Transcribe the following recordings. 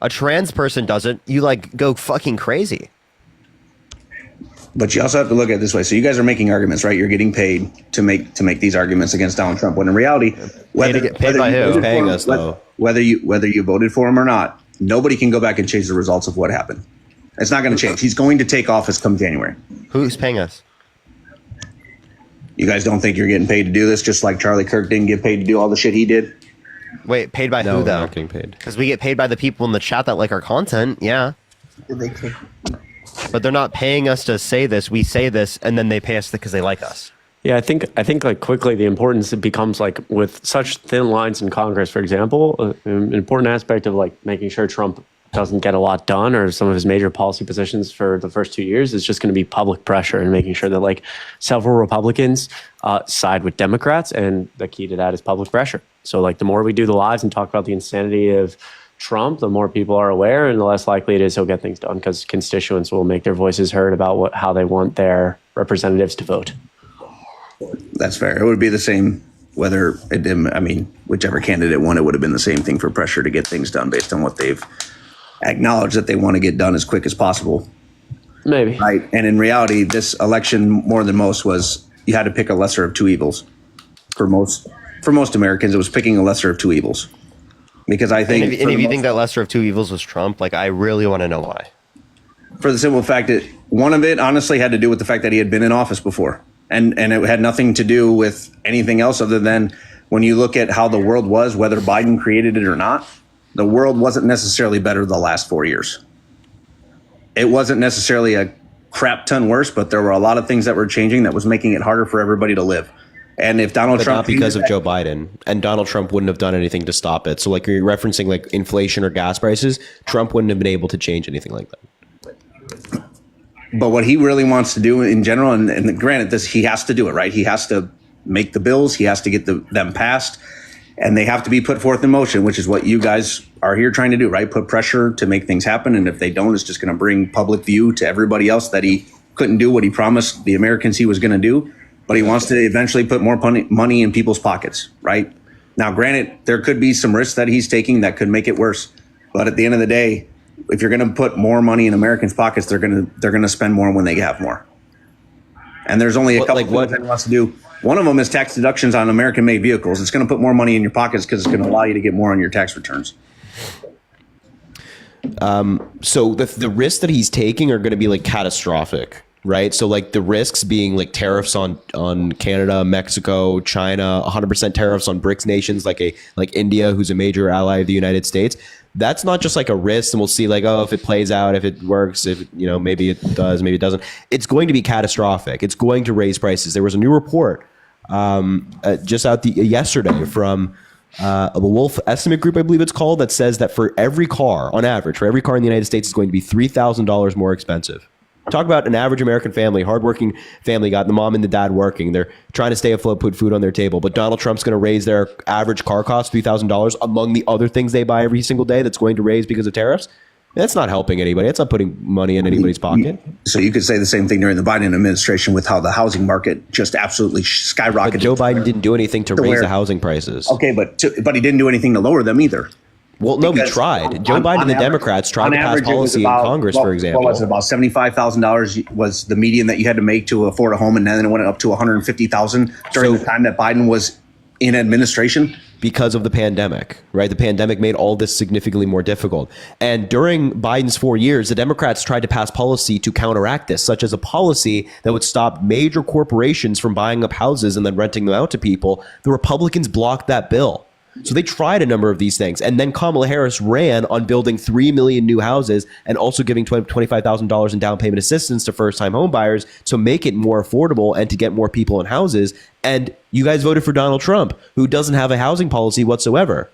A trans person doesn't. You like go fucking crazy. But you also have to look at it this way. So you guys are making arguments, right? You're getting paid to make these arguments against Donald Trump. When in reality, whether you voted for him or not, nobody can go back and change the results of what happened. It's not going to change. He's going to take office come January. Who's paying us? You guys don't think you're getting paid to do this, just like Charlie Kirk didn't get paid to do all the shit he did? Wait, paid by No, who we're though? not getting paid. Because we get paid by the people in the chat that like our content. Yeah. But they're not paying us to say this. We say this, and then they pay us because they like us. Yeah, I think like quickly the importance it becomes like with such thin lines in Congress, for example, an important aspect of like making sure Trump doesn't get a lot done or some of his major policy positions for the first 2 years is just going to be public pressure and making sure that like several Republicans side with Democrats, and the key to that is public pressure. So like the more we do the lives and talk about the insanity of Trump, the more people are aware and the less likely it is he'll get things done because constituents will make their voices heard about how they want their representatives to vote. That's fair. It would be the same whether it didn't. I mean, whichever candidate won, it would have been the same thing for pressure to get things done based on what they've acknowledged that they want to get done as quick as possible. Maybe. Right. And in reality, this election, more than most, was you had to pick a lesser of two evils. For most Americans, it was picking a lesser of two evils. Because I think, and if you think that lesser of two evils was Trump, like I really want to know why. For the simple fact that one of it honestly had to do with the fact that he had been in office before, and it had nothing to do with anything else other than when you look at how the world was, whether Biden created it or not, the world wasn't necessarily better the last 4 years. It wasn't necessarily a crap ton worse, but there were a lot of things that were changing that was making it harder for everybody to live. And if Donald Trump, not because of Joe Biden, and Donald Trump wouldn't have done anything to stop it. So like you're referencing like inflation or gas prices, Trump wouldn't have been able to change anything like that. But what he really wants to do in general, and granted this, he has to do it, right? He has to make the bills. He has to get them passed, and they have to be put forth in motion, which is what you guys are here trying to do, right? Put pressure to make things happen. And if they don't, it's just going to bring public view to everybody else that he couldn't do what he promised the Americans he was going to do. But he wants to eventually put more money in people's pockets, right? Now, granted, there could be some risks that he's taking that could make it worse. But at the end of the day, if you're going to put more money in Americans' pockets, they're going to spend more when they have more. And there's only a couple of things that he wants to do. One of them is tax deductions on American-made vehicles. It's going to put more money in your pockets because it's going to allow you to get more on your tax returns. So the risks that he's taking are going to be like catastrophic, right? So like the risks being like tariffs on Canada, Mexico, China, 100% tariffs on BRICS nations like India, who's a major ally of the United States. That's not just like a risk and we'll see like, oh, if it plays out, if it works, if, you know, maybe it does, maybe it doesn't. It's going to be catastrophic. It's going to raise prices. There was a new report just out yesterday from the Wolf Estimate Group, I believe it's called, that says that for every car, on average, for every car in the United States is going to be $3,000 more expensive. Talk about an average American family, hardworking family, got the mom and the dad working. They're trying to stay afloat, put food on their table. But Donald Trump's going to raise their average car cost $3,000 among the other things they buy every single day that's going to raise because of tariffs. That's not helping anybody. That's not putting money in anybody's pocket. So you could say the same thing during the Biden administration with how the housing market just absolutely skyrocketed. But Joe Biden didn't do anything to raise the housing prices. Okay, but he didn't do anything to lower them either. Well, no, we tried. Joe Biden and the Democrats tried to pass policy in Congress, for example. What was it, about $75,000 was the median that you had to make to afford a home, and then it went up to $150,000 during the time that Biden was in administration? Because of the pandemic, right? The pandemic made all this significantly more difficult. And during Biden's 4 years, the Democrats tried to pass policy to counteract this, such as a policy that would stop major corporations from buying up houses and then renting them out to people. The Republicans blocked that bill. So they tried a number of these things. And then Kamala Harris ran on building 3 million new houses and also giving $25,000 in down payment assistance to first-time home buyers to make it more affordable and to get more people in houses. And you guys voted for Donald Trump, who doesn't have a housing policy whatsoever.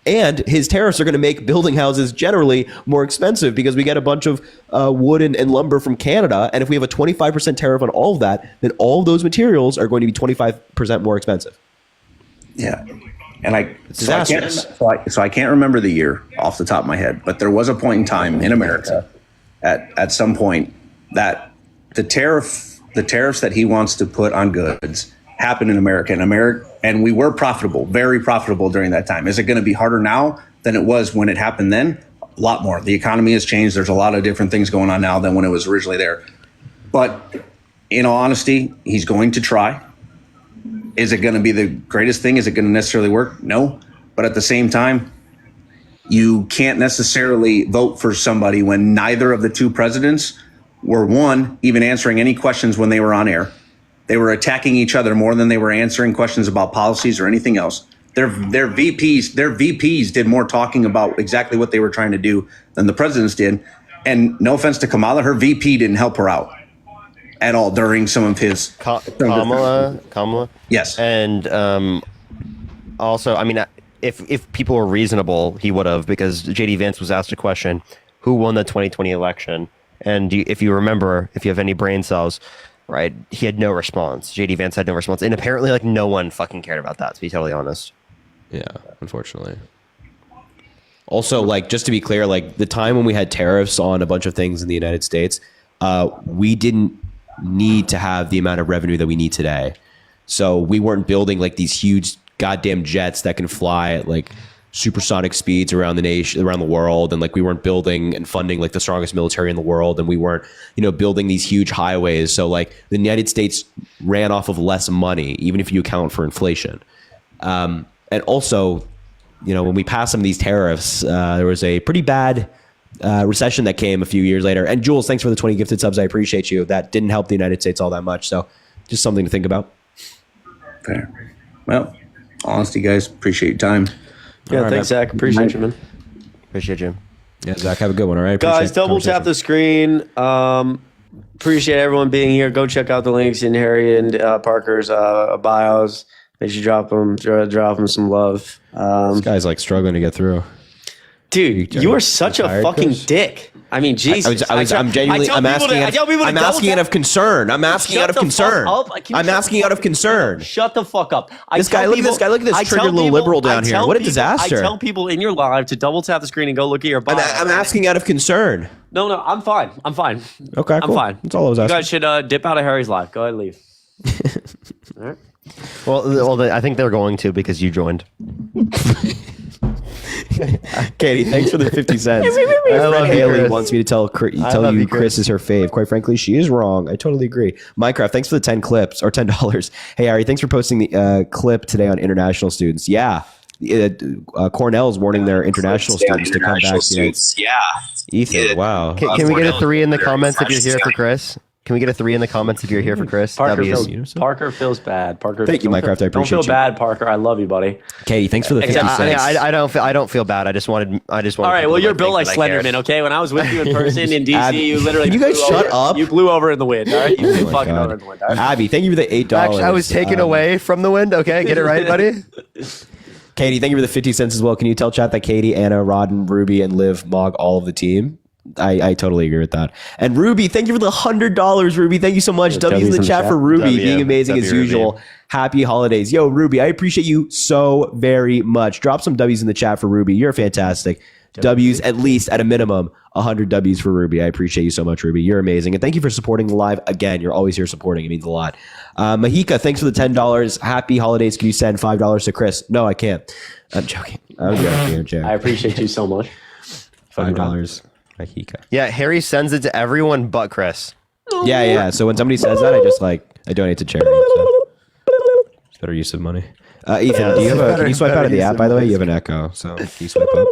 And his tariffs are going to make building houses generally more expensive because we get a bunch of wood and lumber from Canada. And if we have a 25% tariff on all of that, then all of those materials are going to be 25% more expensive. Yeah. And I can't remember the year off the top of my head, but there was a point in time in America at some point that the tariffs that he wants to put on goods happened in America, and we were profitable, very profitable during that time. Is it going to be harder now than it was when it happened then? lot more. The economy has changed. There's a lot of different things going on now than when it was originally there. But in all honesty, he's going to try. Is it going to be the greatest thing? Is it going to necessarily work? No. But at the same time, you can't necessarily vote for somebody when neither of the two presidents were, one, even answering any questions when they were on air. They were attacking each other more than they were answering questions about policies or anything else. Their VPs did more talking about exactly what they were trying to do than the presidents did. And no offense to Kamala, her VP didn't help her out at all during some of his Kamala. Yes. And also, I mean, if people were reasonable, he would have, because JD Vance was asked a question: who won the 2020 election? And if you remember, if you have any brain cells, right, he had no response. JD Vance had no response, and apparently, like, no one fucking cared about that, to be totally honest. Yeah, unfortunately. Also, like, just to be clear, like, the time when we had tariffs on a bunch of things in the United States, we didn't need to have the amount of revenue that we need today. So we weren't building like these huge goddamn jets that can fly at like supersonic speeds around the nation, around the world. And like, we weren't building and funding like the strongest military in the world. And we weren't, you know, building these huge highways. So like, the United States ran off of less money, even if you account for inflation. And also, you know, when we passed some of these tariffs, there was a pretty bad recession that came a few years later. And Jules, thanks for the 20 gifted subs. I appreciate you. That didn't help the United States all that much. So just something to think about. Fair. Well, honesty, guys, appreciate your time. Yeah, right, thanks, Zach. Appreciate you, man. Appreciate you. Yeah, Zach, have a good one. All right, Guys, double tap the screen. Appreciate everyone being here. Go check out the links in Harry and Parker's bios. They should drop them some love. This guy's like struggling to get through. Dude, you are such a tired, fucking Chris? dick. I mean, Jesus. I'm genuinely. I'm asking out of concern. I'm asking out of concern. I'm asking out of concern. Shut the fuck up. This guy, look at this guy. Look at this triggered little liberal down here. What a disaster. I tell people in your live to double tap the screen and go look at your bio. I'm asking out of concern. No, I'm fine. Okay, cool. I'm fine. That's all I was asking. You guys should dip out of Harry's live. Go ahead and leave. All right. Well, I think they're going to, because you joined. Katie, thanks for the 50 cents. My friend Haley wants me to tell you Chris is her fave. Quite frankly, she is wrong. I totally agree. Minecraft, thanks for the 10 clips or $10. Hey, Ari, thanks for posting the clip today on international students. Yeah. Cornell's warning their international students to come back. Ethan, wow. Can we get a 3 in the comments if you're here for Chris? Can we get a 3 in the comments if you're here for Chris? Parker feels bad. Parker, thank you, Minecraft. I appreciate you. Don't feel bad, Parker. I love you, buddy. Katie, thanks for the 50 cents. I don't feel bad. I just wanted. All right. Well, you're built like Slenderman. Okay. When I was with you in person in DC, you literally. Can you guys shut up? You blew over in the wind. All right. You flew fucking over in the wind. All right? Abby, thank you for the $8. Actually, I was taken away from the wind. Okay, get it right, buddy. Katie, thank you for the 50 cents as well. Can you tell chat that Katie, Anna, Rod, and Ruby and Liv mog all of the team? I totally agree with that. And Ruby, thank you for the $100. Ruby, thank you so much. W's in the chat for Ruby being amazing as usual. Happy holidays. Yo, Ruby, I appreciate you so very much. Drop some W's in the chat for Ruby. You're fantastic. W's at least at a minimum 100 W's for Ruby. I appreciate you so much, Ruby. You're amazing. And thank you for supporting the live again. You're always here supporting. It means a lot. Mahika, thanks for the $10. Happy holidays. Can you send $5 to Chris? No, I can't. I'm joking. I appreciate you so much. $5. Mahika. Yeah, Harry sends it to everyone but Chris. Yeah. So when somebody says that, I donate to charity. So. It's better use of money. Ethan, do you have can you swipe out of the app, by the way? You have an echo, so can you swipe up?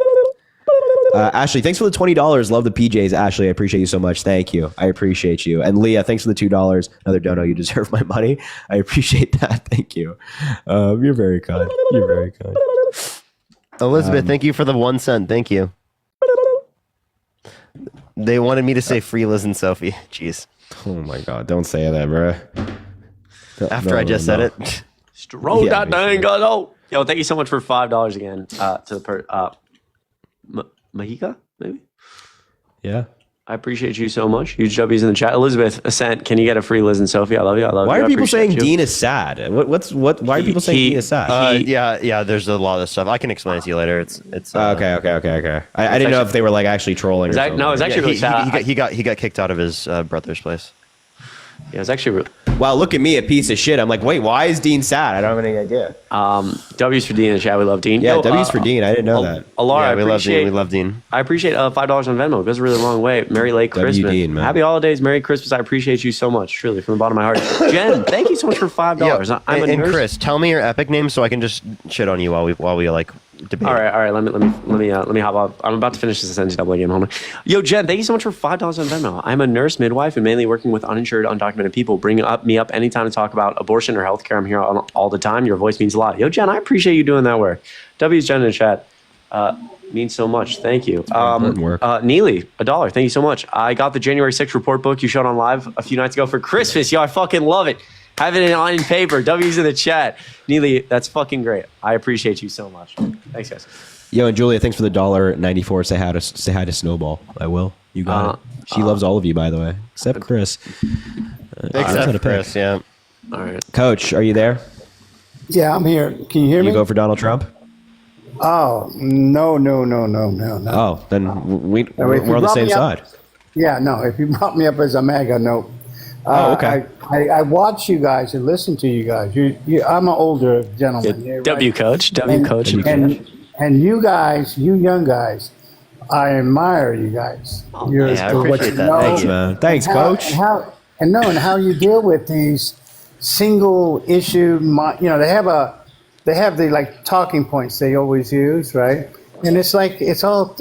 Ashley, thanks for the $20. Love the PJs. Ashley, I appreciate you so much. Thank you. I appreciate you. And Leah, thanks for the $2. Another dono. You deserve my money. I appreciate that. Thank you. You're very kind. You're very kind. Elizabeth, thank you for the 1 cent. Thank you. They wanted me to say free Liz and Sophie. Jeez. Oh my God. Don't say that, bro. After I just said it. Stroll that dang God. Oh, yo, thank you so much for $5 again to the Mahika, maybe? Yeah. I appreciate you so much. Huge W's in the chat. Elizabeth, Ascent, can you get a free Liz and Sophie? I love you. I love you. Why are people saying Dean is sad? Why are people saying Dean is sad? Yeah. There's a lot of stuff. I can explain it to you later. It's okay. I didn't know if they were like actually trolling. No, it's actually really sad. He got kicked out of his brother's place. Yeah, it's actually wow, look at me, a piece of shit. I'm like, wait, why is Dean sad? I don't have any idea. W's for Dean in the chat. We love Dean. Yeah, Yo, W's for Dean. I didn't know that. Alara, Yeah, we love Dean. We love Dean. I appreciate $5 on Venmo. It goes a really long way. Merry late Christmas. Dean, man. Happy holidays. Merry Christmas. I appreciate you so much. Truly, from the bottom of my heart. Jen, thank you so much for $5. Yeah, I'm a and nurse. Chris, tell me your Epic name so I can just shit on you while we like debate. All right. Let me hop up. I'm about to finish this NCAA game. Hold on. Yo, Jen, thank you so much for $5 on Venmo. I'm a nurse midwife and mainly working with uninsured, undocumented people. Bring me up anytime to talk about abortion or healthcare. I'm here all the time. Your voice means a lot. Yo, Jen, I appreciate you doing that work. W's Jen in the chat. Means so much. Thank you. Neely, $1. Thank you so much. I got the January 6th report book you showed on live a few nights ago for Christmas. Yo, I fucking love it. Have it in paper. W's in the chat. Neely, that's fucking great. I appreciate you so much. Thanks, guys. Yo, and Julia, thanks for the $1.94. Say hi to Snowball. I will. You got it. She loves all of you, by the way, except Chris. Except Chris, yeah. All right. Coach, are you there? Yeah, I'm here. Can you hear me? You go for Donald Trump? Oh, no. Oh, then we're on the same side. Yeah, no. If you brought me up as a MAGA, no. Okay. I watch you guys and listen to you guys. I'm an older gentleman. Yeah, right? W coach. And you guys, you young guys, I admire you guys. I appreciate that. Thanks, man. Thanks, Coach. And how you deal with these single issue. They have the like talking points they always use, right? And it's like it's all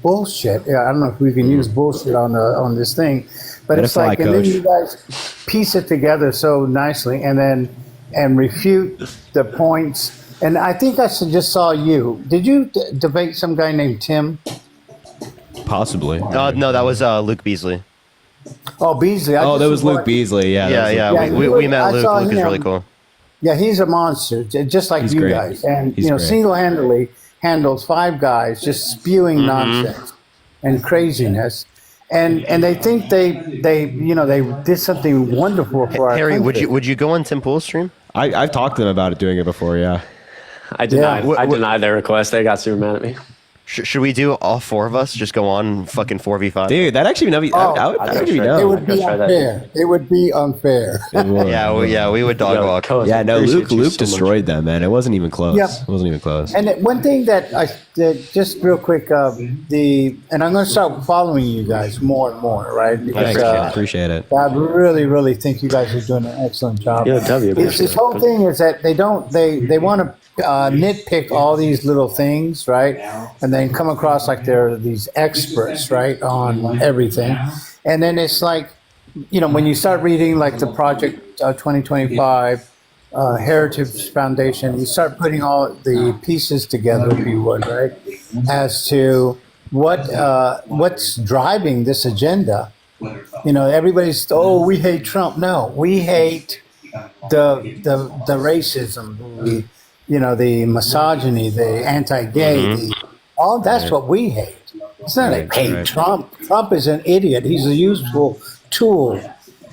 bullshit. Yeah, I don't know if we can use bullshit on this thing, but it's like, and then you guys piece it together so nicely, and refute the points. And I think I just saw you. Did you debate some guy named Tim? Possibly. No, that was Luke Beasley. Oh, Beasley. That was Luke Beasley. Yeah. We met Luke. saw Luke is him. really cool. Yeah, he's a monster, just like He's you great. guys. And, He's great. single-handedly handles 5 guys just spewing nonsense and craziness. And they think they did something wonderful for our Harry, country. would you go on Tim Pool's stream? I've talked to them about it doing it before, yeah. I denied their request. They got super mad at me. Should we do all 4 of us just go on fucking 4v5? Dude, that actually would be I'd actually try down. It would be Try that. unfair. It would be unfair. It would. We would dog walk. Coach, Yeah, no, appreciate you Luke so destroyed them, man. It wasn't even close. Yep. It wasn't even close. And one thing that just real quick, and I'm going to start following you guys more and more, right? Thanks, man. Appreciate it. I really, really think you guys are doing an excellent job. Yeah, W. This whole thing is that they want to nitpick all these little things, right? And then come across like they're these experts, right, on everything. And then it's like, when you start reading like the Project 2025 Heritage Foundation, you start putting all the pieces together, if you would, right, as to what's driving this agenda. Everybody's, we hate Trump. No, we hate the racism, the misogyny, the anti-gay, all that's what we hate. It's not like, hey, Trump. Trump is an idiot. He's a useful tool,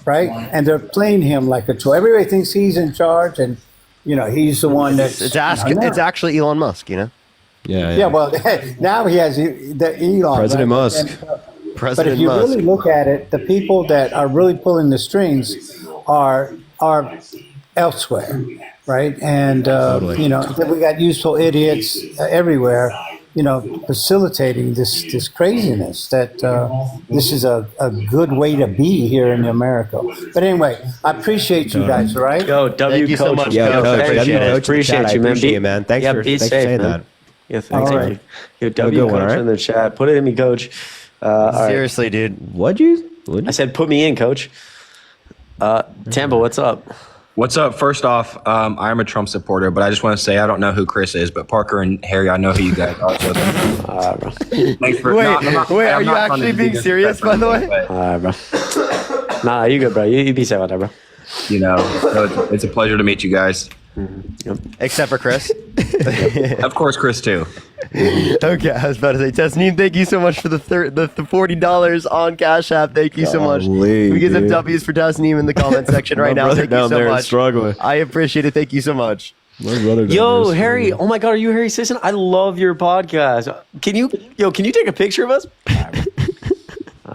right? And they're playing him like a tool. Everybody thinks he's in charge, and he's the one that's. It's actually Elon Musk, Yeah, well, now he has the Elon. President right? Musk. But if you really look at it, the people that are really pulling the strings are elsewhere, right? And we got useful idiots everywhere, facilitating this craziness. That this is a good way to be here in America. But anyway, I appreciate you guys, all right? Yo, W Thank you so coach. much, Yeah, Coach. Coach. Appreciate it. Appreciate you, man. Appreciate it, man. Thanks for be safe, saying man. that. Yeah, thanks. All right. Yo, W good one, coach all right? in the chat. Put it in me, coach. All right. Seriously, dude. What'd you? I said, put me in, coach. Tampa, what's up? What's up? First off, I am a Trump supporter, but I just want to say I don't know who Chris is, but Parker and Harry, I know who you guys are. So thanks for. Wait, I'm not are you trying to actually be being serious, by the way? All right, bro. Nah, you good, bro. You be safe out there, bro. So it's a pleasure to meet you guys. Except for Chris. Of course, Chris too. Okay, I was about to say, Tasneem, thank you so much for the $40 on Cash App. Thank you so much. Golly, We get some dude. W's for Tasneem in the comment section right now. brother Thank you down so there is much. struggling. I appreciate it. Thank you so much. Yo, Harry. Oh my God, are you Harry Sisson? I love your podcast. Can you take a picture of us? All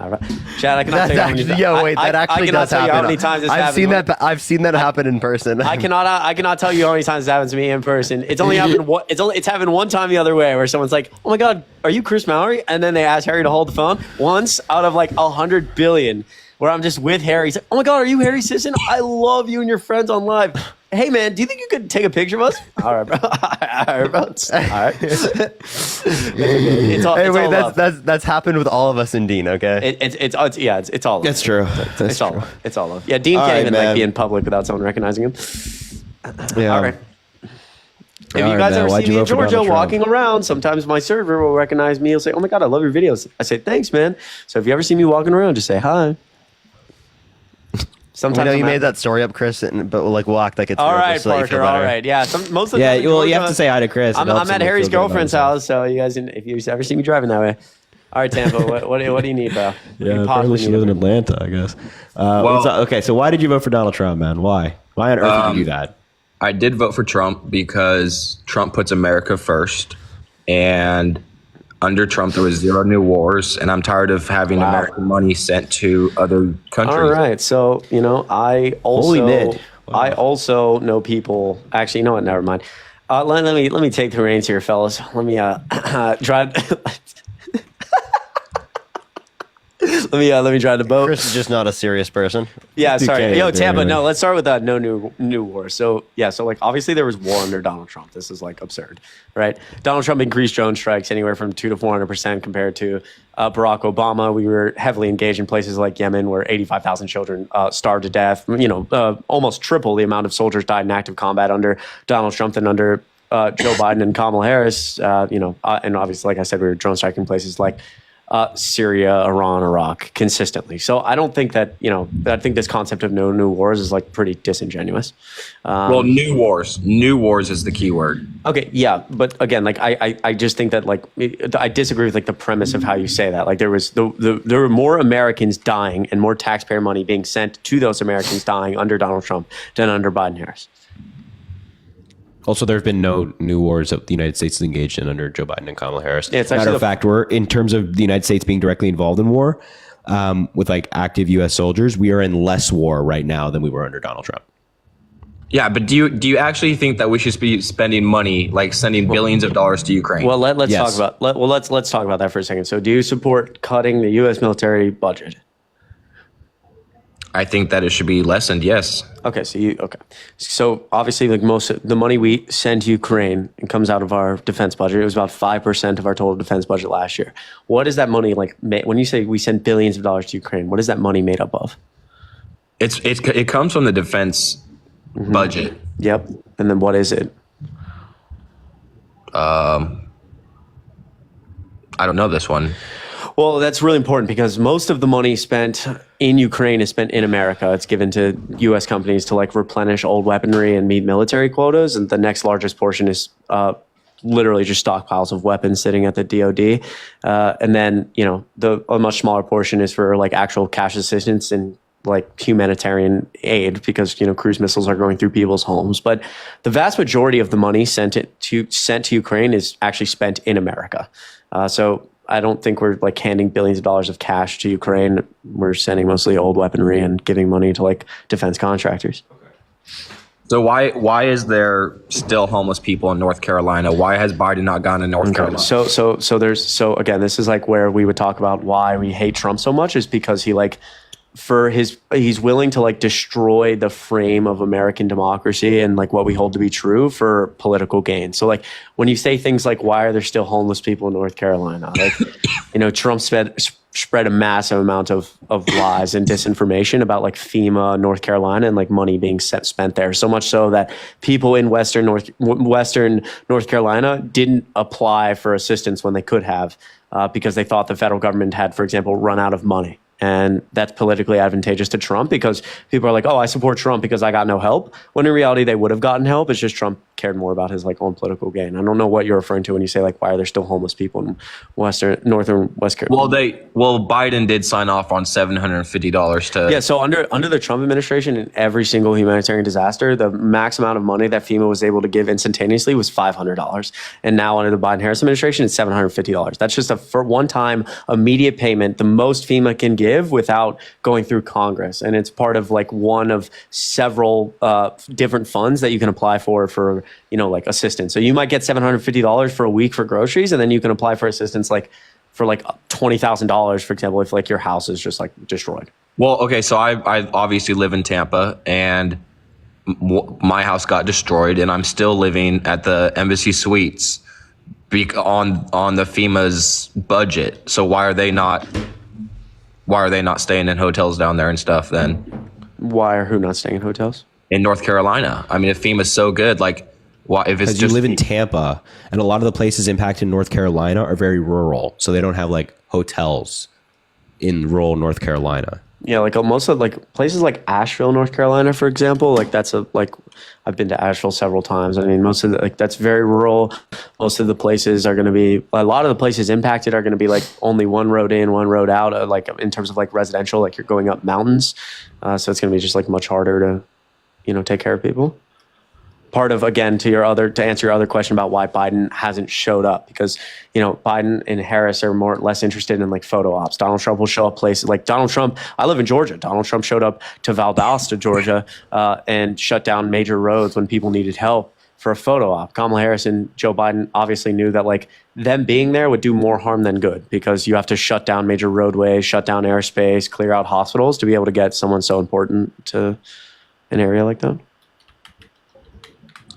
right, bro. Chad, I cannot That's tell you actually, how many, yo, wait, that actually I cannot does tell happen. you how many times this happened. I've seen that happen in person. I cannot tell you how many times it happens to me in person. It's only happened. It's happened one time the other way, where someone's like, "Oh my God, are you Chris Mallory?" And then they ask Harry to hold the phone. Once out of like 100 billion, where I'm just with Harry. He's like, "Oh my God, are you Harry Sisson? I love you and your friends on live. Hey man, do you think you could take a picture of us?" All right, bro. All right, bro. All right. It's all, Hey, it's wait, all love. that's happened with all of us in Dean. Okay. It's all love. That's true. It's all love. It's all love. Yeah, Dean All can't right, even man. like be in public without someone recognizing him. Yeah. All right. If you All right, guys man. ever Why'd see you me in vote for Georgia Donald Trump? walking around, sometimes my server will recognize me. He'll say, "Oh my God, I love your videos." I say, "Thanks, man." So if you ever see me walking around, just say hi. Sometimes We know you I'm made that story up, Chris, but like we'll act like it's All real, right, just so that you feel Parker. All better. right, yeah. Most of the Yeah, time in well, you have Georgia, to say hi to Chris. I'm at Harry's girlfriend's house, so you guys, if you ever see me driving that way. All right, Tampa, what do you need, bro? What do you Yeah, possibly apparently she need lives in up Atlanta, I guess. Well- Okay, so why did you vote for Donald Trump, man? Why? Why on earth did you do that? I did vote for Trump because Trump puts America first, and under Trump there was 0 new wars, and I'm tired of having Wow. American money sent to other countries. All right, so I Holy mid. also Wow. I also know people. Actually, you know what? Never mind. Let me take the reins here, fellas. Let me try. Let me drive the boat. Chris is just not a serious person. Yeah, sorry. Okay, Yo, okay, Tampa, anyway. no, let's start with no new war. So, yeah, so like obviously there was war under Donald Trump. This is like absurd, right? Donald Trump increased drone strikes anywhere from 200 to 400% compared to Barack Obama. We were heavily engaged in places like Yemen, where 85,000 children starved to death. Almost triple the amount of soldiers died in active combat under Donald Trump than under Joe Biden and Kamala Harris. And obviously, like I said, we were drone striking places like Syria, Iran, Iraq consistently. So I don't think that, I think this concept of no new wars is like pretty disingenuous. Well, new wars. New wars is the key word. Okay, yeah, but again, like I just think that like I disagree with like the premise of how you say that. Like there were more Americans dying and more taxpayer money being sent to those Americans dying under Donald Trump than under Biden Harris. Also, there have been no new wars that the United States is engaged in under Joe Biden and Kamala Harris. Yeah, it's Matter actually of fact, we're in terms of the United States being directly involved in war with like active U.S. soldiers. We are in less war right now than we were under Donald Trump. Yeah, but do you actually think that we should be spending money, like sending billions of dollars to Ukraine? Well, let's Yes. talk about let's talk about that for a second. So, do you support cutting the U.S. military budget? I think that it should be lessened. Yes. Okay, so obviously, like most of the money we send to Ukraine and comes out of our defense budget. It was about 5% of our total defense budget last year. What is that money like? When you say we send billions of dollars to Ukraine, what is that money made up of? It comes from the defense budget. Yep, and then what is it? I don't know this one. Well, that's really important because most of the money spent in Ukraine is spent in America. It's given to U.S. companies to like replenish old weaponry and meet military quotas. And the next largest portion is literally just stockpiles of weapons sitting at the DoD. And then, a much smaller portion is for like actual cash assistance and like humanitarian aid because, cruise missiles are going through people's homes. But the vast majority of the money sent to Ukraine is actually spent in America. So I don't think we're like handing billions of dollars of cash to Ukraine. We're sending mostly old weaponry and giving money to like defense contractors. So why is there still homeless people in North Carolina? Why has Biden not gone to North Carolina? So again, this is like where we would talk about why we hate Trump so much is because he's willing to like destroy the frame of American democracy and like what we hold to be true for political gain. So like when you say things like, why are there still homeless people in North Carolina? Like, Trump spread a massive amount of lies and disinformation about like FEMA, North Carolina, and like money being spent there. So much so that people in Western North Carolina didn't apply for assistance when they could have because they thought the federal government had, for example, run out of money. And that's politically advantageous to Trump because people are like, oh, I support Trump because I got no help. When in reality, they would have gotten help. It's just Trump cared more about his like own political gain. I don't know what you're referring to when you say like, why are there still homeless people in northern West Carolina? Well, Biden did sign off on $750 to. Yeah, so under the Trump administration, in every single humanitarian disaster, the max amount of money that FEMA was able to give instantaneously was $500, and now under the Biden-Harris administration, it's $750. That's just for one-time immediate payment, the most FEMA can give without going through Congress, and it's part of like one of several different funds that you can apply for like assistance. So you might get $750 for a week for groceries, and then you can apply for assistance like for like $20,000, for example, if like your house is just like destroyed. Well, okay, so I obviously live in Tampa, and my house got destroyed, and I'm still living at the Embassy Suites on the FEMA's budget. So why are they not staying in hotels down there and stuff then? Why are who not staying in hotels? In North Carolina. I mean, if FEMA's so good, like, why if it's Because just you live in Tampa, and a lot of the places impacted in North Carolina are very rural, so they don't have like hotels in rural North Carolina. Yeah, like most of like places like Asheville, North Carolina, for example, like that's I've been to Asheville several times. I mean, most of that's very rural. Most of the places are going to be, a lot of the places impacted are going to be like only one road in, one road out, like in terms of like residential, like you're going up mountains. So it's going to be just like much harder to, take care of people. Part of, again, to answer your other question about why Biden hasn't showed up, because Biden and Harris are more or less interested in like photo ops. Donald Trump will show up places like Donald Trump. I live in Georgia. Donald Trump showed up to Valdosta, Georgia, and shut down major roads when people needed help for a photo op. Kamala Harris and Joe Biden obviously knew that like them being there would do more harm than good, because you have to shut down major roadways, shut down airspace, clear out hospitals to be able to get someone so important to an area like that.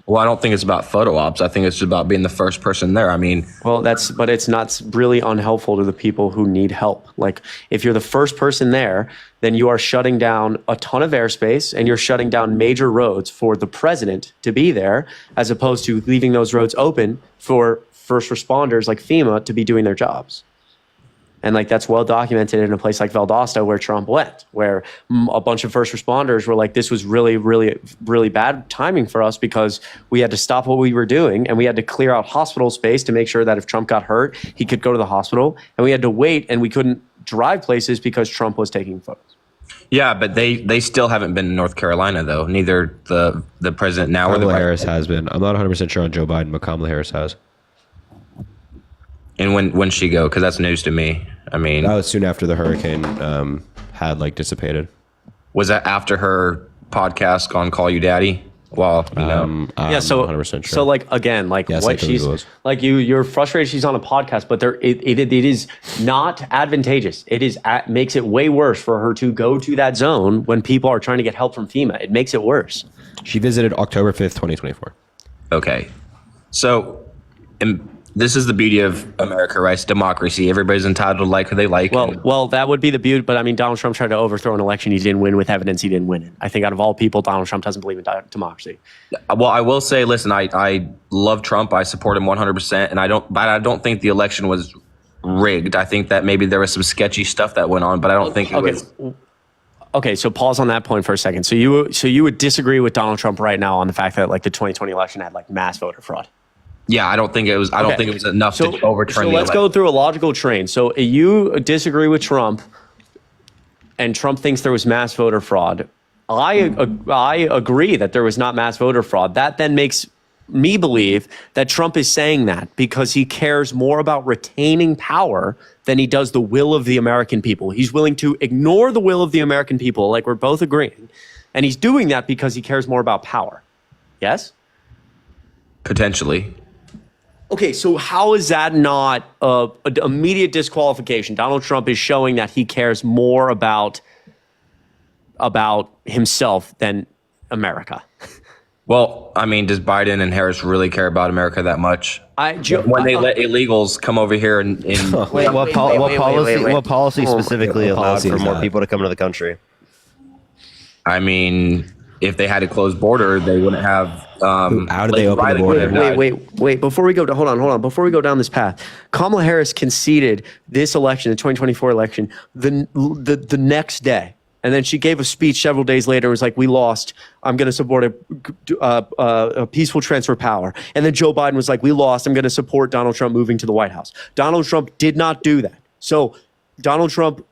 Well, I don't think it's about photo ops. I think it's just about being the first person there. I mean, well, but it's not really unhelpful to the people who need help. Like if you're the first person there, then you are shutting down a ton of airspace and you're shutting down major roads for the president to be there, as opposed to leaving those roads open for first responders like FEMA to be doing their jobs. And like that's well documented in a place like Valdosta where Trump went, where a bunch of first responders were like, this was really, really, really bad timing for us, because we had to stop what we were doing and we had to clear out hospital space to make sure that if Trump got hurt, he could go to the hospital. And we had to wait, and we couldn't drive places because Trump was taking photos. Yeah, but they still haven't been in North Carolina, though. Neither the president now or the Kamala Harris has been. I'm not 100% sure on Joe Biden, but Kamala Harris has. And when she go? Because that's news to me. I mean, that was soon after the hurricane had like dissipated. Was that after her podcast on Call You Daddy? Well, yeah. So 100% sure. So like again, like yes, what she's like you're frustrated she's on a podcast, but it is not advantageous. Makes it way worse for her to go to that zone when people are trying to get help from FEMA. It makes it worse. She visited October 5th, 2024. Okay, so. This is the beauty of America, right? It's democracy. Everybody's entitled to like who they like. Well, that would be the beauty. But I mean, Donald Trump tried to overthrow an election he didn't win with evidence he didn't win it. I think out of all people, Donald Trump doesn't believe in democracy. Well, I will say, listen, I love Trump. I support him 100%, and I don't think the election was rigged. I think that maybe there was some sketchy stuff that went on, but I don't think it was. Okay, so pause on that point for a second. So you would disagree with Donald Trump right now on the fact that like the 2020 election had like mass voter fraud? Yeah, I don't think it was. I don't think it was enough to overturn. So let's go through a logical train. So you disagree with Trump, and Trump thinks there was mass voter fraud. I agree that there was not mass voter fraud. That then makes me believe that Trump is saying that because he cares more about retaining power than he does the will of the American people. He's willing to ignore the will of the American people, like we're both agreeing, and he's doing that because he cares more about power. Yes? Potentially. Okay, so how is that not an immediate disqualification? Donald Trump is showing that he cares more about himself than America. Well, I mean, does Biden and Harris really care about America that much? When they let illegals come over here and what policy specifically allows for more people to come into the country? I mean, if they had a closed border, they wouldn't have. How did they open the border? Wait. Before we go, hold on. Before we go down this path, Kamala Harris conceded this election, the 2024 election, the next day, And then she gave a speech several days later and was like, we lost. I'm going to support a peaceful transfer of power. And then Joe Biden was like, we lost. I'm going to support Donald Trump moving to the White House. Donald Trump did not do that. So Donald Trump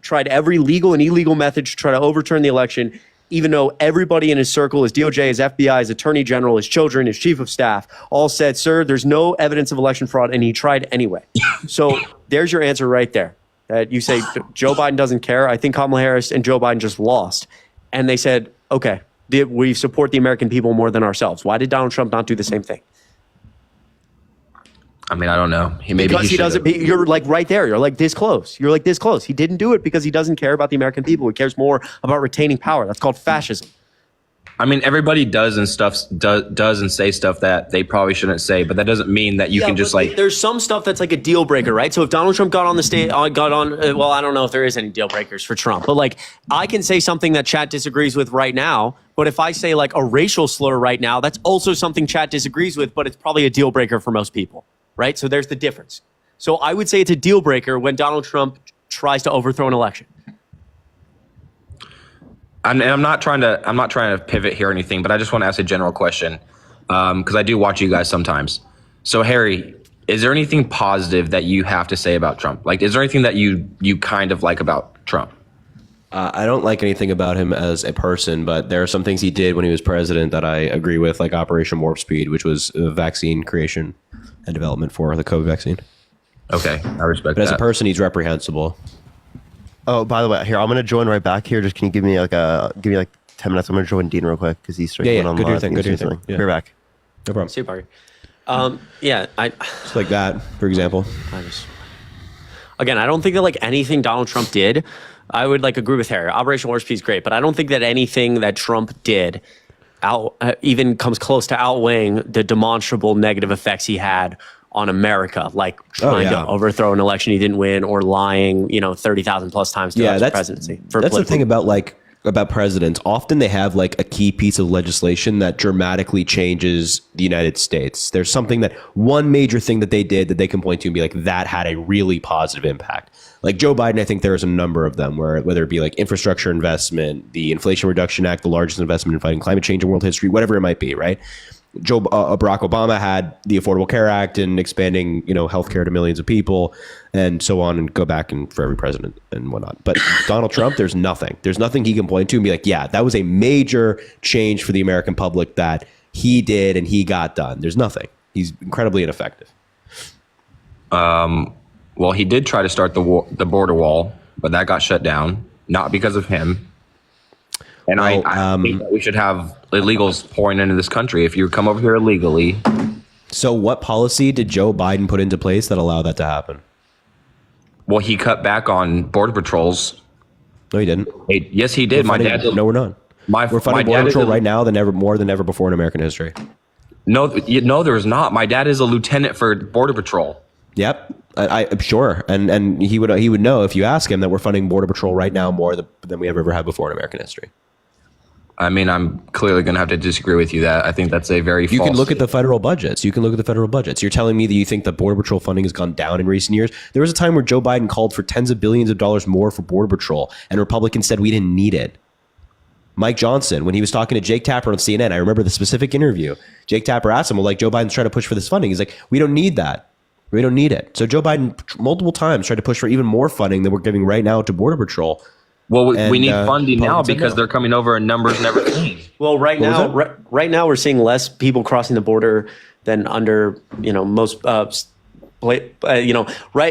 tried every legal and illegal method to try to overturn the election, even though everybody in his circle, his DOJ, his FBI, his attorney general, his children, his chief of staff, all said, sir, there's no evidence of election fraud, and he tried anyway. So there's your answer right there. That you say Joe Biden doesn't care. I think Kamala Harris and Joe Biden just lost. And they said, okay, we support the American people more than ourselves. Why did Donald Trump not do the same thing? I mean, I don't know. Because he doesn't. You're like right there. You're like this close. You're like this close. He didn't do it because he doesn't care about the American people. He cares more about retaining power. That's called fascism. I mean, everybody does and say stuff that they probably shouldn't say, but that doesn't mean that you can just like. There's some stuff that's like a deal breaker, right? So if Donald Trump got on the stage, well, I don't know if there is any deal breakers for Trump, but like I can say something that chat disagrees with right now. But if I say like a racial slur right now, that's also something chat disagrees with, but it's probably a deal breaker for most people, right? So there's the difference. So I would say it's a deal breaker when Donald Trump tries to overthrow an election. And I'm not trying to pivot here or anything, but I just want to ask a general question because I do watch you guys sometimes. So Harry, is there anything positive that you have to say about Trump? Like, is there anything that you kind of like about Trump? I don't like anything about him as a person, but there are some things he did when he was president that I agree with, like Operation Warp Speed, which was vaccine creation and development for the COVID vaccine. Okay, I respect that. But as a person, he's reprehensible. Oh, by the way, here I'm gonna join right back here. Just can you give me like 10 minutes? I'm gonna join Dean real quick because he's starting on. Go do your thing. Yeah. Be right back. No problem. See you, Parker. Just like that, for example. Again, I don't think that like anything Donald Trump did, I would like agree with Harry. Operation Warp Speed is great, but I don't think that anything that Trump did even comes close to outweighing the demonstrable negative effects he had on America, like trying to overthrow an election he didn't win or lying, 30,000 plus times to the presidency. That's the thing about presidents. Often they have like a key piece of legislation that dramatically changes the United States. There's one major thing that they did that they can point to and be like, that had a really positive impact. Like Joe Biden, I think there's a number of them whether it be like infrastructure investment, the Inflation Reduction Act, the largest investment in fighting climate change in world history, whatever it might be, right? Barack Obama had the Affordable Care Act and expanding, healthcare to millions of people and so on, and go back and for every president and whatnot. But Donald Trump, there's nothing he can point to and be like, yeah, that was a major change for the American public that he did and he got done. There's nothing. He's incredibly ineffective. Well, he did try to start the border wall, but that got shut down, not because of him. And I think that we should have illegals pouring into this country if you come over here illegally. So what policy did Joe Biden put into place that allowed that to happen? Well, he cut back on border patrols. No, he didn't. Yes, he did. No, we're not. We're funding border patrol right now more than ever before in American history. No, there's not. My dad is a lieutenant for border patrol. Yep, I'm sure, and he would know if you ask him that we're funding border patrol right now more than we ever had before in American history. I mean, I'm clearly going to have to disagree with you. That I think that's a very. You can look at the federal budgets. You're telling me that you think that border patrol funding has gone down in recent years. There was a time where Joe Biden called for tens of billions of dollars more for border patrol, and Republicans said we didn't need it. Mike Johnson, when he was talking to Jake Tapper on CNN, I remember the specific interview. Jake Tapper asked him, well, like, Joe Biden's trying to push for this funding. He's like, we don't need that. We don't need it. So Joe Biden multiple times tried to push for even more funding than we're giving right now to border patrol. Well, we need funding now because they're coming over and numbers never change. Well, right now we're seeing less people crossing the border than under most. Right.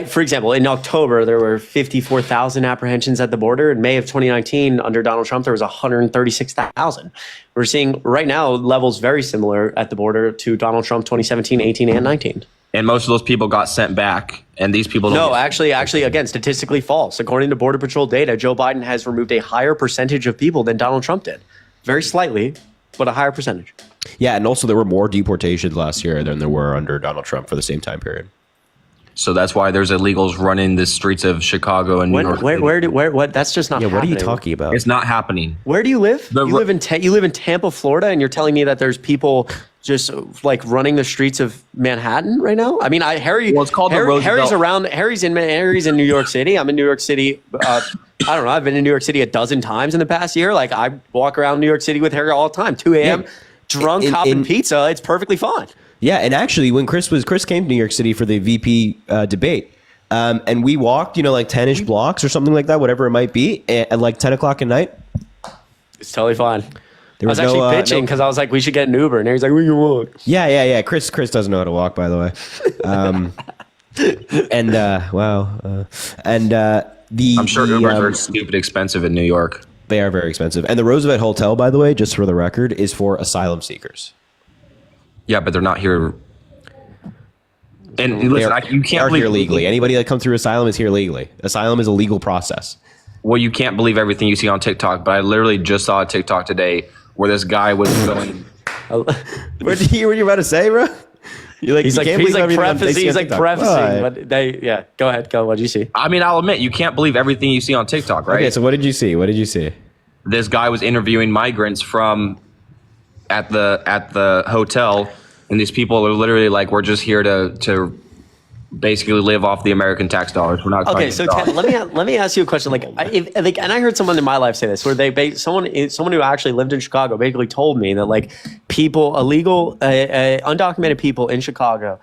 For example, in October there were 54,000 apprehensions at the border. In May of 2019, under Donald Trump, there was 136,000. We're seeing right now levels very similar at the border to Donald Trump 2017, 18, and 19. And most of those people got sent back, and these people don't. No, actually, again, statistically false. According to Border Patrol data, Joe Biden has removed a higher percentage of people than Donald Trump did. Very slightly, but a higher percentage. Yeah, and also there were more deportations last year than there were under Donald Trump for the same time period. So that's why there's illegals running the streets of Chicago and New York. What? That's just not happening. What are you talking about? It's not happening. Where do you live? You live in Tampa, Florida, and you're telling me that there's people just like running the streets of Manhattan right now? I mean, Harry. Well, it's called the Roosevelt. Harry's in New York City. I'm in New York City I don't know. I've been in New York City a dozen times in the past year. Like I walk around New York City with Harry all the time. 2 a.m. Yeah. drunk, hopping pizza. It's perfectly fine. Yeah, and actually, when Chris came to New York City for the VP debate, and we walked, like 10-ish blocks or something like that, whatever it might be, at like 10 o'clock at night. It's totally fine. There I was actually pitching because I was like, we should get an Uber. And Harry's like, we can walk. Yeah. Chris doesn't know how to walk, by the way. I'm sure Ubers are stupid expensive in New York. They are very expensive. And the Roosevelt Hotel, by the way, just for the record, is for asylum seekers. Yeah, but they're not here. And listen, you can't believe here legally. Anybody that comes through asylum is here legally. Asylum is a legal process. Well, you can't believe everything you see on TikTok, but I literally just saw a TikTok today where this guy was going. What did you hear what you're about to say, bro? He's like prefacing, but go ahead. What did you see? I mean, I'll admit, you can't believe everything you see on TikTok, right? Okay, so what did you see? This guy was interviewing migrants at the hotel, and these people are literally like, we're just here to basically live off the American tax dollars. We're not. Okay, so Ted, let me ask you a question. And I heard someone in my life say this, where someone who actually lived in Chicago basically told me that undocumented people in Chicago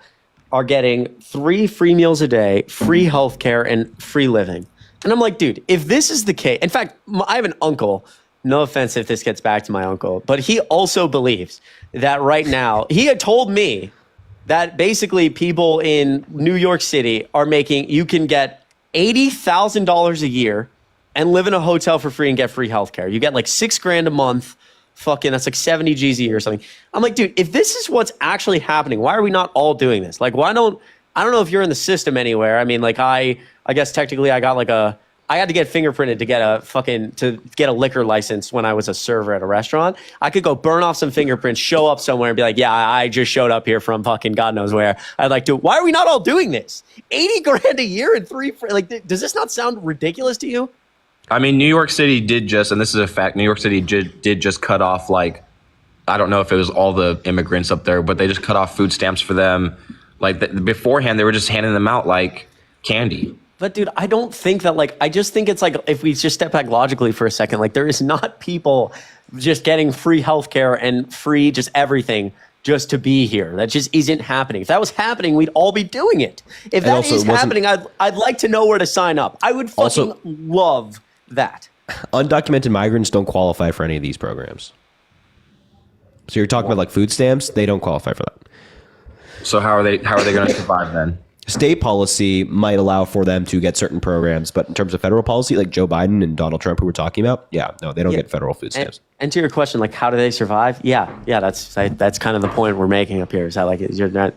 are getting 3 free meals a day, free healthcare, and free living. And I'm like, dude, if this is the case, in fact, I have an uncle. No offense if this gets back to my uncle, but he also believes that right now, he had told me that basically people in New York City are you can get $80,000 a year and live in a hotel for free and get free healthcare. You get like $6,000 a month. That's like 70 G's a year or something. I'm like, dude, if this is what's actually happening, why are we not all doing this? Like, I don't know if you're in the system anywhere. I mean, like I guess technically I had to get fingerprinted to get a liquor license when I was a server at a restaurant. I could go burn off some fingerprints, show up somewhere and be like, yeah, I just showed up here from fucking God knows where. I'd like to. Why are we not all doing this? $80,000 a year and does this not sound ridiculous to you? I mean, New York City did and this is a fact, New York City did just cut off, I don't know if it was all the immigrants up there, but they just cut off food stamps for them. Beforehand, they were just handing them out like candy. But dude, I don't think that I just think it's if we just step back logically for a second, there is not people just getting free healthcare and free just everything just to be here. That just isn't happening. If that was happening, we'd all be doing it. If that is happening, I'd like to know where to sign up. I would fucking love that. Undocumented migrants don't qualify for any of these programs. So you're talking about food stamps, they don't qualify for that. So how are they going to survive then? State policy might allow for them to get certain programs, but in terms of federal policy, like Joe Biden and Donald Trump, who we're talking about, they don't get federal food stamps. And to your question, how do they survive? Yeah, that's kind of the point we're making up here. Is that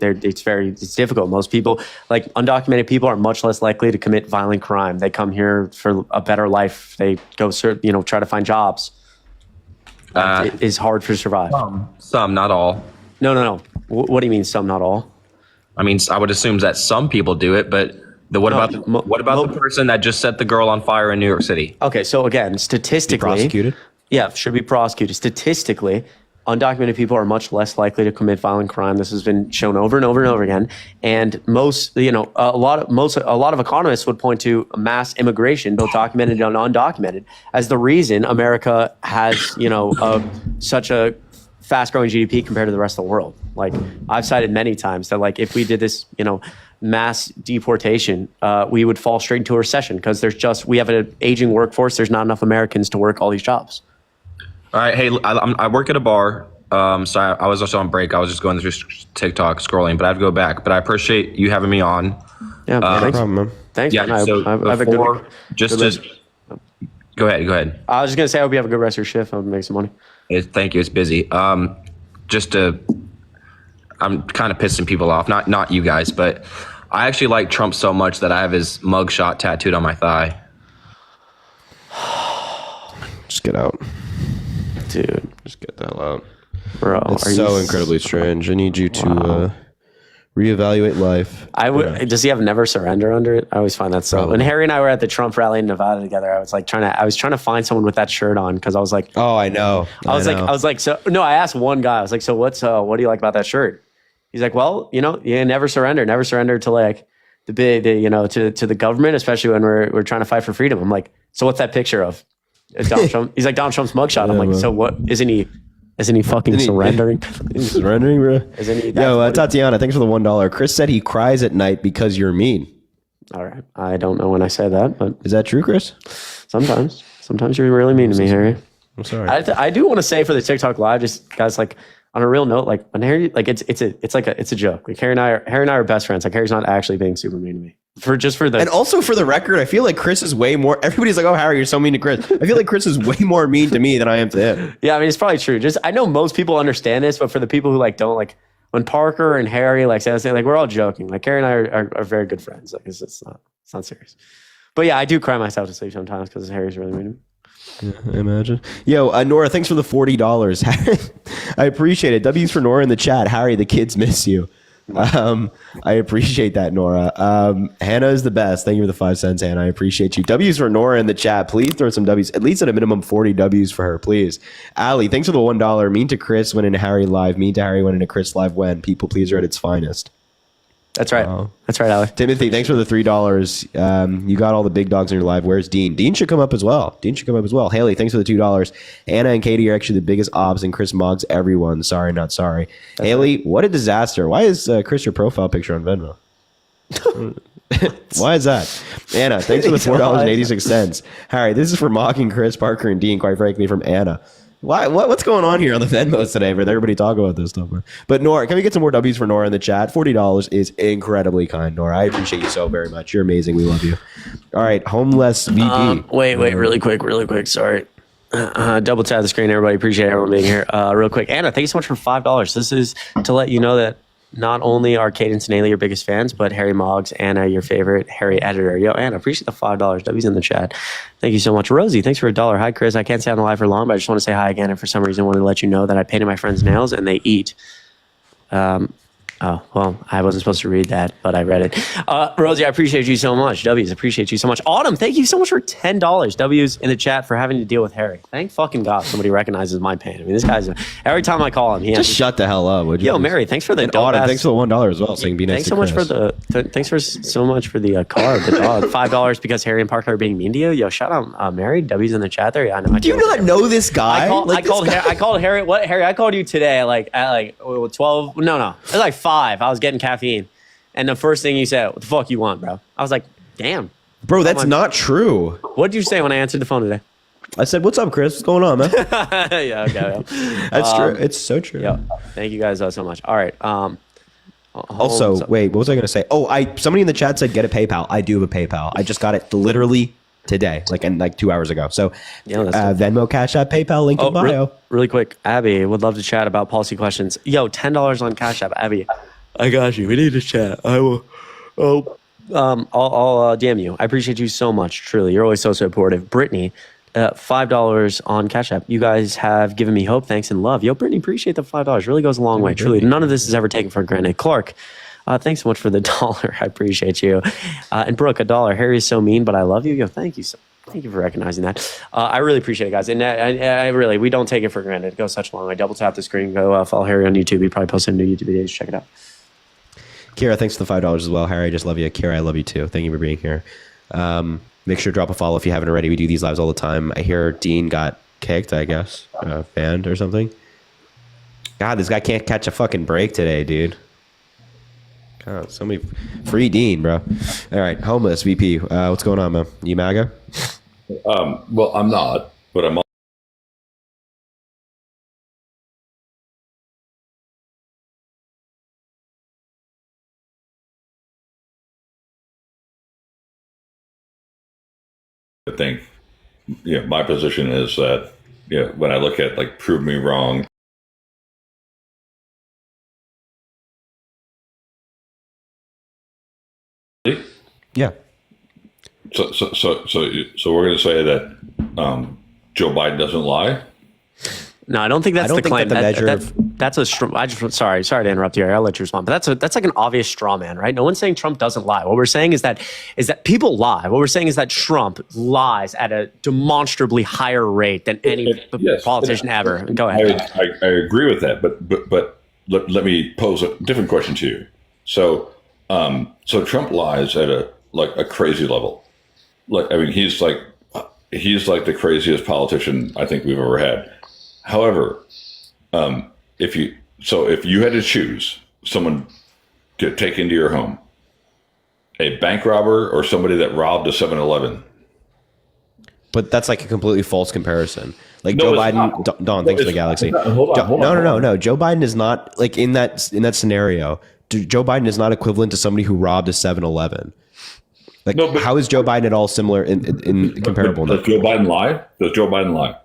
it's difficult. Most people, undocumented people, are much less likely to commit violent crime. They come here for a better life. They go try to find jobs. It is hard to survive. Some, not all. No. What do you mean some, not all? I mean, I would assume that some people do it, but what about the person that just set the girl on fire in New York City? Okay, so again, statistically, prosecuted? Yeah, should be prosecuted. Statistically, undocumented people are much less likely to commit violent crime. This has been shown over and over and over again. And a lot of economists would point to mass immigration, both documented and undocumented, as the reason America has such a fast-growing GDP compared to the rest of the world. I've cited many times that if we did this, mass deportation, we would fall straight into a recession because we have an aging workforce. There's not enough Americans to work all these jobs. All right, hey, I work at a bar. So I was also on break. I was just going through TikTok scrolling, but I have to go back. But I appreciate you having me on. Yeah, no problem, man. Thanks. Yeah, man. so I have a good. Go ahead. I was just gonna say, I hope you have a good rest of your shift. I'll make some money. Thank you. It's busy. I'm kind of pissing people off. Not you guys, but I actually like Trump so much that I have his mugshot tattooed on my thigh. Just get out. Dude. Just get the hell out. Bro, it's so incredibly strange. I need you to reevaluate life. Does he have never surrender under it? I always find that so. When Harry and I were at the Trump rally in Nevada together, I was trying to find someone with that shirt on because I was like, oh, I know. I asked one guy, I was like, so what do you like about that shirt? He's like, well, you never surrender to to the government, especially when we're trying to fight for freedom. I'm like, so what's that picture of? It's Donald Trump. He's like Donald Trump's mugshot. I'm like, so what? Isn't he fucking surrendering? Surrendering, bro. Isn't he? Yo, Tatiana, thanks for the $1. Chris said he cries at night because you're mean. All right. I don't know when I say that, but Is that true, Chris? sometimes you're really mean to me, Harry. I'm sorry. I do want to say for the TikTok live, just guys, like on a real note, like when Harry, like it's a joke. Like Harry and I are best friends. Like Harry's not actually being super mean to me. And also for the record, I feel like Chris is way more. Everybody's like, "Oh, Harry, you're so mean to Chris." I feel like Chris is way more mean to me than I am to him. Yeah, I mean, it's probably true. Just I know most people understand this, but for the people who like don't, like when Parker and Harry like say the same, like we're all joking. Like Harry and I are very good friends. Like it's not serious. But yeah, I do cry myself to sleep sometimes because Harry's really mean to me. Yeah, I imagine. Yo, Nora, thanks for the $40. I appreciate it. W's for Nora in the chat. Harry, the kids miss you. I appreciate that, Nora. Hannah is the best. Thank you for the 5 cents, Hannah. I appreciate you. W's for Nora in the chat. Please throw some W's, at least at a minimum 40 W's for her, please. Ali, thanks for the $1. Mean to Chris when in Harry live. Mean to Harry when in a Chris live when. People pleaser at its finest. That's right. That's right, Ali. Timothy, thanks for the $3. You got all the big dogs in your live. Where's Dean? Dean should come up as well. Haley, thanks for the $2. Anna and Katie are actually the biggest obs, and Chris mogs everyone. Sorry, not sorry. That's Haley, right. What a disaster. Why is Chris your profile picture on Venmo? Why is that? Anna, thanks for the $4.86. Harry, this is for mocking Chris, Parker, and Dean, quite frankly, from Anna. What's going on here on the Venmos today? For everybody talk about this stuff. But Nora, can we get some more W's for Nora in the chat? $40 is incredibly kind, Nora. I appreciate you so very much. You're amazing. We love you. All right, homeless VP. Wait, really quick. Sorry. Double tap the screen, everybody. Appreciate everyone being here. Real quick, Anna, thank you so much for $5. This is to let you know that not only are Cadence and Ailey your biggest fans, but Harry Moggs, Anna, your favorite Harry editor. Yo, Anna, appreciate the $5. W's in the chat. Thank you so much. Rosie, thanks for $1. Hi, Chris. I can't stay on the live for long, but I just want to say hi again. And for some reason, I wanted to let you know that I painted my friend's nails and they eat. Oh, well, I wasn't supposed to read that, but I read it. Rosie, I appreciate you so much. W's, appreciate you so much. Autumn, thank you so much for $10. W's in the chat for having to deal with Harry. Thank fucking God somebody recognizes my pain. I mean, this guy's, every time I call him, he just shut the hell up, would you? Yo, Mary, thanks for the Autumn, thanks for the $1 as well, so you can be next thanks so much for so much for the card, the dog. $5 because Harry and Parker are being mean to you. Yo, shout out Mary. W's in the chat there. Yeah, I know. Do you not know this guy? I called Harry. What, Harry? I called you today at 12. No, it was like 5. I was getting caffeine, and the first thing you said, "What the fuck you want, bro?" I was like, "Damn, bro, that's not true." What did you say when I answered the phone today? I said, "What's up, Chris? What's going on, man?" Yeah, okay. That's true. It's so true. Yeah, thank you guys so much. All right. Also, wait, what was I going to say? Oh, somebody in the chat said get a PayPal. I do have a PayPal. I just got it literally today, like 2 hours ago. So, Venmo, Cash App, PayPal, link in bio. Really quick, Abby would love to chat about policy questions. Yo, $10 on Cash App, Abby. I got you. We need to chat. I will. I'll DM you. I appreciate you so much. Truly, you're always so supportive. Brittany, $5 on Cash App. You guys have given me hope, thanks, and love. Yo, Brittany, appreciate the $5. Really goes a long way. Truly, none of this is ever taken for granted. Clark, thanks so much for the $1. I appreciate you. And Brooke, $1. Harry is so mean, but I love you. Yo, thank you for recognizing that. I really appreciate it, guys. And I really, we don't take it for granted. It goes such a long way. Double tap the screen. Go follow Harry on YouTube. He probably posts new YouTube videos. Check it out. Kira, thanks for the $5 as well. Harry, I just love you. Kira, I love you too. Thank you for being here. Make sure to drop a follow if you haven't already. We do these lives all the time. I hear Dean got kicked, I guess, banned or something. God, this guy can't catch a fucking break today, dude. God, somebody free Dean, bro. All right, homeless VP. What's going on, man? You MAGA? Well, I'm not, but I'm. I think, my position is that, when I look at prove me wrong. Yeah. So we're going to say that Joe Biden doesn't lie. No, I don't think that's the claim. That's a straw. Sorry to interrupt you. I'll let you respond. But that's like an obvious straw man, right? No one's saying Trump doesn't lie. What we're saying is that people lie. What we're saying is that Trump lies at a demonstrably higher rate than any politician ever. Go ahead. I agree with that, but let me pose a different question to you. So So Trump lies at a crazy level. Like, I mean, he's like the craziest politician I think we've ever had. However, if you had to choose someone to take into your home, a bank robber or somebody that robbed a 7-Eleven. But that's like a completely false comparison. Like No, Joe it's Biden, not. Don, thanks for the galaxy. Hold on. No. Joe Biden is not like in that scenario. Joe Biden is not equivalent to somebody who robbed a 7-Eleven. Like, No, but- how is Joe Biden at all similar in comparable? Does Joe Biden lie? Does Joe Biden lie?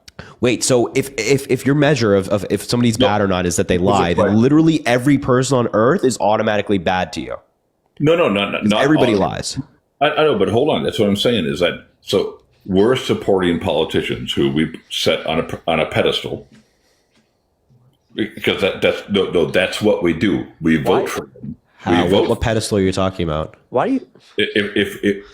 Wait, so if your measure of if somebody's bad or not is that they lie, then right. literally every person on earth is automatically bad to you. No, not Everybody all. lies. I know, but hold on. That's what I'm saying is that so we're supporting politicians who we set on a pedestal because that's what we do. We vote for them. We vote. What pedestal are you talking about? Why do you? If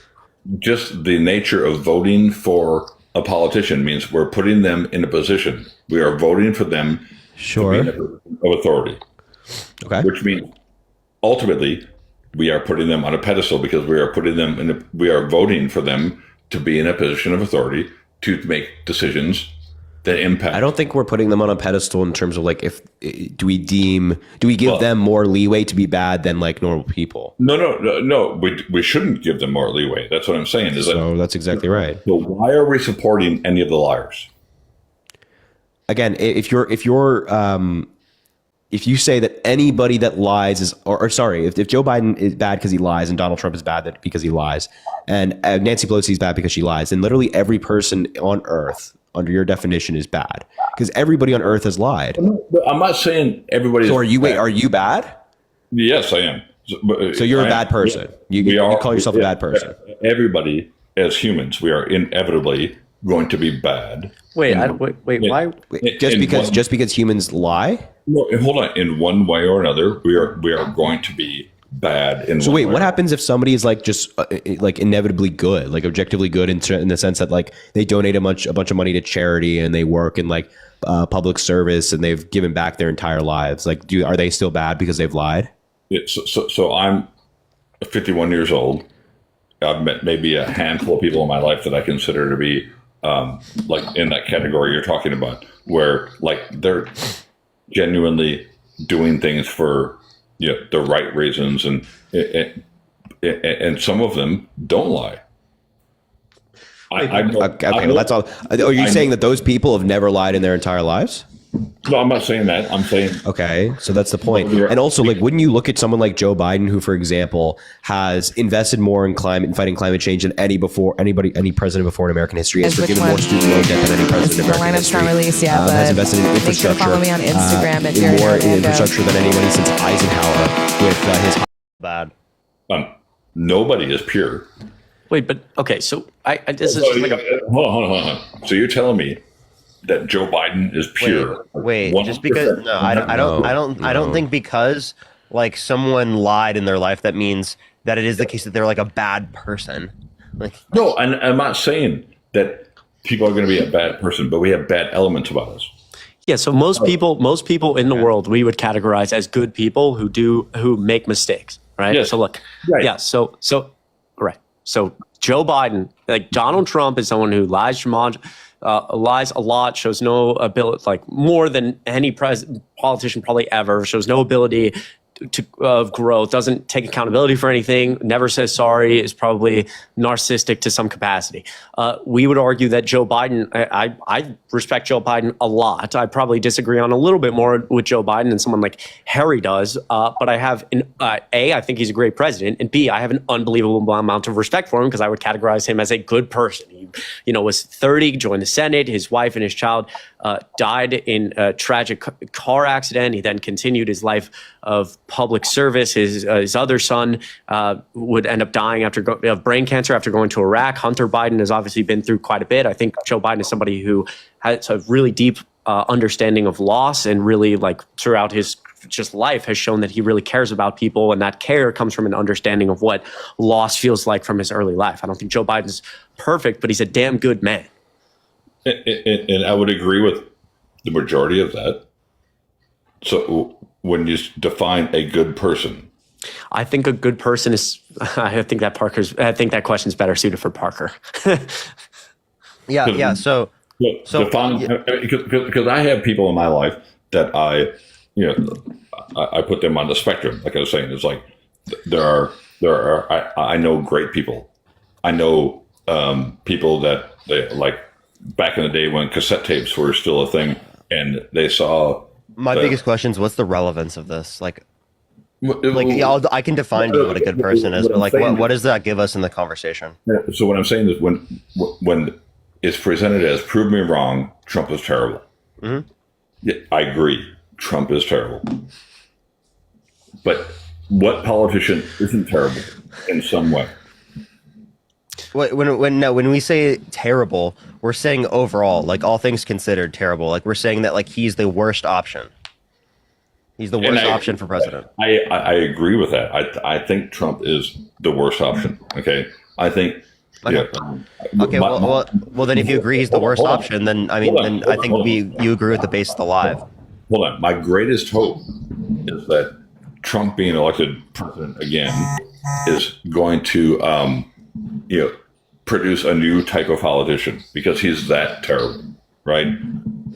just the nature of voting for a politician means we're putting them in a position. We are voting for them Sure. to be in a position of authority, Okay. which means ultimately we are putting them on a pedestal because we are putting them in. We are voting for them to be in a position of authority to make decisions that impact. I don't think we're putting them on a pedestal in terms of like do we give them more leeway to be bad than like normal people? No. We shouldn't give them more leeway. That's what I'm saying. So that's exactly right. So why are we supporting any of the liars? Again, if you say that anybody that lies is, or sorry, if Joe Biden is bad because he lies and Donald Trump is bad because he lies, and Nancy Pelosi is bad because she lies, then literally every person on earth under your definition is bad because everybody on earth has lied. I'm not saying everybody. So are you bad? Yes, I am. So you're a bad person. You call yourself a bad person. Everybody, as humans, we are inevitably going to be bad. Wait, why? Just because humans lie? No, hold on. In one way or another, we are going to be bad. So wait, what happens if somebody is like just like inevitably good, like objectively good in the sense that like they donate a bunch of money to charity and they work in like public service and they've given back their entire lives? Like, are they still bad because they've lied? So I'm 51 years old. I've met maybe a handful of people in my life that I consider to be like in that category you're talking about, where like they're genuinely doing things for the right reasons, and some of them don't lie. That's all. Are you saying that those people have never lied in their entire lives? No, I'm not saying that. I'm saying okay, so that's the point. And also, like, wouldn't you look at someone like Joe Biden, who, for example, has invested more in fighting climate change than any president before in American history, has forgiven more student loan debt than any president in American history. The lineup's not released yet, but has invested in make sure to infrastructure. follow me on Instagram at Jared more in Hernando. infrastructure than anybody since Eisenhower with his Bad. nobody is pure. Wait, but okay. So this is So, like a, hold on. So you're telling me that Joe Biden is pure? Wait, 100%. just because I don't think because like someone lied in their life that means that it is the case that they're like a bad person. Like No, and I'm not saying that people are going to be a bad person, but we have bad elements about us. yeah. So most people in the world we would categorize as good people who make mistakes, right? Yes. So look, Right. yeah. So right. So Joe Biden, like Donald Trump, is someone who lies a lot, shows no ability, like more than any politician probably ever, shows no ability of growth, doesn't take accountability for anything, never says sorry, is probably narcissistic to some capacity. We would argue that Joe Biden, I respect Joe Biden a lot. I probably disagree on a little bit more with Joe Biden than someone like Harry does. But I have, I think he's a great president. And B, I have an unbelievable amount of respect for him because I would categorize him as a good person. He was 30, joined the Senate. His wife and his child died in a tragic car accident. He then continued his life of public service. His other son would end up dying of brain cancer after going to Iraq. Hunter Biden has obviously been through quite a bit. I think Joe Biden is somebody who has a really deep understanding of loss and really like throughout his just life has shown that he really cares about people, and that care comes from an understanding of what loss feels like from his early life. I don't think Joe Biden's perfect, but he's a damn good man. And I would agree with the majority of that. So when you define a good person, I think a good person is. I think that question's better suited for Parker. Yeah. So because I have people in my life that I put them on the spectrum. Like I was saying, it's like there are I know great people. I know people that they like back in the day when cassette tapes were still a thing, and they saw. My biggest question is, what's the relevance of this? I can define to you what a good person is, but what does that give us in the conversation? So what I'm saying is, when it's presented as "prove me wrong," Trump is terrible. Mm-hmm. Yeah, I agree, Trump is terrible. But what politician isn't terrible in some way? When we say terrible, we're saying overall, like all things considered, terrible. Like we're saying that like he's the worst option. He's the worst option for president. I agree with that. I think Trump is the worst option. Okay, I think. Okay. Well, then if you agree he's the worst option, then I think you agree with the base of the live. Hold on. My greatest hope is that Trump being elected president again is going to produce a new type of politician because he's that terrible, right?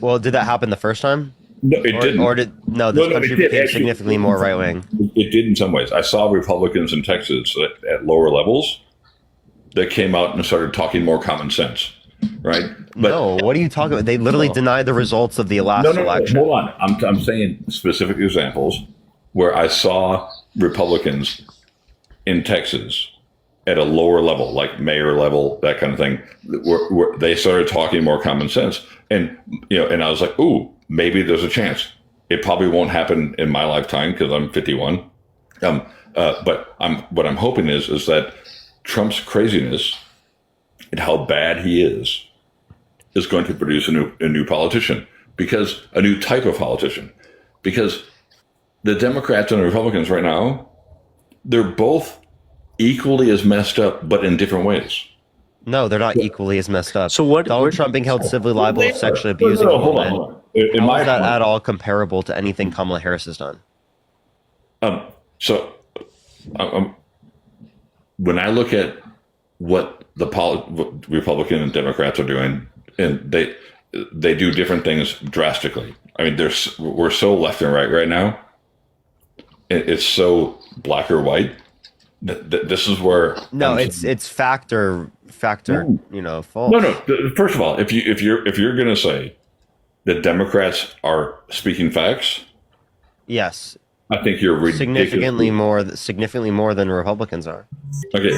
Well, did that happen the first time? No, it didn't. This country became significantly more right wing. It did in some ways. I saw Republicans in Texas at lower levels that came out and started talking more common sense, right? But no, what are you talking about? They literally denied the results of the last election. Hold on. I'm saying specific examples where I saw Republicans in Texas at a lower level, like mayor level, that kind of thing, where they started talking more common sense. And, and I was like, ooh, maybe there's a chance. It probably won't happen in my lifetime because I'm 51. But what I'm hoping is that Trump's craziness and how bad he is going to produce a new politician, because a new type of politician, because the Democrats and the Republicans right now, they're both equally as messed up, but in different ways. No, they're not equally as messed up. So what? Donald Trump being held civilly liable of sexually abusing a woman. How is that at all comparable to anything Kamala Harris has done? When I look at what what Republican and Democrats are doing, and they do different things drastically. I mean, we're so left and right now. It's so black or white. This is where it's factor. Fault. No. First of all, if you're going to say that Democrats are speaking facts, yes, I think you're ridiculous. significantly more than Republicans are. Okay,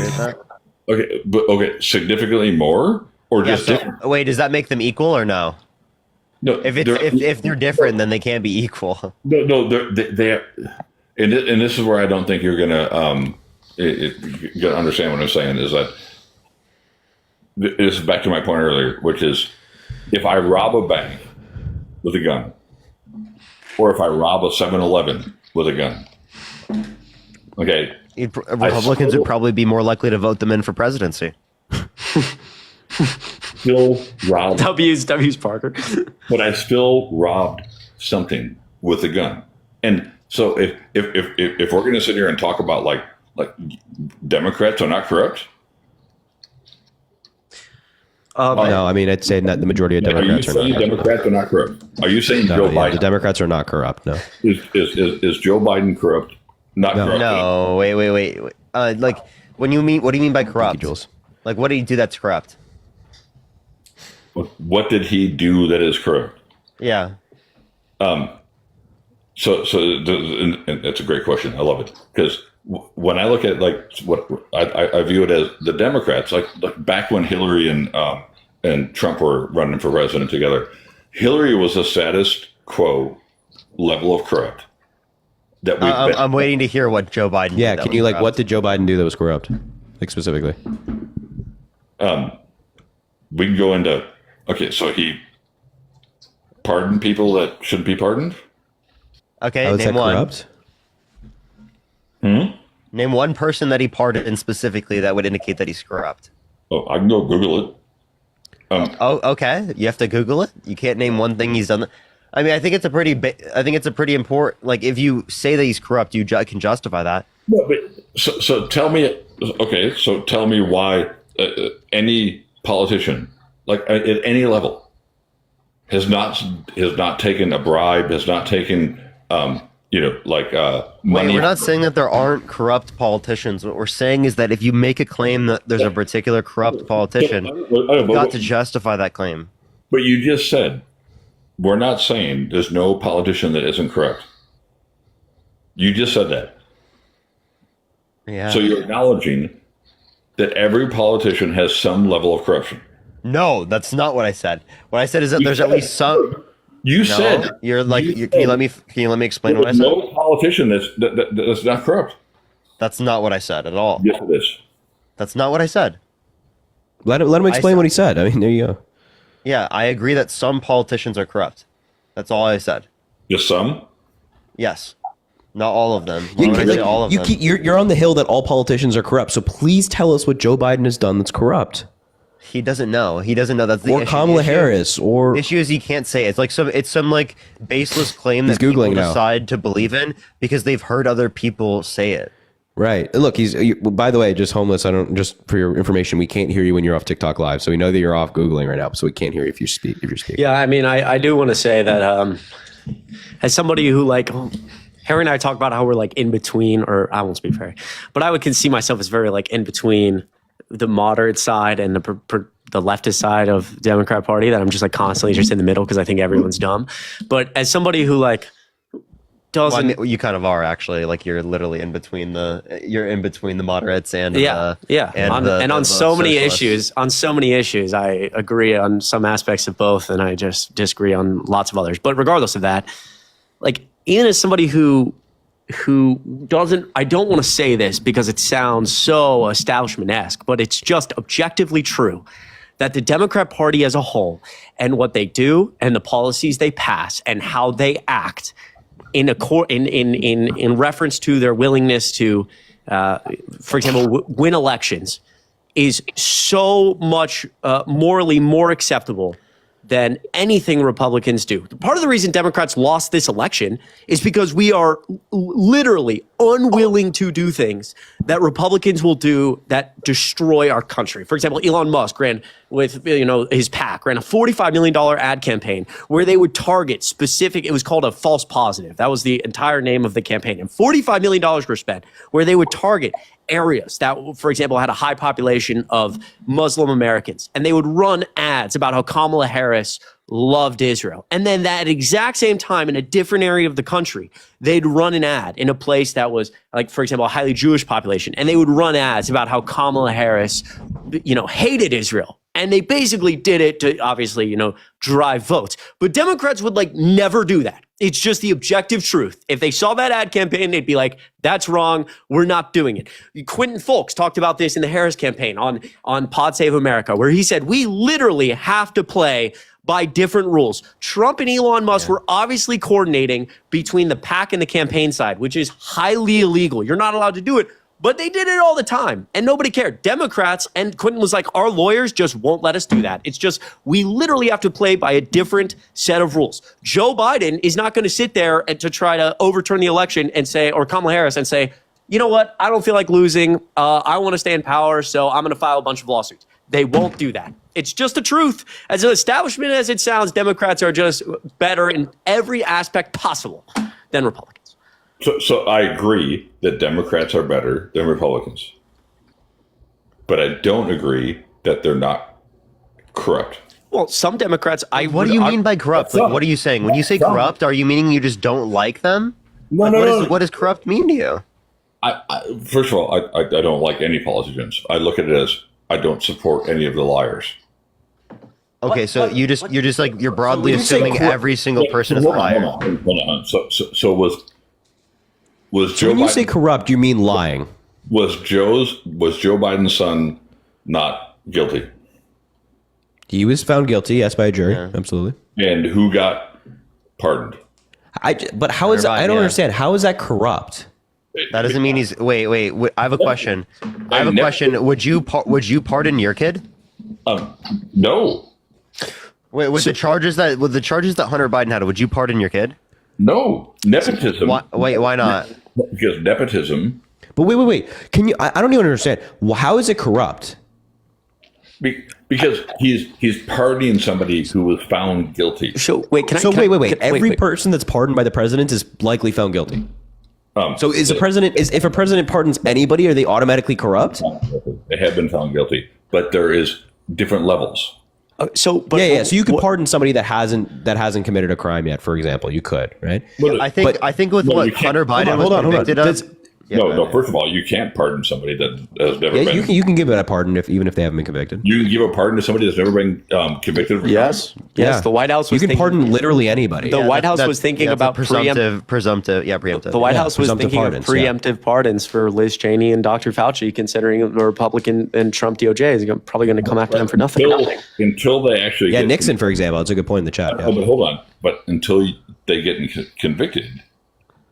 significantly more, or just different? Wait, does that make them equal or no? No, if they're different, then they can't be equal. No, they and this is where I don't think you're gonna understand what I'm saying. Is that this is back to my point earlier, which is if I rob a bank with a gun, or if I rob a 7-Eleven with a gun, okay. Republicans would probably be more likely to vote them in for presidency. Still robbed. W's Parker. But I still robbed something with a gun. And so if we're going to sit here and talk about like Democrats are not corrupt. No, I mean, I'd say that the majority of Democrats are not corrupt. Democrats are not corrupt. Are you saying Joe Biden? The Democrats are not corrupt. No. Is Joe Biden corrupt? Not corrupt. No, wait. What do you mean by corrupt? Jules. Like, what did he do that's corrupt? What did he do that is corrupt? Yeah. So and that's a great question. I love it because when I look at what I view it as the Democrats, like back when Hillary and Trump were running for president together, Hillary was the status quo level of corrupt. That I'm waiting to hear what Joe Biden. Yeah, can you what did Joe Biden do that was corrupt, specifically? We can go into so he pardoned people that shouldn't be pardoned. Okay, name one. Corrupt? Name one person that he pardoned specifically that would indicate that he's corrupt. Oh, I can go Google it. Okay. You have to Google it. You can't name one thing he's done. I mean, I think it's a pretty important. Like, if you say that he's corrupt, you can justify that. No, but so tell me. Okay, so tell me why any politician, like at any level, has not taken a bribe, has not taken money. Wait, we're not saying that there aren't corrupt politicians. What we're saying is that if you make a claim that there's a particular corrupt politician, you've got to justify that claim. But you just said we're not saying there's no politician that isn't corrupt. You just said that. Yeah. So you're acknowledging that every politician has some level of corruption. No, that's not what I said. What I said is that there's at least some. You No, said you're like. Can you let me explain what I there's said? no politician that's not corrupt. That's not what I said at all. Yes, it is. That's not what I said. Let him explain said- what he said. I mean, there you go. Yeah, I agree that some politicians are corrupt. That's all I said. Just some. Yes, not all of them. Why would I say all of them? You're on the hill that all politicians are corrupt. So please tell us what Joe Biden has done that's corrupt. He doesn't know. He doesn't know. That's the Or issue. Kamala Issue- Harris, or issue is he can't say it. It's like some like baseless claim He's that people Googling now. decide to believe in because they've heard other people say it. right. Look, by the way, just homeless. Just for your information, we can't hear you when you're off TikTok live. So we know that you're off Googling right now. So we can't hear you if you're speaking. Yeah, I mean, I do want to say that as somebody who Harry and I talk about how we're like in between, or I won't speak for Harry, but I would see myself as very like in between the moderate side and the leftist side of the Democrat Party, that I'm just like constantly just in the middle because I think everyone's dumb. But as somebody who like doesn't, Well, I mean, you kind of are actually like you're literally in between the moderates and and on so many issues, I agree on some aspects of both, and I just disagree on lots of others. But regardless of that, like Ian is somebody who doesn't, I don't want to say this because it sounds so establishment-esque, but it's just objectively true that the Democrat Party as a whole and what they do and the policies they pass and how they act in reference to their willingness to, for example, win elections is so much morally more acceptable than anything Republicans do. Part of the reason Democrats lost this election is because we are literally unwilling to do things that Republicans will do that destroy our country. For example, Elon Musk ran with his PAC, ran a $45 million ad campaign where they would target specific, it was called a false positive. That was the entire name of the campaign. And $45 million were spent where they would target areas that, for example, had a high population of Muslim Americans. And they would run ads about how Kamala Harris loved Israel. And then that exact same time in a different area of the country, they'd run an ad in a place that was like, for example, a highly Jewish population. And they would run ads about how Kamala Harris, hated Israel. And they basically did it to obviously, drive votes. But Democrats would never do that. It's just the objective truth. If they saw that ad campaign, they'd be like, that's wrong. We're not doing it. Quentin Fulks talked about this in the Harris campaign on Pod Save America, where he said, we literally have to play by different rules. Trump and Elon Musk were obviously coordinating between the PAC and the campaign side, which is highly illegal. You're not allowed to do it. But they did it all the time, and nobody cared. Democrats, and Quentin was like, our lawyers just won't let us do that. It's just, we literally have to play by a different set of rules. Joe Biden is not going to sit there and to try to overturn the election and say, or Kamala Harris and say, you know what, I don't feel like losing. I want to stay in power, so I'm going to file a bunch of lawsuits. They won't do that. It's just the truth. As an establishment as it sounds, Democrats are just better in every aspect possible than Republicans. So I agree that Democrats are better than Republicans, but I don't agree that they're not corrupt. Well, some Democrats, What do you mean by corrupt? Like, what are you saying? When you say corrupt, are you meaning you just don't like them? No. What does corrupt mean to you? First of all, I don't like any politicians. I look at it as I don't support any of the liars. Okay, so you're broadly when you say assuming every single person is a liar. Hold on. So was Joe When you Biden, say corrupt, you mean lying. was Joe Biden's son not guilty? He was found guilty, yes, by a jury. Yeah. Absolutely. And who got pardoned? But how is that? I don't understand. How is that corrupt? That doesn't mean he's. Wait. I have a question. Would you pardon your kid? No. Wait, with the charges that Hunter Biden had, would you pardon your kid? No. Nepotism. Why not? Because nepotism But wait. Can you? I don't even understand. How is it corrupt? Because he's pardoning somebody who was found guilty. So wait, Wait. Every person that's pardoned by the president is likely found guilty. So is the president if a president pardons anybody, are they automatically corrupt? They have been found guilty, but there is different levels. So you could pardon somebody that hasn't committed a crime yet, for example. You could, right? I think with what Hunter Biden was convicted of. No. First of all, you can't pardon somebody that has never been. You can give it a pardon even if they haven't been convicted. You can give a pardon to somebody that's never been convicted of a crime? Yes. The White House was you can pardon literally anybody. The White House was thinking about preemptive. The White House was thinking of preemptive pardons for Liz Cheney and Dr. Fauci, considering the Republican and Trump DOJ is probably going to come after them for nothing. Until they actually get Nixon, for example, that's a good point in the chat. But hold on. But until they get convicted,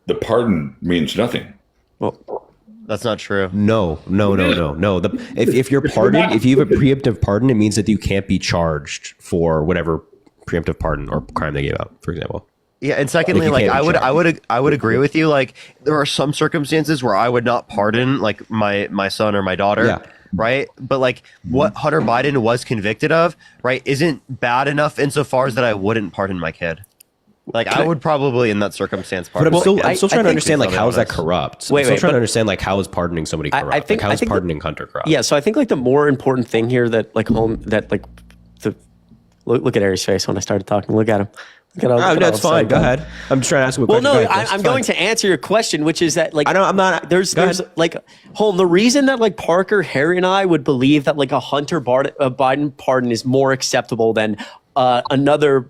the pardon means nothing. Well, that's not true. No. If you're pardoned, if you have a preemptive pardon, it means that you can't be charged for whatever preemptive pardon or crime they gave out, for example. Yeah, and secondly, I would agree with you. Like, there are some circumstances where I would not pardon like my son or my daughter. Yeah. Right. But like what Hunter Biden was convicted of, right, isn't bad enough insofar as that I wouldn't pardon my kid. Like I would probably in that circumstance pardon. But I'm still trying to understand like how is that corrupt? I'm still trying to understand like how is pardoning somebody corrupt? I think how is pardoning Hunter corrupt? Yeah, so I think like the more important thing here that like look at Aries' face when I started talking. Look at him. That's fine. Go ahead. I'm just trying to ask you a question. Well, no, I'm going to answer your question, which is that like I'm not. There's like the reason that like Parker, Harry, and I would believe that like a Hunter Biden pardon is more acceptable than another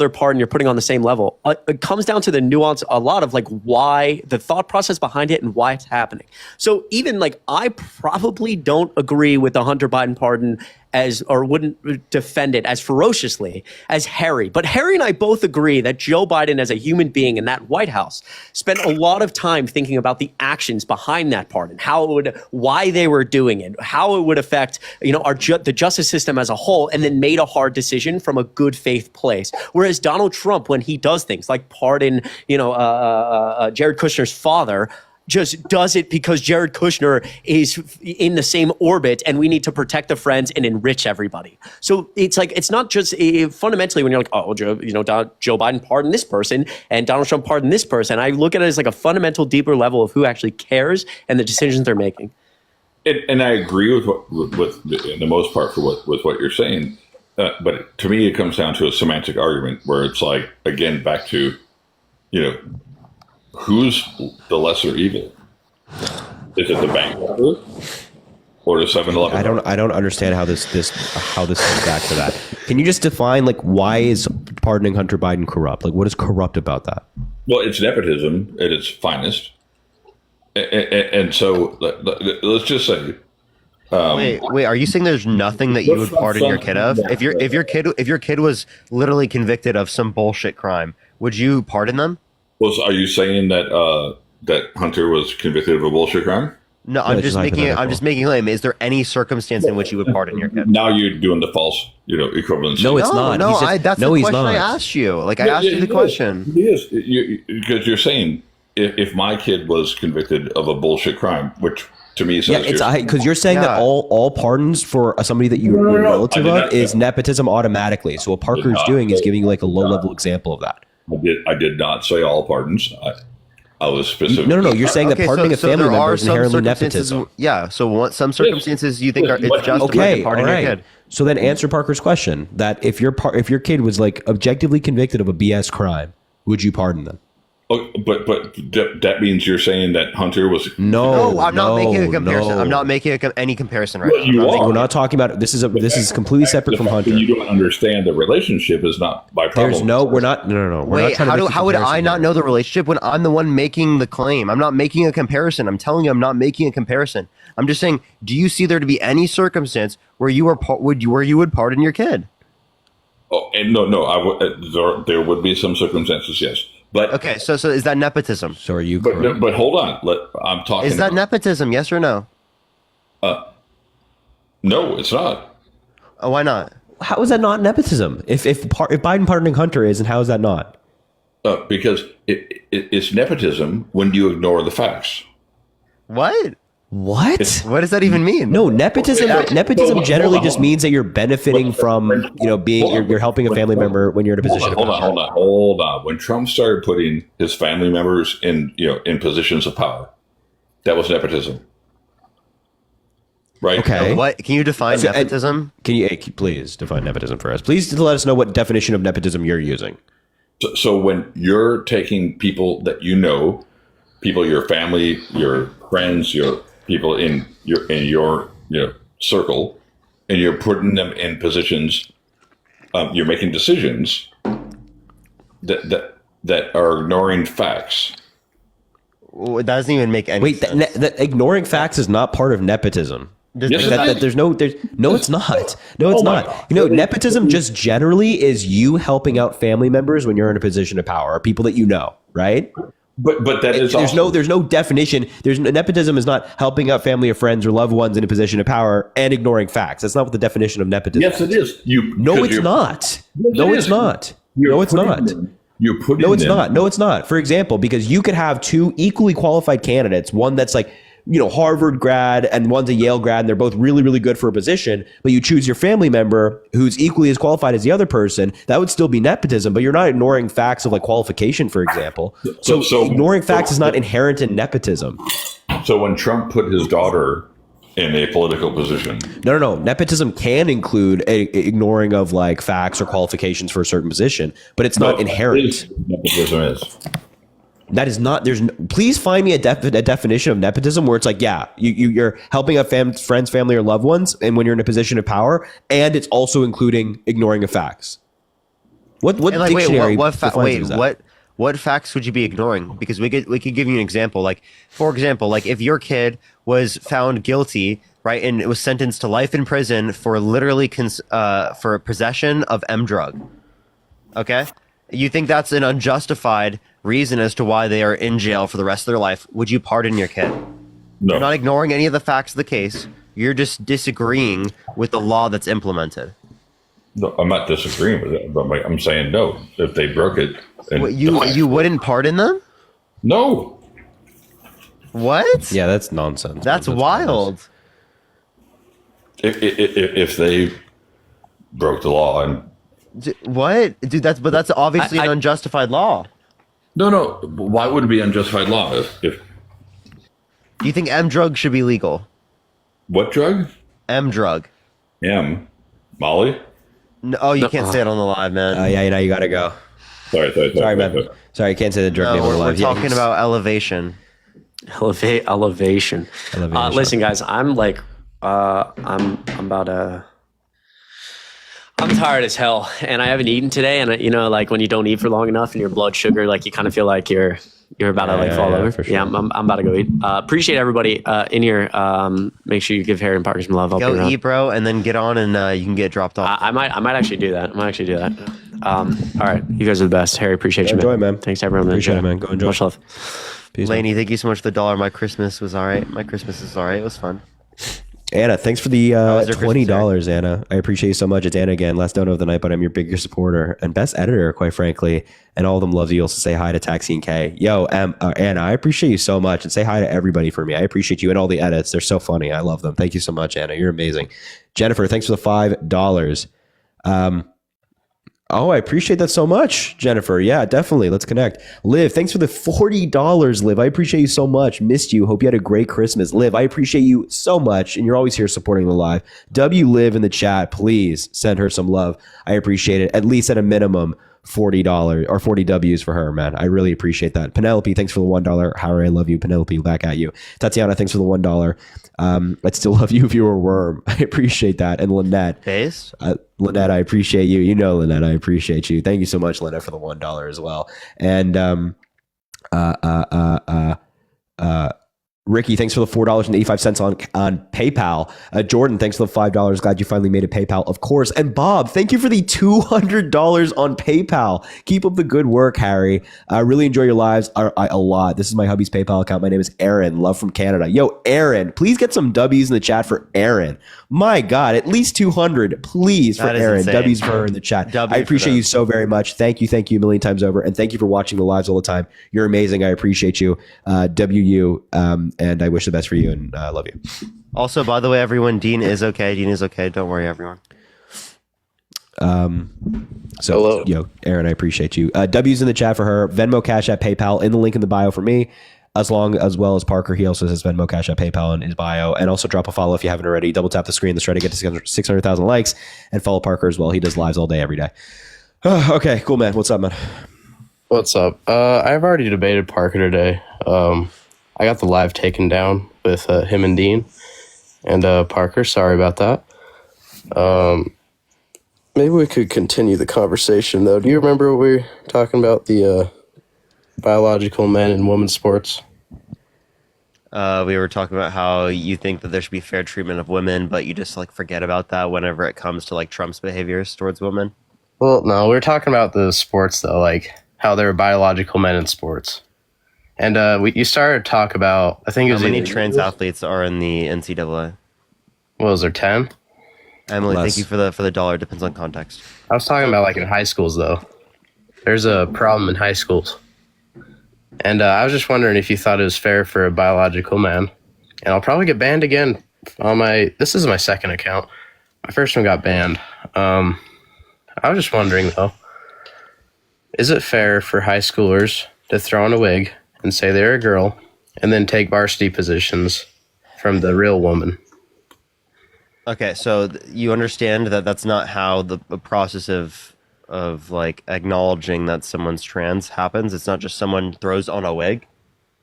pardon you're putting on the same level. It comes down to the nuance a lot of like why the thought process behind it and why it's happening. So even like I probably don't agree with the Hunter Biden pardon or wouldn't defend it as ferociously as Harry. But Harry and I both agree that Joe Biden as a human being in that White House spent a lot of time thinking about the actions behind that pardon, why they were doing it, how it would affect, the justice system as a whole, and then made a hard decision from a good faith place. Whereas Donald Trump, when he does things like pardon, Jared Kushner's father, just does it because Jared Kushner is in the same orbit and we need to protect the friends and enrich everybody. So it's like, it's not just fundamentally when you're like, oh, Joe Biden pardoned this person and Donald Trump pardoned this person. I look at it as like a fundamental deeper level of who actually cares and the decisions they're making. And I agree with in the most part with what you're saying. But to me, it comes down to a semantic argument where it's like, again, back to, who's the lesser evil? Is it the bank robber or the 7-Eleven? I don't understand how this comes back to that. Can you just define like why is pardoning Hunter Biden corrupt? Like what is corrupt about that? Well, it's nepotism at its finest, and so let's just say. Wait! Are you saying there's nothing that you would pardon your kid of? If your kid was literally convicted of some bullshit crime, would you pardon them? Are you saying that that Hunter was convicted of a bullshit crime? No, I'm just making a claim. Is there any circumstance in which you would pardon your kid? Now you're doing the false, equivalency. No, it's not. No, that's the question I asked you. Like I asked you the question. Yes, because you're saying if my kid was convicted of a bullshit crime, which to me says because you're saying that all pardons for somebody that you're a relative of is nepotism automatically. So what Parker's doing is giving you like a low level example of that. I did not say all pardons. I was specific. No. You're saying that pardoning a family member is inherently nepotism. Yeah. So some circumstances you think it's justified to pardon your kid. So then answer Parker's question: that if your kid was like objectively convicted of a BS crime, would you pardon them? Oh, but that means you're saying that Hunter was no. I'm not making a comparison. I'm not making any comparison right now. We're not talking about this is completely separate from Hunter. You don't understand the relationship is not by problem. We're not. No. Wait, how would I not know the relationship when I'm the one making the claim? I'm not making a comparison. I'm telling you, I'm not making a comparison. I'm just saying, do you see there to be any circumstance where you would pardon your kid? Oh, and no. There would be some circumstances, yes. But okay, so is that nepotism? So are you? But hold on. I'm talking. Is that nepotism? Yes or no? No, it's not. Oh, why not? How is that not nepotism? If Biden pardoning Hunter is, and how is that not? Because it's nepotism when you ignore the facts. What? What? What does that even mean? No, nepotism generally just means that you're benefiting from, being you're helping a family member when you're in a position of power. Hold on. When Trump started putting his family members in positions of power, that was nepotism. Right? Okay. What? Can you define nepotism? Can you please define nepotism for us? Please let us know what definition of nepotism you're using. So when you're taking people that people, your family, your friends, your people in your circle, and you're putting them in positions, you're making decisions that are ignoring facts. Well, it doesn't even make any sense. Wait, ignoring facts is not part of nepotism. Yes, it is. No, it's not. No, it's not. God. Nepotism just generally is you helping out family members when you're in a position of power, or people that you know, right? But that is there's no definition. Nepotism is not helping out family or friends or loved ones in a position of power and ignoring facts. That's not what the definition of nepotism. Yes, it is. No, it's not. No, it's not. No, it's not. You're putting No, it's not. No, it's not. For example, because you could have two equally qualified candidates, one that's like, Harvard grad and one's a Yale grad, and they're both really, really good for a position, but you choose your family member who's equally as qualified as the other person. That would still be nepotism, but you're not ignoring facts of like qualification, for example. So ignoring facts is not inherent in nepotism. So when Trump put his daughter in a political position. No. Nepotism can include ignoring of like facts or qualifications for a certain position, but it's not inherent. Nepotism is. That is not. Please find me a definition of nepotism where it's like, you're helping out friends, family, or loved ones, and when you're in a position of power, and it's also including ignoring of facts. What dictionary? What facts would you be ignoring? Because we could give you an example. Like, for example, like if your kid was found guilty, right, and it was sentenced to life in prison for literally for possession of M drug. Okay, you think that's an unjustified reason as to why they are in jail for the rest of their life? Would you pardon your kid? No. You're not ignoring any of the facts of the case. You're just disagreeing with the law that's implemented. No, I'm not disagreeing with it, but I'm saying no. If they broke it, you wouldn't pardon them? No. What? Yeah, that's nonsense. That's wild. If they broke the law and what, dude? That's obviously an unjustified law. No. Why would it be unjustified law? If do you think M drug should be legal? What drug? M drug. Molly? No, you can't say it on the live, man. Oh yeah, you gotta go. Sorry, man. Sorry, I can't say the drug name on the live. We're talking about elevation. Elevation. Listen, guys, I'm like, I'm tired as hell, and I haven't eaten today. And like when you don't eat for long enough, and your blood sugar, like you kind of feel like you're about to fall over. For sure. Yeah, I'm about to go eat. Appreciate everybody in here. Make sure you give Harry and Parker some love. Go eat, bro, and then get on, and you can get dropped off. I might actually do that. All right, you guys are the best. Harry, appreciate you, man. Enjoy, man. Thanks to everyone. Appreciate it, man. Go enjoy. Much love. Peace, Laney, thank you so much for the $1. My Christmas was all right. It was fun. Anna, thanks for the $20, Christmas, Anna. I appreciate you so much. It's Anna again, last donor of the night, but I'm your biggest supporter and best editor, quite frankly. And all of them love you. Also say hi to Taxi and K. Yo, Anna, I appreciate you so much. And say hi to everybody for me. I appreciate you and all the edits. They're so funny. I love them. Thank you so much, Anna. You're amazing. Jennifer, thanks for the $5. Oh, I appreciate that so much, Jennifer. Yeah, definitely. Let's connect. Liv, thanks for the $40, Liv. I appreciate you so much. Missed you. Hope you had a great Christmas. Liv, I appreciate you so much. And you're always here supporting the live. W Liv in the chat, please send her some love. I appreciate it. At least at a minimum, $40 or 40 W's for her, man. I really appreciate that. Penelope, thanks for the $1. Harry, I love you. Penelope, back at you. Tatiana, thanks for the $1. I'd still love you if you were a worm. I appreciate that. And Lynette. Based? Lynette, I appreciate you. You know, Lynette, I appreciate you. Thank you so much, Lynette, for the $1 as well. And Ricky, thanks for the $4.85 on PayPal. Jordan, thanks for the $5. Glad you finally made a PayPal, of course. And Bob, thank you for the $200 on PayPal. Keep up the good work, Harry. I really enjoy your lives a lot. This is my hubby's PayPal account. My name is Aaron. Love from Canada. Yo, Aaron, please get some W's in the chat for Aaron. My God, at least 200, please, for Aaron. Insane. W's for her in the chat. I appreciate you so very much. Thank you a million times over. And thank you for watching the lives all the time. You're amazing. I appreciate you. WU. And I wish the best for you, and I love you. Also, by the way, everyone, Dean is okay. Dean is okay. Don't worry, everyone. So, Hello. Aaron, I appreciate you. W's in the chat for her. Venmo, Cash App, PayPal in the link in the bio for me, as well as Parker. He also says Venmo, Cash App, PayPal in his bio, and also drop a follow if you haven't already. Double tap the screen. Let's try to get to 600,000 likes, and follow Parker as well. He does lives all day, every day. Okay, cool, man. What's up, man? What's up? I've already debated Parker today. I got the live taken down with him and Dean. And Parker, sorry about that. Maybe we could continue the conversation, though. Do you remember what we were talking about, the biological men and women's sports? We were talking about how you think that there should be fair treatment of women, but you just like forget about that whenever it comes to like Trump's behaviors towards women. Well, no, we were talking about the sports, though, like how there are biological men in sports. And you started to talk about, I think it was How many either- trans athletes are in the NCAA? What was there, 10? Emily, Less. thank you for the dollar. Depends on context. I was talking about like in high schools, though. There's a problem in high schools. And I was just wondering if you thought it was fair for a biological man. And I'll probably get banned again on this is my second account. My first one got banned. I was just wondering, though, is it fair for high schoolers to throw on a wig and say they're a girl and then take varsity positions from the real woman? Okay, so you understand that that's not how the process of like acknowledging that someone's trans happens. It's not just someone throws on a wig,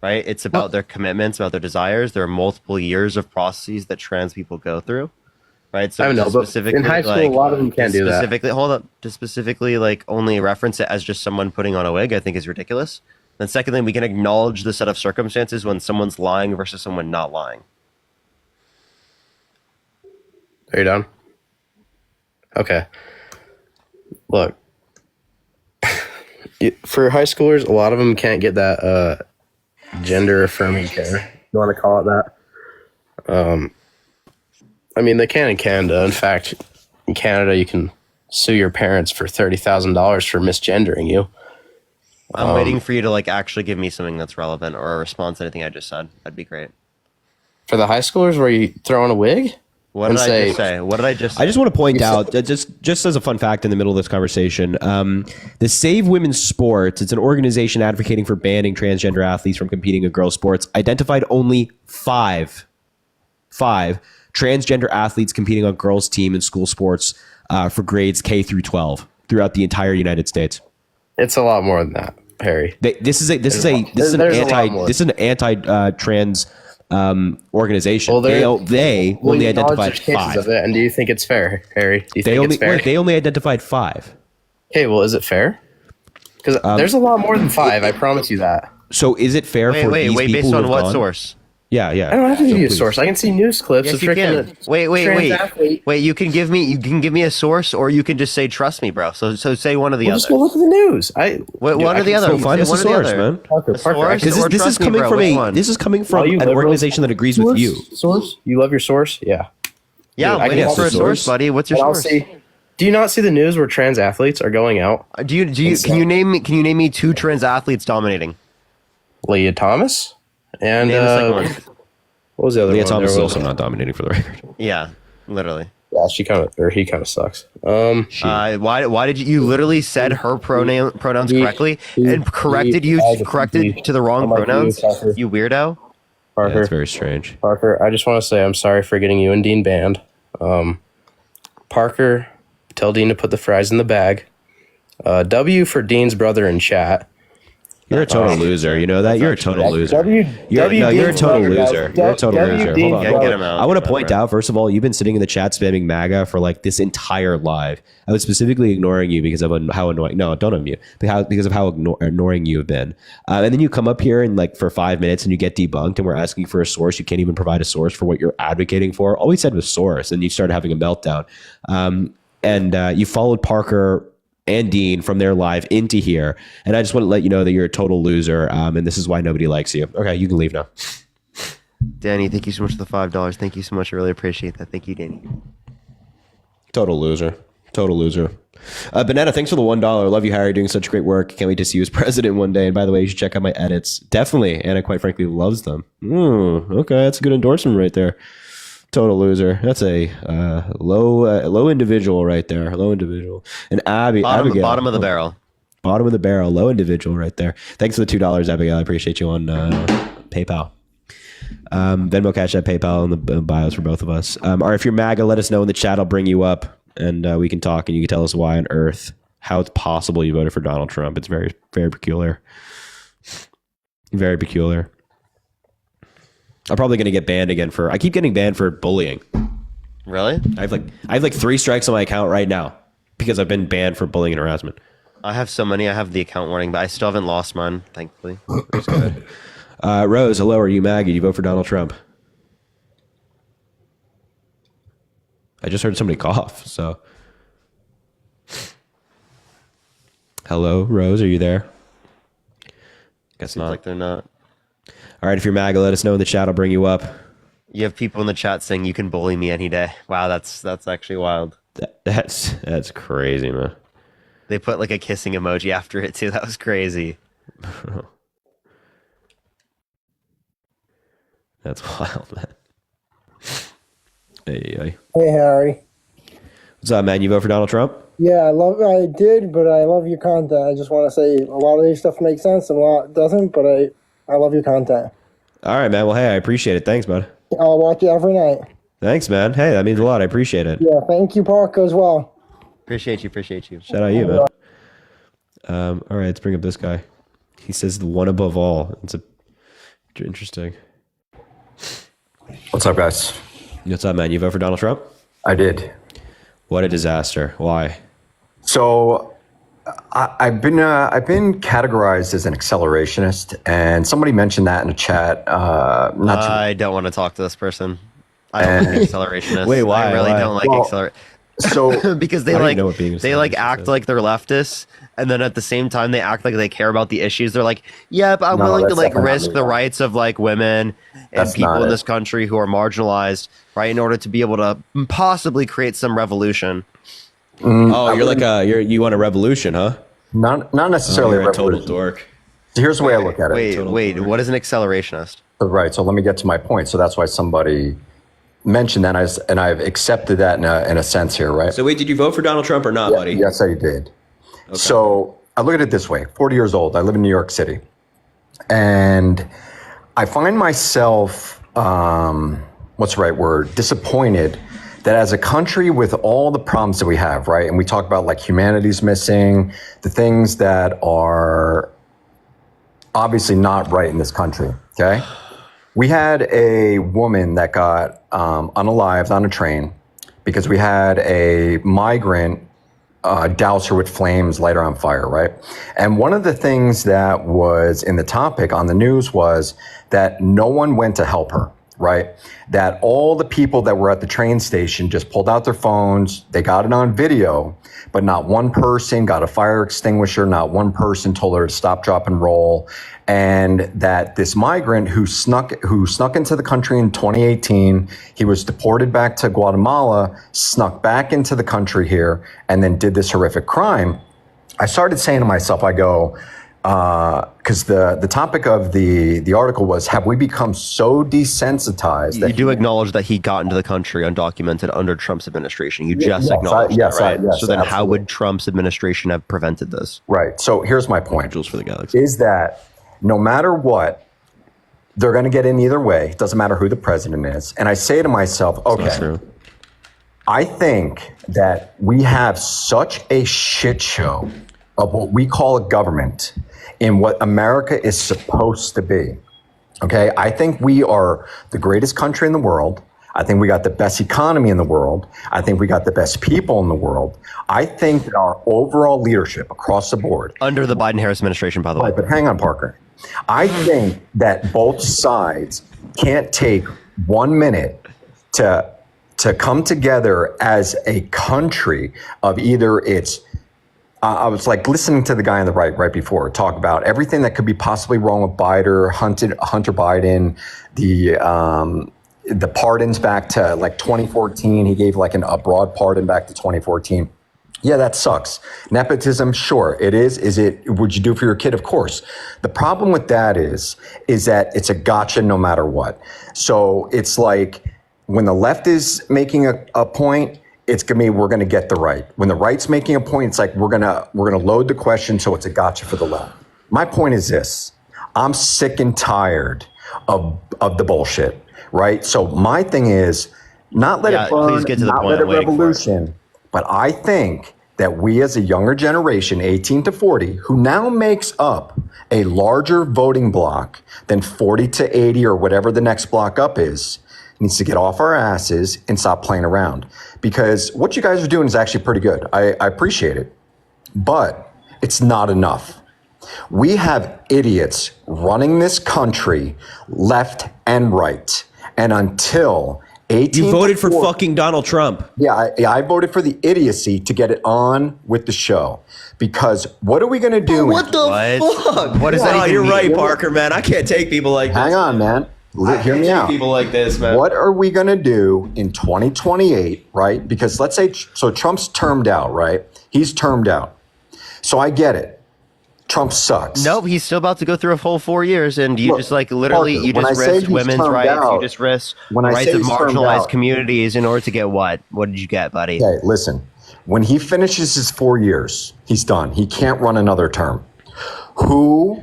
right? It's about their commitments, about their desires. There are multiple years of processes that trans people go through, right? So I know, to but in high school, a lot of them can't do that. Hold up, to specifically like only reference it as just someone putting on a wig, I think is ridiculous. Then secondly, we can acknowledge the set of circumstances when someone's lying versus someone not lying. Are you done? Okay. Look, for high schoolers, a lot of them can't get that gender affirming care. You want to call it that? I mean, they can in Canada. In fact, in Canada, you can sue your parents for $30,000 for misgendering you. I'm waiting for you to like actually give me something that's relevant or a response to anything I just said. That'd be great. For the high schoolers, where you throw on a wig? What did I just say? What did I just say? I just want to point out, just as a fun fact in the middle of this conversation, the Save Women's Sports, it's an organization advocating for banning transgender athletes from competing in girls' sports, identified only five transgender athletes competing on girls' team in school sports for grades K through 12 throughout the entire United States. It's a lot more than that, Harry. This is an anti-trans organization. Well, they you only acknowledge identified there's cases 5. of it, and do you think it's fair, Harry? Do you think it's fair? They only identified 5. Okay, well, is it fair? Because there's a lot more than 5. I promise you that. So is it fair for these people based who on have what gone- source? Yeah. I don't have to give you a please. source. I can see news clips Yes, of you can. freaking Wait. You can give me a source, or you can just say trust me, bro. So say one or the Well, other. just go look at the news. One or the other. So find us a One or the source, other. man. Parker, Source Because or this is trust me, coming bro, from which one? Are you an liberal? organization that agrees with you. Source? You love your source? Yeah. Yeah, Dude, I I'm waiting can for a also source, source. buddy. What's your And I'll source? see. Do you not see the news where trans athletes are going out? Do you can you name me 2 trans athletes dominating? Leah Thomas and Name the second one. what was the other Leah one? Thomas is There was- also not dominating for the record. Yeah, literally. Yeah, he kind of sucks. Why did you literally said her pronouns correctly and corrected to the wrong Unlike you, pronouns? Tucker. You weirdo. Parker, That's very strange. Parker, I just want to say I'm sorry for getting you and Dean banned. Parker, tell Dean to put the fries in the bag. W for Dean's brother in chat. You're a total loser. You know that? You're a total loser. You're a Dean's total brother, loser. guys. You're a total W loser. Dean's Hold on. Yeah, get him out. I want to Get him point out. out, first of all, you've been sitting in the chat spamming MAGA for like this entire live. I was specifically ignoring you because of how annoying. No, don't unmute. Because of how annoying you have been. And then you come up here and like for 5 minutes and you get debunked and we're asking for a source. You can't even provide a source for what you're advocating for. All we said was source, and you started having a meltdown. And you followed Parker and Dean from their live into here. And I just want to let you know that you're a total loser. And this is why nobody likes you. Okay, you can leave now. Danny, thank you so much for the $5. Thank you so much. I really appreciate that. Thank you, Danny. Total loser. Total loser. Banana, thanks for the $1. Love you, Harry. Doing such great work. Can't wait to see you as president one day. And by the way, you should check out my edits. Definitely. Anna, quite frankly, loves them. Okay, that's a good endorsement right there. Total loser. That's a low individual right there. Low individual. And Abigail. Bottom of the barrel. Bottom of the barrel. Low individual right there. Thanks for the $2, Abigail. I appreciate you on PayPal. Venmo, Cash App, PayPal in the bios for both of us. Or if you're MAGA, let us know in the chat. I'll bring you up and we can talk and you can tell us why on earth, how it's possible you voted for Donald Trump. It's very, very peculiar. Very peculiar. I'm probably going to get banned again I keep getting banned for bullying. Really? I have like 3 strikes on my account right now because I've been banned for bullying and harassment. I have so many. I have the account warning, but I still haven't lost mine, thankfully. That's good. Rose, hello. Are you MAGA? You vote for Donald Trump? I just heard somebody cough, so. Hello, Rose, are you there? Guess Seems not. like they're not. All right, if you're MAGA, let us know in the chat. I'll bring you up. You have people in the chat saying you can bully me any day. Wow, that's actually wild. That's crazy, man. They put like a kissing emoji after it too. That was crazy. That's wild, man. Hey, Hey, Harry. what's up, man? You vote for Donald Trump? Yeah, I did, but I love your content. I just want to say a lot of this stuff makes sense and a lot doesn't, but I love your content. All right, man. Well, hey, I appreciate it. Thanks, bud. I'll watch it every night. Thanks, man. Hey, that means a lot. I appreciate it. Yeah, thank you, Parker, as well. Appreciate you. Shout out you, man. All right, let's bring up this guy. He says the one above all. It's interesting. What's up, guys? What's up, man? You vote for Donald Trump? I did. What a disaster. Why? So I've been categorized as an accelerationist, and somebody mentioned that in the chat. I don't want to talk to this person. I don't like accelerationists. Wait, why? I really Why? don't like accelerate. So Because I they don't like even know what being a they like accelerationist act is. like they're leftists, and then at the same time they act like they care about the issues. They're like, "Yep, I'm No, willing to that's like definitely not risk me. the rights of like women and That's people not in it. this country who are marginalized, right, in order to be able to possibly create some revolution." Oh, you're like you want a revolution, huh? not necessarily You're a a total revolution. dork. So here's the way I look at it. Wait, what is an accelerationist? Right. So let me get to my point. So that's why somebody mentioned that, and I've accepted that in a sense here, right? So wait, did you vote for Donald Trump or not, buddy? Yes, I did. So I look at it this way: 40 years old. I live in New York City, and I find myself, what's the right word? Disappointed that as a country with all the problems that we have, right? And we talk about like humanity's missing, the things that are obviously not right in this country. Okay. We had a woman that got unalived on a train because we had a migrant douse her with flames, light her on fire, right? And one of the things that was in the topic on the news was that no one went to help her, right? That all the people that were at the train station just pulled out their phones, they got it on video, but not one person got a fire extinguisher, not one person told her to stop, drop, and roll. And that this migrant who snuck into the country in 2018, he was deported back to Guatemala, snuck back into the country here, and then did this horrific crime. I started saying to myself, I go, because the topic of the article was, have we become so desensitized? You do acknowledge that he got into the country undocumented under Trump's administration. You just acknowledged that, right? Yes, so then how absolutely. would Trump's administration have prevented this? Right. So here's my point. Jules for the galaxy. Is that no matter what, they're going to get in either way. It doesn't matter who the president is. And I say to myself, okay, I think that we have such a shit show of what we call a government in what America is supposed to be. Okay, I think we are the greatest country in the world. I think we got the best economy in the world. I think we got the best people in the world. I think that our overall leadership across the board. Under the Biden-Harris administration, by the way. Right, but hang on, Parker. I think that both sides can't take 1 minute to come together as a country of either it's I was like listening to the guy on the right before talk about everything that could be possibly wrong with Biden, Hunter Biden, the pardons back to like 2014. He gave like a broad pardon back to 2014. Yeah, that sucks. Nepotism, sure, it is. Is it? Would you do it for your kid? Of course. The problem with that is that it's a gotcha no matter what. So it's like when the left is making a point, it's gonna be we're gonna get the right. When the right's making a point, it's like we're gonna load the question so it's a gotcha for the left. My point is this: I'm sick and tired of the bullshit. Right. So my thing is not let it burn, please get to the not point. let it I'm waiting for it. revolution. But I think that we as a younger generation, 18 to 40, who now makes up a larger voting block than 40 to 80 or whatever the next block up is, needs to get off our asses and stop playing around. Because what you guys are doing is actually pretty good. I appreciate it. But it's not enough. We have idiots running this country left and right. And until 18 You voted for 40 fucking Donald Trump. Yeah, I voted for the idiocy to get it on with the show. Because what are we going to do? What the fuck? What does Oh, anything you're mean? right, Parker, man. I can't take people like this. Hang on, man. Hear me Take out. people like this, man. What are we going to do in 2028, right? Because let's say, so Trump's termed out, right? He's termed out. So I get it. Trump sucks. Nope, he's still about to go through a full 4 years, and you Look, just like literally, Parker, you when just I say risk he's women's termed rights, out- you just risk when I rights say of he's termed marginalized out- communities in order to get what? What did you get, buddy? Okay, listen. When he finishes his 4 years, he's done. He can't run another term. Who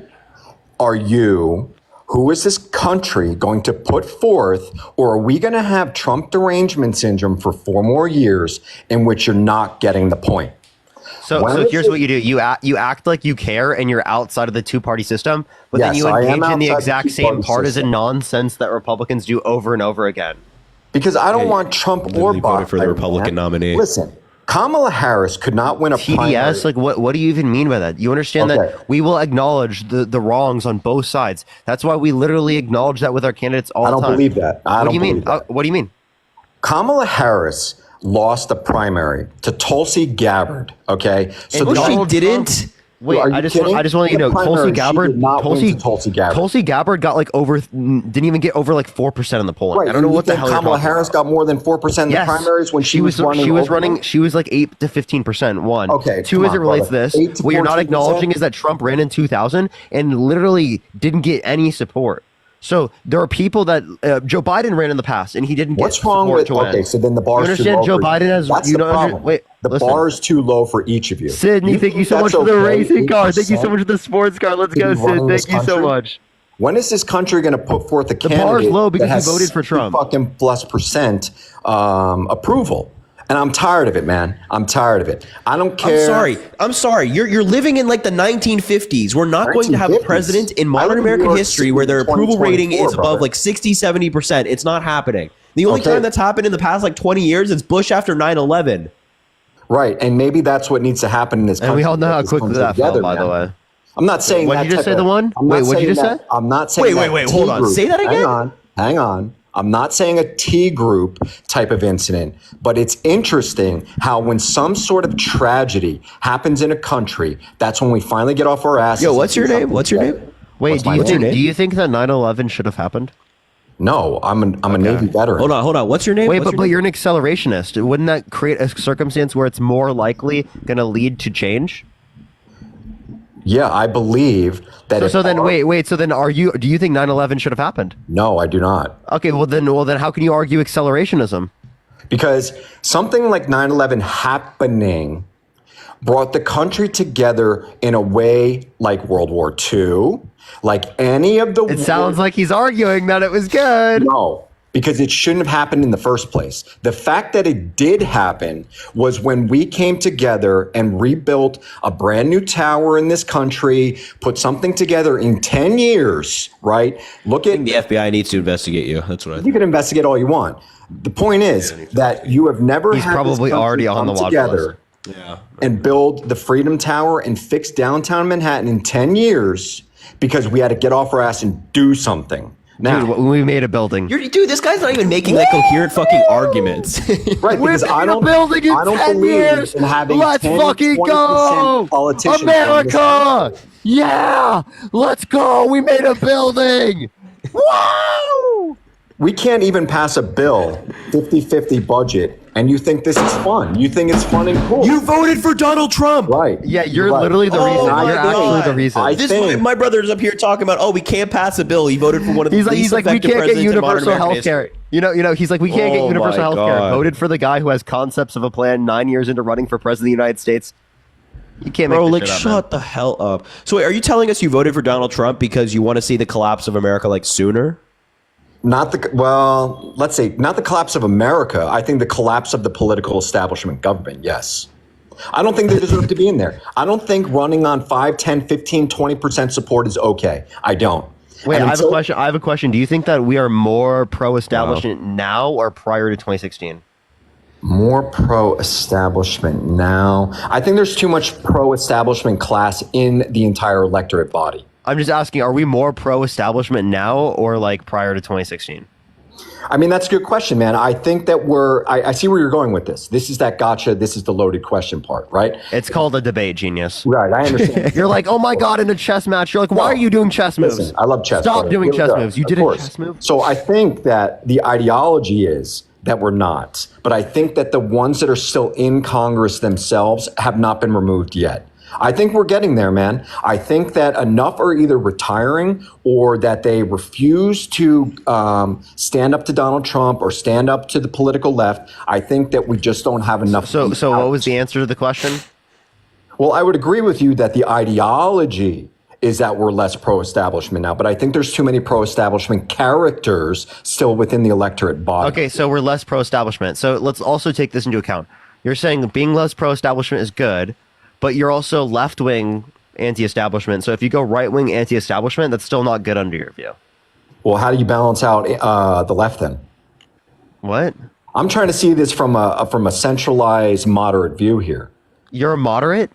are you? Who is this country going to put forth, or are we going to have Trump derangement syndrome for 4 more years in which you're not getting the point? So here's what you do: you act like you care, and you're outside of the two-party system, but then Yes, you I am engage in the outside the exact same two-party partisan system. nonsense that Republicans do over and over again. Because I don't want Trump or literally Biden voted for the Republican nominee. Listen, Kamala Harris could not win a primary. TDS, like what do you even mean by that? You understand Okay. that we will acknowledge the wrongs on both sides. That's why we literally acknowledge that with our candidates all I the don't time. believe that. I What don't do you mean? believe that. What do you mean? Kamala Harris lost the primary to Tulsi Gabbard. Okay, so And No, she Donald didn't. Wait, Are you I just kidding? want you to In the know Tulsi primary, she Gabbard. did not win to Tulsi Gabbard. Tulsi Gabbard got like didn't even get over like 4% in the polling. Right, I don't know you what the think hell you're Kamala talking Harris about. got more than 4% in the primaries when she was running. She was over running. them? She was like 8 to 15%. One. Okay, Two, come as on, it relates brother. to 8 this, to what you're not 14%? acknowledging is that Trump ran in 2000 and literally didn't get any support. So there are people that Joe Biden ran in the past and he didn't get What's wrong support with? to win. Okay, so then the You bar's too understand low. Joe for Biden you. has That's you the don't problem. wait. The Listen. bar is too low for each of you. Sydney, thank you so much for the racing car. Thank you so much for the sports car. Let's to go, be running Sid. this Thank you so country? much. When is this country going to put forth a bar's candidate low because that has he voted for 60 Trump. fucking plus percent approval? And I'm tired of it, man. I'm tired of it. I don't care. I'm sorry. You're living in like the 1950s. We're not going to have a 1950s. president in I modern live in New American York history City where their in approval rating 2024, is above brother. like 60, 70%. It's not happening. The only Okay. time that's happened in the past like 20 years is Bush after 9/11. Right, and maybe that's what needs to happen in this country. And we all know how This quickly comes that fell, together, by the man. way. I'm not saying What'd that you just type say, the one? I'm not Wait, what'd you saying just that- say? I'm not saying Wait, that hold T on. group- Say that again? Hang on. I'm not saying a T group type of incident, but it's interesting how when some sort of tragedy happens in a country, that's when we finally get off our asses. Yo, and what's do your name? something What's your together. name? Wait, What's do my you name? think that 9/11 should have happened? No, I'm a Navy veteran. Hold on. What's your name? Wait, What's but your you're an accelerationist. Wouldn't that create a circumstance where it's more likely going to lead to change? Yeah, I believe that. So then, wait. So then, do you think 9/11 should have happened? No, I do not. Okay, well then, how can you argue accelerationism? Because something like 9/11 happening brought the country together in a way like World War II, like any of the. It sounds like he's arguing that it was good. No, because it shouldn't have happened in the first place. The fact that it did happen was when we came together and rebuilt a brand new tower in this country, put something together in 10 years, right? Look at The FBI needs to investigate you. That's what I you think. can investigate all you want. The point is that you have never He's had probably this country already on come the watch together and build the Freedom Tower and fix downtown Manhattan in 10 years because we had to get off our ass and do something. Now, Dude, we made a building. Dude, this guy's not even making like coherent fucking arguments. right, because I don't, building in I don't 10 believe years. in having Let's 10, fucking 20% go, politicians on this America! Yeah, let's go. We made a building. Wow! We can't even pass a bill, 50-50 budget, and you think this is fun. You think it's fun and cool. You voted for Donald Trump. Right. Yeah, you're Right. literally the reason. my You're actually God. the reason. I This think- my brother's up here talking about, we can't pass a bill. He voted for one of the He's like, least we effective can't get presidents in modern universal American health care. history. He's like, we can't get Oh universal my health care. God. Voted for the guy who has concepts of a plan 9 years into running for president of the United States. You can't make Bro, this like, shit up, shut the hell up. So wait, are you telling us you voted for Donald Trump because you want to see the collapse of America like sooner? Not the let's say not the collapse of America. I think the collapse of the political establishment government. Yes. I don't think they deserve to be in there. I don't think running on 5, 10, 15, 20% support is okay. I don't. Wait, And I have a until- question. I have a question. Do you think that we are more pro-establishment now or prior to 2016? More pro-establishment now. I think there's too much pro-establishment class in the entire electorate body. I'm just asking, are we more pro-establishment now or like prior to 2016? I mean, that's a good question, man. I think that I see where you're going with this. This is that gotcha. This is the loaded question part, right? It's called a debate, genius. Right, I understand. You're like, oh my God, in a chess match. You're like, why are you doing chess moves? Listen, I love chess. Stop brother. doing Here we chess go. moves. You Of did a course. chess move? So I think that the ideology is that we're not. But I think that the ones that are still in Congress themselves have not been removed yet. I think we're getting there, man. I think that enough are either retiring or that they refuse to stand up to Donald Trump or stand up to the political left. I think that we just don't have enough. So what was the answer to the question? Well, I would agree with you that the ideology is that we're less pro-establishment now, but I think there's too many pro-establishment characters still within the electorate body. Okay, so we're less pro-establishment. So let's also take this into account. You're saying being less pro-establishment is good, but you're also left-wing anti-establishment. So if you go right-wing anti-establishment, that's still not good under your view. Well, how do you balance out the left then? What? I'm trying to see this from a centralized, moderate view here. You're a moderate?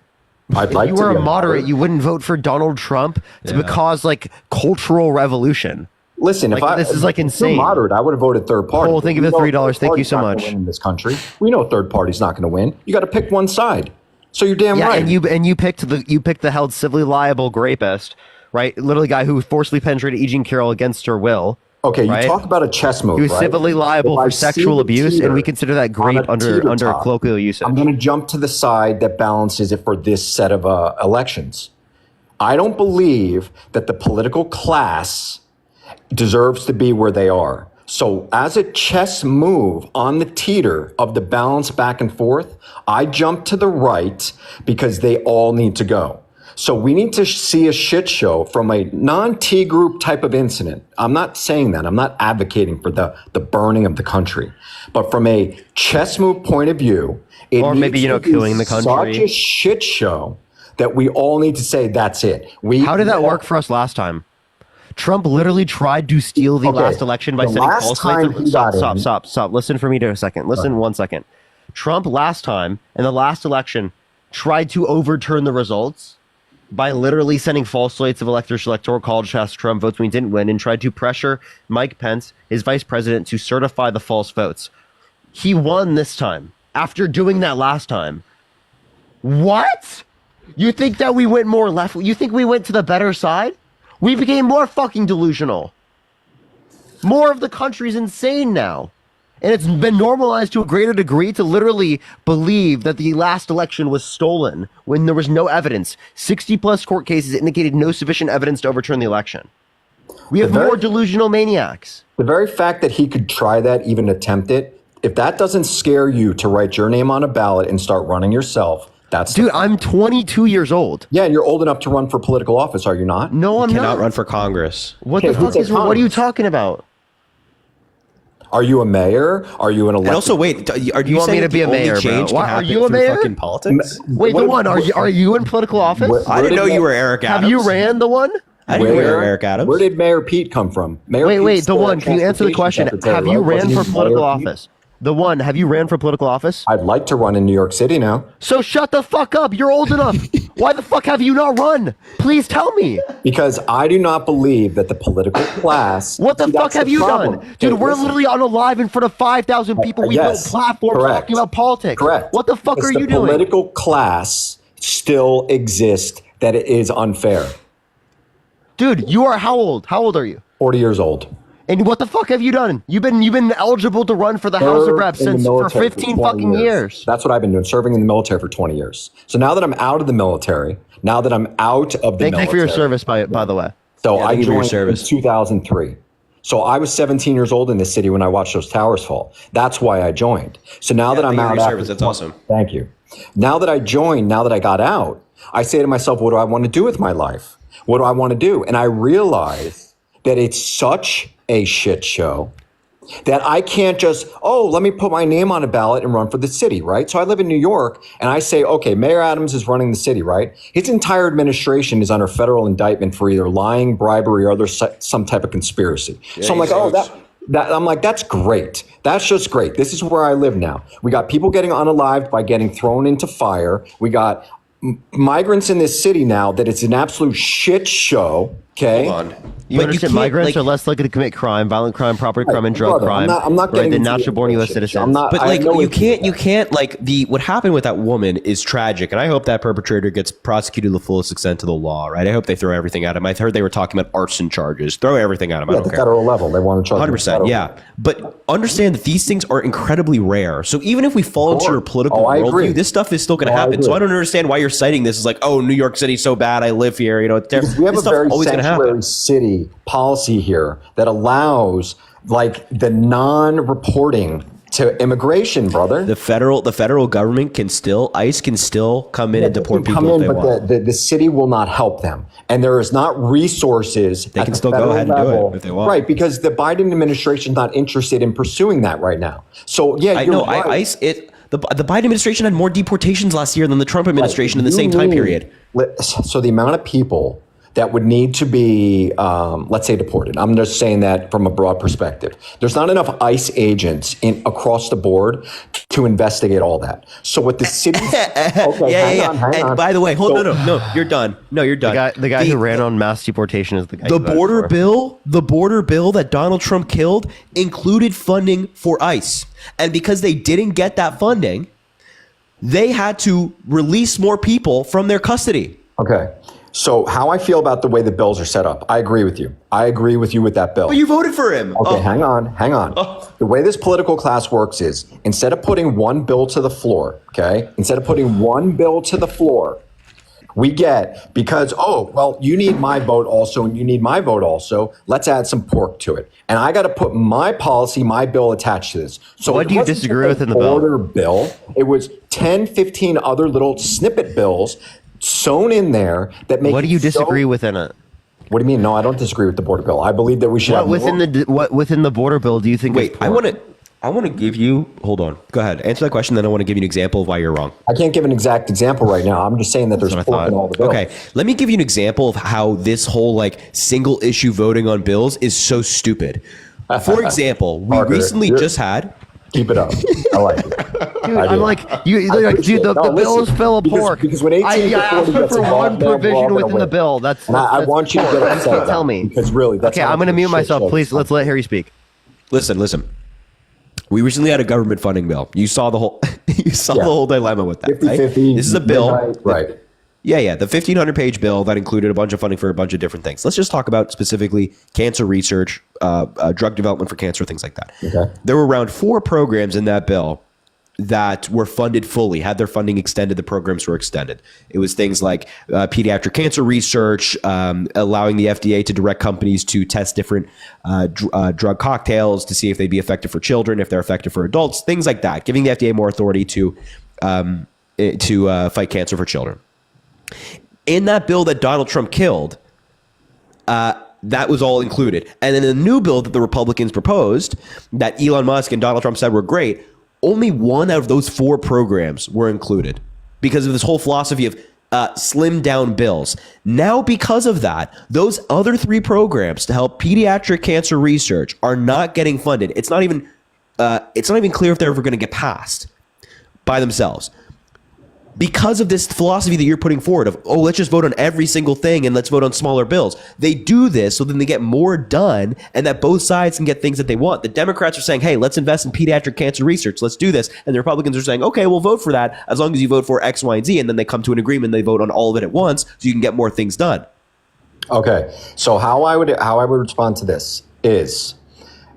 I'd like If you to were be a moderate, you wouldn't vote for Donald Trump to cause like cultural revolution. Listen, Like, this is, like, if you're insane. moderate, I would have voted third party. Cole, thank you We for the know $3. third Thank you party's so not gonna much. win in this country, we know third party's not going to win. You got to pick one side. So you're damn Yeah, right. and you picked the held civilly liable rapist, right? Literally, guy who forcibly penetrated E. Jean Carroll against her will. Okay, you right? talk about a chess move. He was right? civilly liable If I for see sexual the abuse, and we teeter consider that on grape a under teeter-top, colloquial usage. I'm going to jump to the side that balances it for this set of elections. I don't believe that the political class deserves to be where they are. So as a chess move on the teeter of the balance back and forth, I jump to the right because they all need to go. So we need to see a shit show from a non-T group type of incident. I'm not saying that. I'm not advocating for the burning of the country. But from a chess move point of view, it Or maybe, needs to be killing the country. such a shit show that we all need to say that's it. How did that work for us last time? Trump literally tried to steal the Okay, last election by the sending last false time lights. he got in- Stop. Listen for me to a second. Listen 1 second. Trump last time in the last election tried to overturn the results by literally sending false slates of electoral college past Trump votes when he didn't win, and tried to pressure Mike Pence, his vice president, to certify the false votes. He won this time after doing that last time. What? You think that we went more left? You think we went to the better side? We became more fucking delusional. More of the country's insane now. And it's been normalized to a greater degree to literally believe that the last election was stolen when there was no evidence. 60 plus court cases indicated no sufficient evidence to overturn the election. We have more delusional maniacs. The very fact that he could try that, even attempt it, if that doesn't scare you to write your name on a ballot and start running yourself, that's Dude, I'm 22 years old. Yeah, and you're old enough to run for political office, are you not? No, I'm Cannot not. run for Congress. What Okay, the who fuck said is? What are you Congress? talking about? Are you a mayor? Are you an elected? And also, wait, are you want me saying to be the a mayor, only bro? change Why- can are happen you a through mayor? fucking politics? Wait, the one. Are you in political office? I didn't know you were Eric Adams. Have you ran the one? I didn't know you were Eric Adams. Where did Mayor Pete come from? Mayor Wait, Pete's the the one. Can you answer the question? transportation secretary, Have you right? ran Wasn't for he political Mayor Pete? office? The one. Have you ran for political office? I'd like to run in New York City now So shut the fuck up. You're old enough. Why the fuck have you not run? Please tell me. because I do not believe that the political class. What the See, fuck that's have you problem. done? Dude, Hey, we're listen. literally on a live in front of 5,000 people. We Yes, built platforms correct. talking about politics. Correct. What the fuck It's are the you doing? Political class still exists that it is unfair. Dude, you are how old? How old are you? 40 years old. And what the fuck have you done? You've been eligible to run for the House of Reps In the for military 15 20 fucking years. That's what I've been doing, serving in the military for 20 years. So now that I'm out of the military, Thank you for your service, by the way. So Yeah, I thank you for your joined in service. 2003. So I was 17 years old in this city when I watched those towers fall. That's why I joined. So now that I'm thank you for out, your after service. That's 20 awesome. Thank you. Now that I joined, now that I got out, I say to myself, what do I want to do with my life? What do I want to do? And I realize that it's such a shit show that I can't just, let me put my name on a ballot and run for the city, right? So I live in New York and I say, okay, Mayor Adams is running the city, right? His entire administration is under federal indictment for either lying, bribery, or some type of conspiracy. So I'm like, I'm like, that's great. That's just great. This is where I live now. We got people getting unalived by getting thrown into fire. We got migrants in this city now that it's an absolute shit show. Okay. Hold on. You understand migrants are less likely to commit crime, violent crime, property crime, and drug crime. I'm not getting than into natural-born that U.S. shit. citizens. I'm not, But I like know you it's- can't like what happened with that woman is tragic, and I hope that perpetrator gets prosecuted to the fullest extent to the law. Right? I hope they throw everything at him. I heard they were talking about arson charges. Throw everything at him. I Yeah, don't at the care. federal level, they want to charge. 100%. Yeah, but understand that these things are incredibly rare. So even if we fall into your political I agree. worldview, this stuff is still going to I happen. So agree. I don't understand why you're citing this as like, oh, New York City's so bad. I live here. You know, it's Because we have this a stuff very always going to happen. sanctuary city policy here that allows like the non-reporting to immigration, brother. The federal government ICE can still come in and deport people if they want. But the city will not help them, and there is not resources. They at can the still go federal ahead and do it level, if they want. right? Because the Biden administration is not interested in pursuing that right now. So yeah, I you're know. right. ICE. The Biden administration had more deportations last year than the Trump administration in the same time period. So the amount of people that would need to be, let's say, deported. I'm just saying that from a broad perspective. There's not enough ICE agents across the board to investigate all that. So what the city? Okay, hang on. And by the way, no, you're done. No, you're done. The guy who ran on mass deportation is the guy. The border bill that Donald Trump killed included funding for ICE, and because they didn't get that funding, they had to release more people from their custody. Okay. So how I feel about the way the bills are set up, I agree with you. I agree with you with that bill. But you voted for him. Okay, hang on. The way this political class works is instead of putting one bill to the floor, we get, because, you need my vote also, and you need my vote also, let's add some pork to it. And I got to put my policy, my bill attached to this. So what do you disagree with in the border bill? It was 10, 15 other little snippet bills sewn in there that make. What do you disagree with in it? What do you mean? No, I don't disagree with the border bill. I believe that we should have what within the border bill do you think? Wait, I want to give you. Hold on. Go ahead. Answer that question. Then I want to give you an example of why you're wrong. I can't give an exact example right now. I'm just saying that there's pork in all the bills. Okay, let me give you an example of how this whole single issue voting on bills is so stupid. For example, we Parker, recently just had. Keep it up. I like it. Dude, I'm like, the bill is full of pork. Because when 18 I asked for one provision within the bill. That's I want you to get upset. Tell me. Because really, that's okay. I'm going to mute myself. Please, let's let Harry speak. Listen. We recently had a government funding bill. You saw the whole the whole dilemma with that. 50-50. Right? This is a bill. Right. Yeah. The 1,500-page bill that included a bunch of funding for a bunch of different things. Let's just talk about specifically cancer research, drug development for cancer, things like that. Okay. There were around 4 programs in that bill that were funded fully, had their funding extended, the programs were extended. It was things like pediatric cancer research, allowing the FDA to direct companies to test different drug cocktails to see if they'd be effective for children, if they're effective for adults, things like that, giving the FDA more authority to fight cancer for children. In that bill that Donald Trump killed, that was all included. And then the new bill that the Republicans proposed that Elon Musk and Donald Trump said were great, only one out of those 4 programs were included because of this whole philosophy of slimmed down bills. Now, because of that, those other 3 programs to help pediatric cancer research are not getting funded. It's not even clear if they're ever going to get passed by themselves. Because of this philosophy that you're putting forward of, let's just vote on every single thing and let's vote on smaller bills. They do this so then they get more done and that both sides can get things that they want. The Democrats are saying, hey, let's invest in pediatric cancer research. Let's do this. And the Republicans are saying, okay, we'll vote for that as long as you vote for X, Y, and Z. And then they come to an agreement. They vote on all of it at once so you can get more things done. Okay. So how I would respond to this is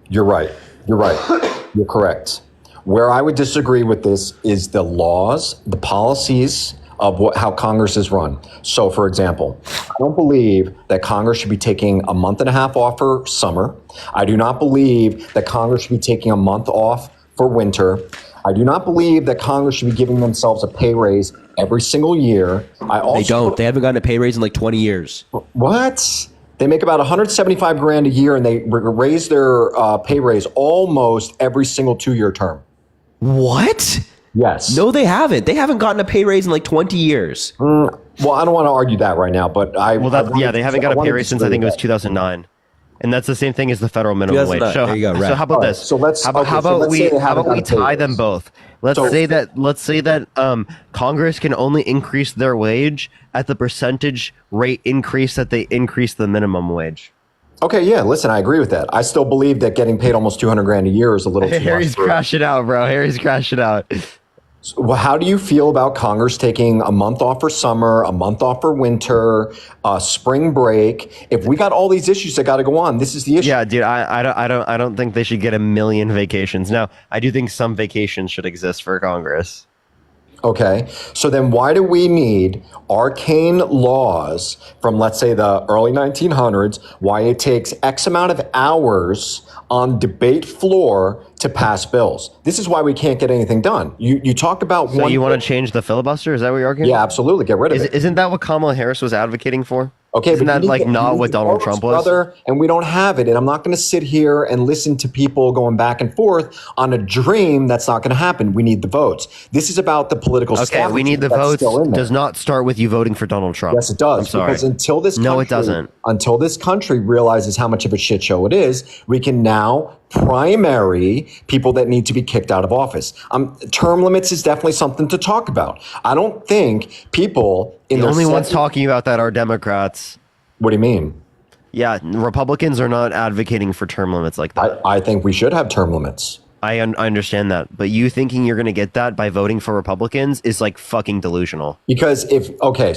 You're right. You're right. You're correct. Where I would disagree with this is the laws, the policies of how Congress is run. So, for example, I don't believe that Congress should be taking a month and a half off for summer. I do not believe that Congress should be taking a month off for winter. I do not believe that Congress should be giving themselves a pay raise every single year. They don't. They haven't gotten a pay raise in like 20 years. What? They make about 175 grand a year, and they raise their pay raise almost every single 2-year term. What? Yes. No, they haven't. They haven't gotten a pay raise in like 20 years. Well, I don't want to argue that right now, but they haven't got a pay raise since I think it was 2009. And that's the same thing as the federal minimum wage. So, there you go, right. So how about this? So let's how about we tie them both? Let's say that Congress can only increase their wage at the percentage rate increase that they increase the minimum wage. Okay, yeah, listen, I agree with that. I still believe that getting paid almost 200 grand a year is a little too much. Harry's crashing out, bro. Harry's crashing out. Well, how do you feel about Congress taking a month off for summer, a month off for winter, spring break? If we got all these issues that got to go on, this is the issue. Yeah, dude, I don't think they should get a million vacations. Now, I do think some vacations should exist for Congress. Okay, so then why do we need arcane laws from, let's say, the early 1900s, why it takes X amount of hours on debate floor to pass bills? This is why we can't get anything done. You talk about So you want to change the filibuster? Is that what you're arguing? Yeah, absolutely. Get rid of it. Isn't that what Kamala Harris was advocating for? Okay, isn't but that like not what Donald Trump was? Brother, and we don't have it. And I'm not going to sit here and listen to people going back and forth on a dream that's not going to happen. We need the votes. This is about the political Okay, we need the votes. Does not start with you voting for Donald Trump. Yes, it does. I'm sorry. Because until this country, no, it doesn't. Until this country realizes how much of a shit show it is, we can now primary people that need to be kicked out of office. Term limits is definitely something to talk about. I don't think people in the only ones second, talking about that are Democrats. What do you mean? Yeah, Republicans are not advocating for term limits like that. I think we should have term limits. I understand that, but you thinking you're going to get that by voting for Republicans is like fucking delusional. Because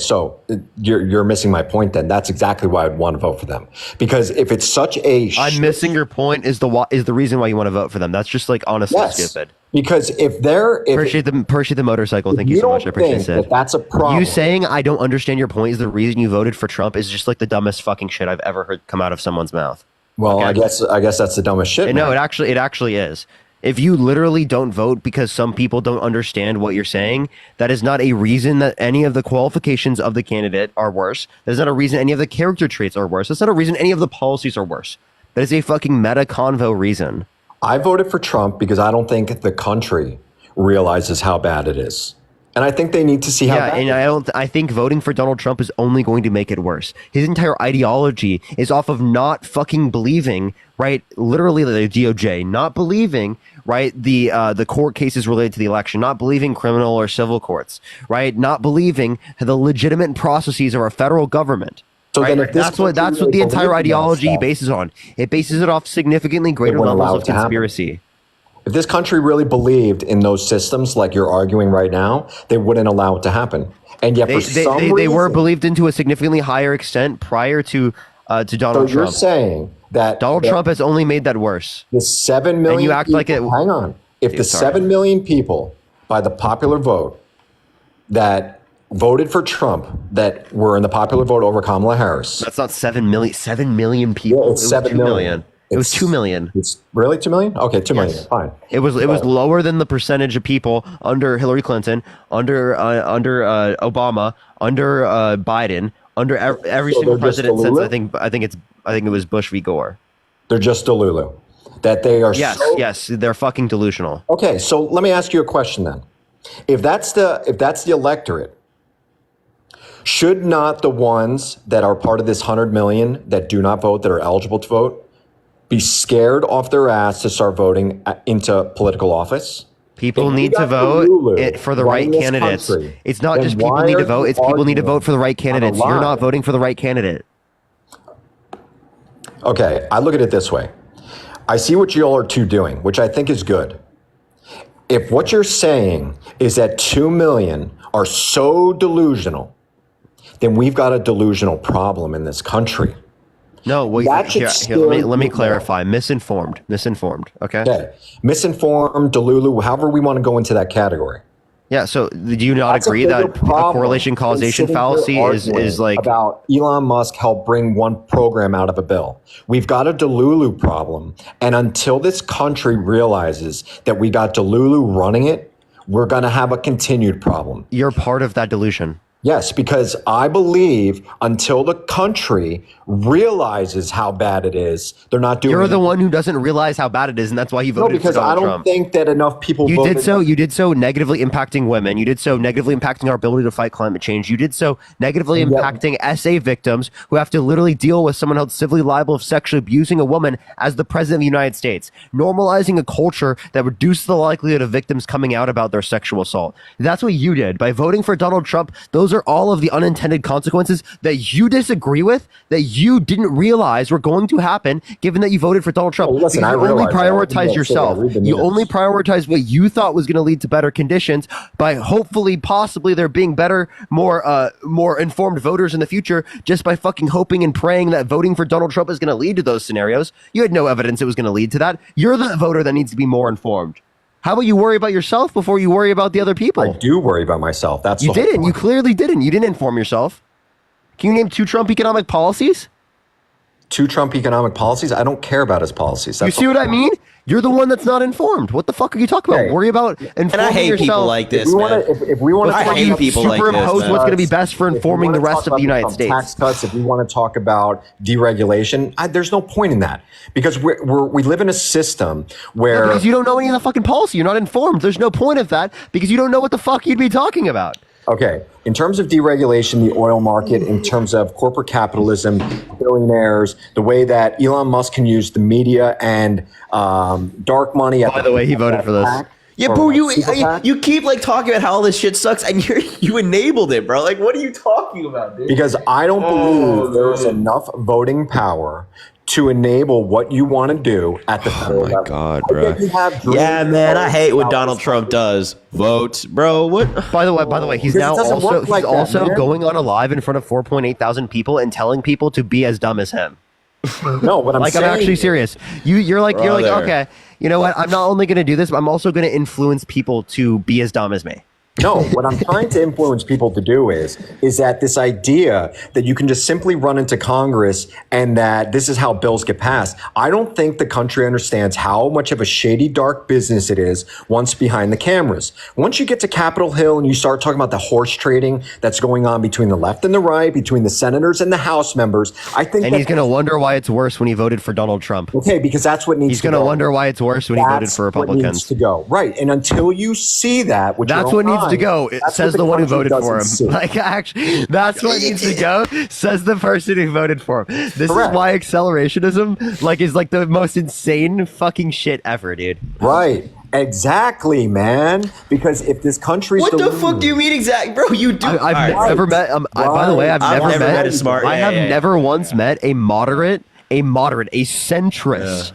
so you're missing my point. Then that's exactly why I'd want to vote for them. Because if it's such a, I'm missing your point. Is the reason why you want to vote for them? That's just like honestly stupid. Because if appreciate the motorcycle. Thank you so much. I appreciate it. That's a problem. You saying I don't understand your point is the reason you voted for Trump is just like the dumbest fucking shit I've ever heard come out of someone's mouth. Well, okay. I guess that's the dumbest shit. No, it actually is. If you literally don't vote because some people don't understand what you're saying, that is not a reason that any of the qualifications of the candidate are worse. That is not a reason any of the character traits are worse. That's not a reason any of the policies are worse. That is a fucking meta convo reason. I voted for Trump because I don't think the country realizes how bad it is. And I think they need to see how bad it is. I think voting for Donald Trump is only going to make it worse. His entire ideology is off of not fucking believing, right? Literally the DOJ, not believing, right? The court cases related to the election, not believing criminal or civil courts, right? Not believing the legitimate processes of our federal government. So right? Then that's what the entire ideology bases on. It bases it off significantly greater levels of conspiracy. If this country really believed in those systems like you're arguing right now, they wouldn't allow it to happen. And yet for some reason, they were believed into a significantly higher extent prior to Donald Trump. So you're saying that Donald Trump has only made that worse. The 7 million and you act people, like it. Hang on. If the 7 million people by the popular vote that voted for Trump that were in the popular vote over Kamala Harris. That's not 7 million. 7 million people. Yeah, it's 7 million. It was 2 million. It's really 2 million? Okay, 2 million. Fine. It was lower than the percentage of people under Hillary Clinton, under Obama, under Biden, under every single president since I think it was Bush v. Gore. They're just Delulu. That they are yes, they're fucking delusional. Okay, so let me ask you a question then. If that's the electorate, should not the ones that are part of this 100 million that do not vote, that are eligible to vote, be scared off their ass to start voting into political office? People need to vote for the right candidates. It's not just people need to vote, it's people need to vote for the right candidates. You're not voting for the right candidate. Okay, I look at it this way. I see what you all are doing, which I think is good. If what you're saying is that 2 million are so delusional, then we've got a delusional problem in this country. No, wait. That should Let me scare clarify. Misinformed. Okay. Okay. Misinformed, Delulu, however we want to go into that category. Yeah. So, do you not That's a agree bigger that a problem correlation than causation sitting here fallacy is arguing like about Elon Musk helped bring one program out of a bill? We've got a Delulu problem, and until this country realizes that we got Delulu running it, we're going to have a continued problem. you're part of that delusion? Yes, because I believe until the country realizes how bad it is, they're not doing. You're the it. one who doesn't realize how bad it is, and that's why you No, voted because for I Donald don't Trump. think that enough people. You voted. did so negatively impacting women. You did so negatively impacting our ability to fight climate change. You did so negatively And yet- impacting SA victims who have to literally deal with someone held civilly liable of sexually abusing a woman as the president of the United States, normalizing a culture that reduces the likelihood of victims coming out about their sexual assault. That's what you did by voting for Donald Trump. Those are all of the unintended consequences that you disagree with, that you didn't realize were going to happen, given that you voted for Donald Trump. Well, listen, because I you only realize that. I didn't prioritize say yourself. that. Read the You minutes. only prioritize what you thought was going to lead to better conditions by hopefully, possibly there being better, more informed voters in the future, just by fucking hoping and praying that voting for Donald Trump is going to lead to those scenarios. You had no evidence it was going to lead to that. You're the voter that needs to be more informed. How about you worry about yourself before you worry about the other people? I do worry about myself. That's You the whole didn't. You point. clearly didn't. You didn't inform yourself. Can you name 2 Trump economic policies? 2 Trump economic policies. I don't care about his policies. You That's see what I mean? You're the one that's not informed. What the fuck are you talking about? Okay. Worry about informing And I hate yourself. people like this, If we man. want to, if we want to, I hate people like this, superimpose man. what's going to be best for If we informing the wanna rest talk of the about United States. tax cuts, if we want to talk about deregulation, there's no point in that because we live in a system where Because you don't know any of the fucking policy. You're not informed. There's no point of that because you don't know what the fuck you'd be talking about. okay, in terms of deregulation, the oil market, in terms of corporate capitalism, billionaires, the way that Elon Musk can use the media and dark money. By the way, he voted for this. Yeah, bro, you keep like talking about how all this shit sucks, and you enabled it, bro. Like, what are you talking about, dude? Because I don't believe there's enough voting power to enable what you want to do at the federal level. God, I bro. think you have dreams Yeah, man, I hate what about Donald this Trump does. Vote, bro. What? By the way, he's Because it now doesn't also work like that, man. going on a live in front of 4.8 thousand people and telling people to be as dumb as him. No, what I'm Like saying I'm actually is- serious. You're like Brother. okay. You know what? I'm not only going to do this, but I'm also going to influence people to be as dumb as me. No, what I'm trying to influence people to do is that this idea that you can just simply run into Congress and that this is how bills get passed. I don't think the country understands how much of a shady, dark business it is once behind the cameras. Once you get to Capitol Hill and you start talking about the horse trading that's going on between the left and the right, between the senators and the House members, I think And he's going to wonder why it's worse when he voted for Donald Trump. okay, because that's what needs He's to going to go. wonder why it's worse when he voted That's for what needs Republicans. to go. Right. And until you see that, which That's what needs to go. It says the one who voted for him. Like, actually, that's what needs to go. Says the person who voted for him. This Correct. is why accelerationism, like, is like the most insane fucking shit ever, dude. Right. Exactly, man. Because if this country's What the fuck do you mean exactly, bro? You do. I've All right. never met. By the way, I've never met a smart. I yeah, have yeah, yeah. never once met a centrist,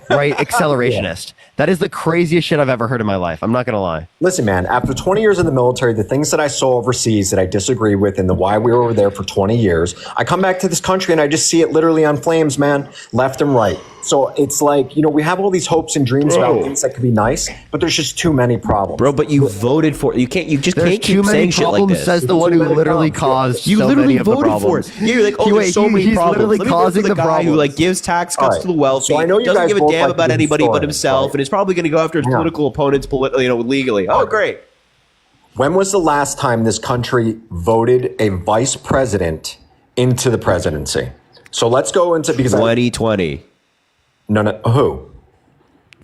right? Accelerationist. That is the craziest shit I've ever heard in my life. I'm not gonna lie. Listen, man, after 20 years in the military, the things that I saw overseas that I disagree with and the why we were over there for 20 years, I come back to this country and I just see it literally on flames, man, left and right. So it's like, you know, we have all these hopes and dreams about things that could be nice, but there's just too many problems. Bro, but you voted for. You just There's can't too keep many saying shit like problems. this. Says the one who many literally problems. caused. You so literally many of the voted for problems. it. Yeah, you're like, oh, there's so many he's problems. literally Let me vote for causing the the guy who problems. like gives tax cuts All right. to the wealthy. So I know you doesn't guys give a both damn like about to do anybody but stories, himself, right? and is probably going to go after his Yeah. political opponents, legally. Oh, great. When was the last time this country voted a vice president into the presidency? So let's go into, because 2020. no, who?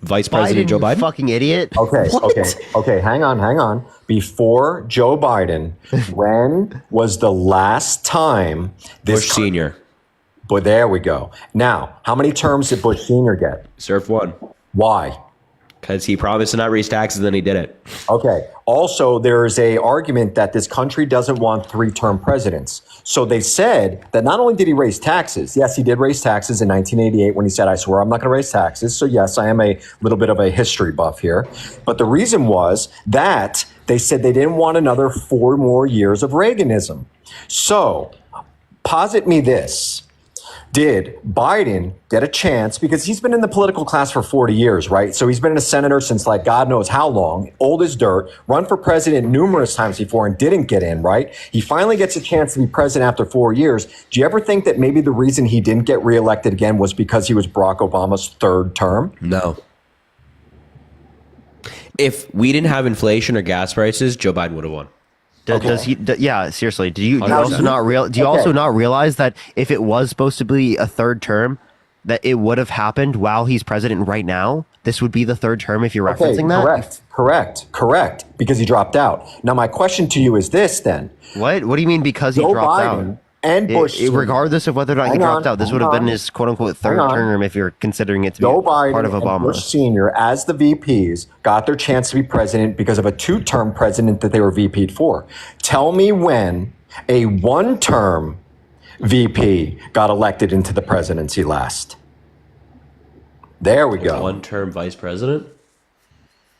Vice President Joe Biden. Fucking idiot. Okay, hang on. Before Joe Biden, when was the last time this Bush Senior But there we go. Now, how many terms did Bush Senior get? served one Why? because he promised to not raise taxes, and then he did it. Okay. Also, there's a argument that this country doesn't want 3-term presidents. So they said that not only did he raise taxes, yes, he did raise taxes in 1988 when he said, I swear I'm not going to raise taxes. So yes, I am a little bit of a history buff here. But the reason was that they said they didn't want another 4 more years of Reaganism. So posit me this. did Biden get a chance, because he's been in the political class for 40 years, right? So he's been a senator since like God knows how long, old as dirt, run for president numerous times before and didn't get in, right? He finally gets a chance to be president after 4 years. Do you ever think that maybe the reason he didn't get reelected again was because he was Barack Obama's third term? No. If we didn't have inflation or gas prices, Joe Biden would have won. Does he? Yeah, seriously. Do you 100%. also not real? Do you also not realize that if it was supposed to be a third term, that it would have happened while he's president right now? This would be the third term if you're referencing that. Correct. Because he dropped out. Now my question to you is this: then What do you mean because he Joe dropped Biden out? and Bush, Regardless of whether or not he dropped out, this would have been his quote unquote third term if you're considering it to be Joe part Biden of Obama. and Bush Sr. as the VPs got their chance to be president because of a two-term president that they were VP'd for. Tell me when a one-term VP got elected into the presidency last. There we go. One-term vice president?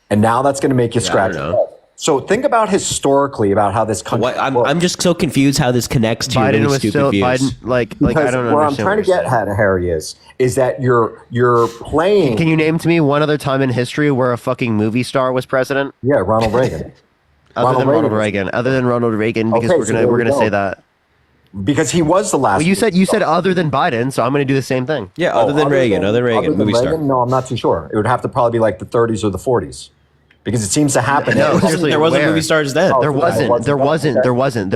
And now that's going to make you I scratch don't your know. head. So think about historically about how this country. I'm just so confused how this connects to your Biden really was stupid still views. Biden like I Because don't where I'm understand. trying to get at, Harry, is that you're playing. Can you name to me one other time in history where a fucking movie star was president? Yeah, Ronald Reagan. Other than Ronald Reagan, because Okay, so we're gonna there we say go. that. Because he was the last. Well, you said other than Biden, so I'm gonna do the same thing. Yeah, other than Reagan, movie star. No, I'm not too sure. It would have to probably be like the 30s or the 40s, because it seems to happen. No, seriously, there wasn't where? movie stars then. Oh, There wasn't. There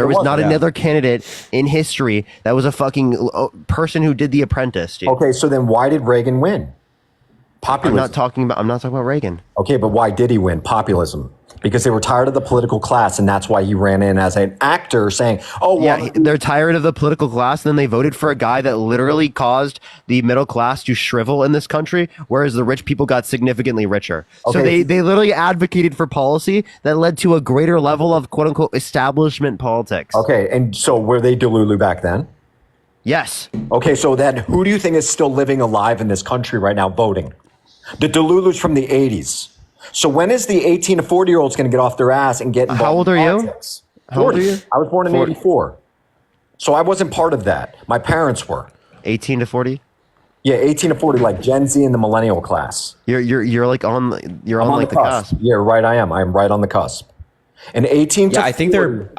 was not Yeah. another candidate in history that was a fucking person who did The Apprentice, dude. Okay, so then why did Reagan win? Populism. I'm not talking about Reagan. Okay, but why did he win? Populism. Because they were tired of the political class, and that's why he ran in as an actor saying, oh, well, Yeah, they're tired of the political class, and then they voted for a guy that literally caused the middle class to shrivel in this country, whereas the rich people got significantly richer. So Okay. they literally advocated for policy that led to a greater level of quote unquote establishment politics. Okay, and so were they Delulu back then? Yes. Okay, so then who do you think is still living alive in this country right now voting? The Delulus from the 80s. So when is the 18 to 40-year-olds going to get off their ass and get involved? How old in are you? politics? How old are 40. you? I was born in 84. So I wasn't part of that. My parents were. 18 to 40. Yeah, 18 to 40, like Gen Z in the millennial class. You're like on like the cusp. Yeah, right. I am right on the cusp. And 18 to Yeah, I think there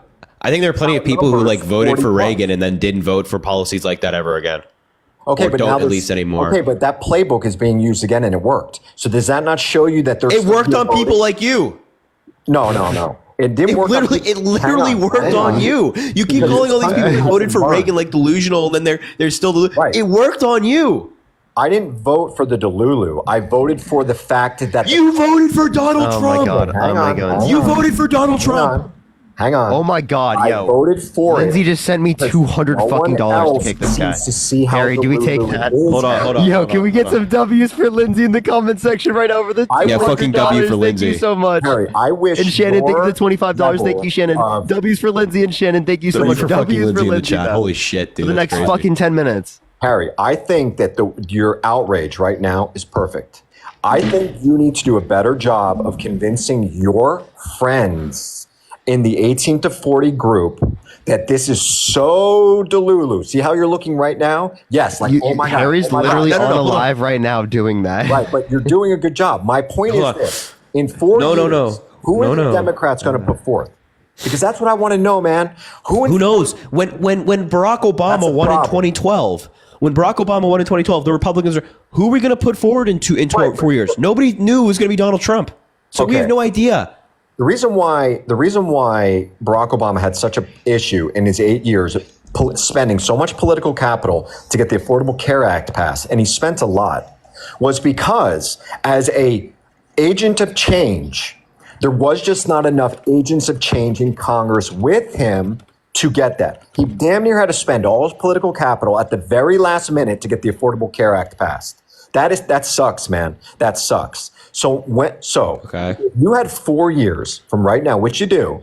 are plenty of people who like voted for 40+. Reagan and then didn't vote for policies like that ever again. Okay, or but don't now at there's- least anymore. Okay, but that playbook is being used again, and it worked. So does that not show you that there's It worked on people like you. No. It didn't work. It literally worked on you. You keep Because calling all it's these people who time. voted for Mark. Reagan like delusional, and then they're still Right. It worked on you. I didn't vote for the Delulu. I voted for the fact that You voted for Donald Oh Trump. my god. Oh Hang my on, god. hang You on. voted for Donald Trump. Hang on. Oh my god, I yo. voted for Lindsay it. just sent me because $200 no fucking one dollars else to kick this guy. seems to see how Harry, do we take Delulu that? is. Hold on. Yo, can we get some W's for Lindsay in the comment section right over the Yeah, fucking W for $200? Lindsay. Thank you so much. Harry, I wish. And Shannon, thank you for your the $25. Thank level you, Shannon. of- W's for Lindsay and Shannon. Thank you so much. for fucking W's for Lindsay in the Lindsay. chat. though. Holy shit, dude. For the that's next crazy. fucking 10 minutes. Harry, I think that your outrage right now is perfect. I think you need to do a better job of convincing your friends in the 18 to 40 group that this is so delulu. See how you're looking right now? Yes, like, oh my God. Harry's oh my literally God. No, on hold on. live right now doing that. Right, but you're doing a good job. My point Hold is on. this. In 4 No, years, no. who are No, the no. Democrats going to put forth? Because that's what I want to know, man. Who knows? When Barack That's Obama the won in problem. 2012, the Republicans are, who are we going to put forward in 4 years? Nobody knew it was going to be Donald Trump. So we Okay. have no idea. The reason why Barack Obama had such an issue in his 8 years of spending so much political capital to get the Affordable Care Act passed, and he spent a lot, was because as a agent of change, there was just not enough agents of change in Congress with him to get that. He damn near had to spend all his political capital at the very last minute to get the Affordable Care Act passed. That sucks, man. That sucks. Okay. You had 4 years from right now, which you do,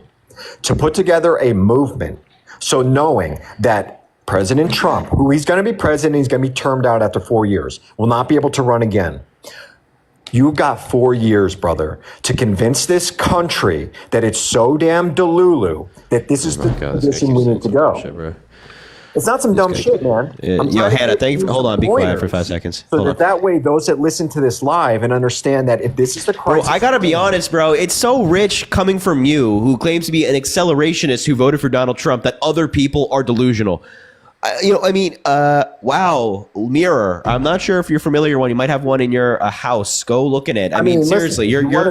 to put together a movement. So knowing that President Trump, who he's going to be president, he's going to be termed out after 4 years, will not be able to run again. You've got 4 years, brother, to convince this country that it's so damn delulu that this is the position we need to go. It's not some dumb shit, man. I'm Yo, trying to Hannah, give you hold on, be some quiet for pointers 5 seconds. So Hold on. that way, those that listen to this live and understand that if this is the Bro, crisis, I gotta be honest, bro. It's so rich coming from you, who claims to be an accelerationist who voted for Donald Trump, that other people are delusional. Wow, mirror. I'm not sure if you're familiar with one. You might have one in your house. Go look in it. I mean, seriously, listen, you're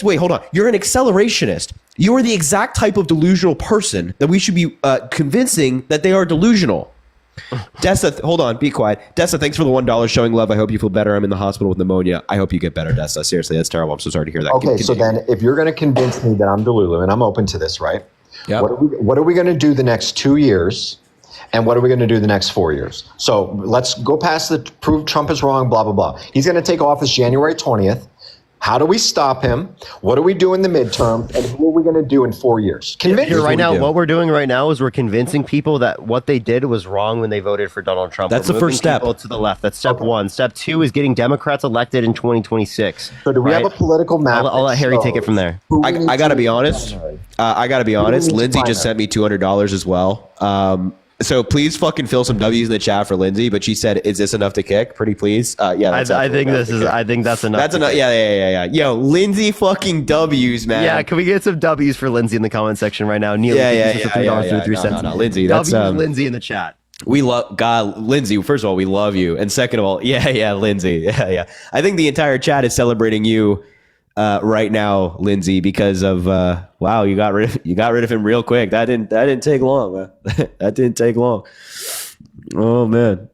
wait, hold on. You're an accelerationist. You are the exact type of delusional person that we should be convincing that they are delusional. Dessa, hold on, be quiet. Dessa, thanks for the $1 showing love. I hope you feel better. I'm in the hospital with pneumonia. I hope you get better, Dessa. Seriously, that's terrible. I'm so sorry to hear that. Okay, so then if you're going to convince me that I'm Delulu, and I'm open to this, right? Yep. What are we going to do the next 2 years? And what are we going to do the next 4 years? So let's go past the prove Trump is wrong, blah, blah, blah. He's going to take office January 20th. How do we stop him? What do we do in the midterm? And who are we going to do in 4 years? Convince Here, me. right now, what we're doing right now is we're convincing people that what they did was wrong when they voted for Donald Trump. That's We're the first moving step. people to the left. That's step one. Step two is getting Democrats elected in 2026. So do we have a political map? I'll let Harry take it from there. I gotta be honest. Lindsay just sent me $200 as well. So please fucking fill some W's in the chat for Lindsay. But she said, "Is this enough to kick? Pretty please." Yeah, I think this is. I think that's enough. That's enough. Yeah. Yo, Lindsay fucking W's, man. Yeah, can we get some W's for Lindsay in the comment section right now? Neil, No, Lindsay, that's Lindsay in the chat. We love God, Lindsay. First of all, we love you, and second of all, Lindsay, yeah. I think the entire chat is celebrating you right now, Lindsay, because of wow, you got rid of him real quick. That didn't take long, man. That didn't take long. Oh man,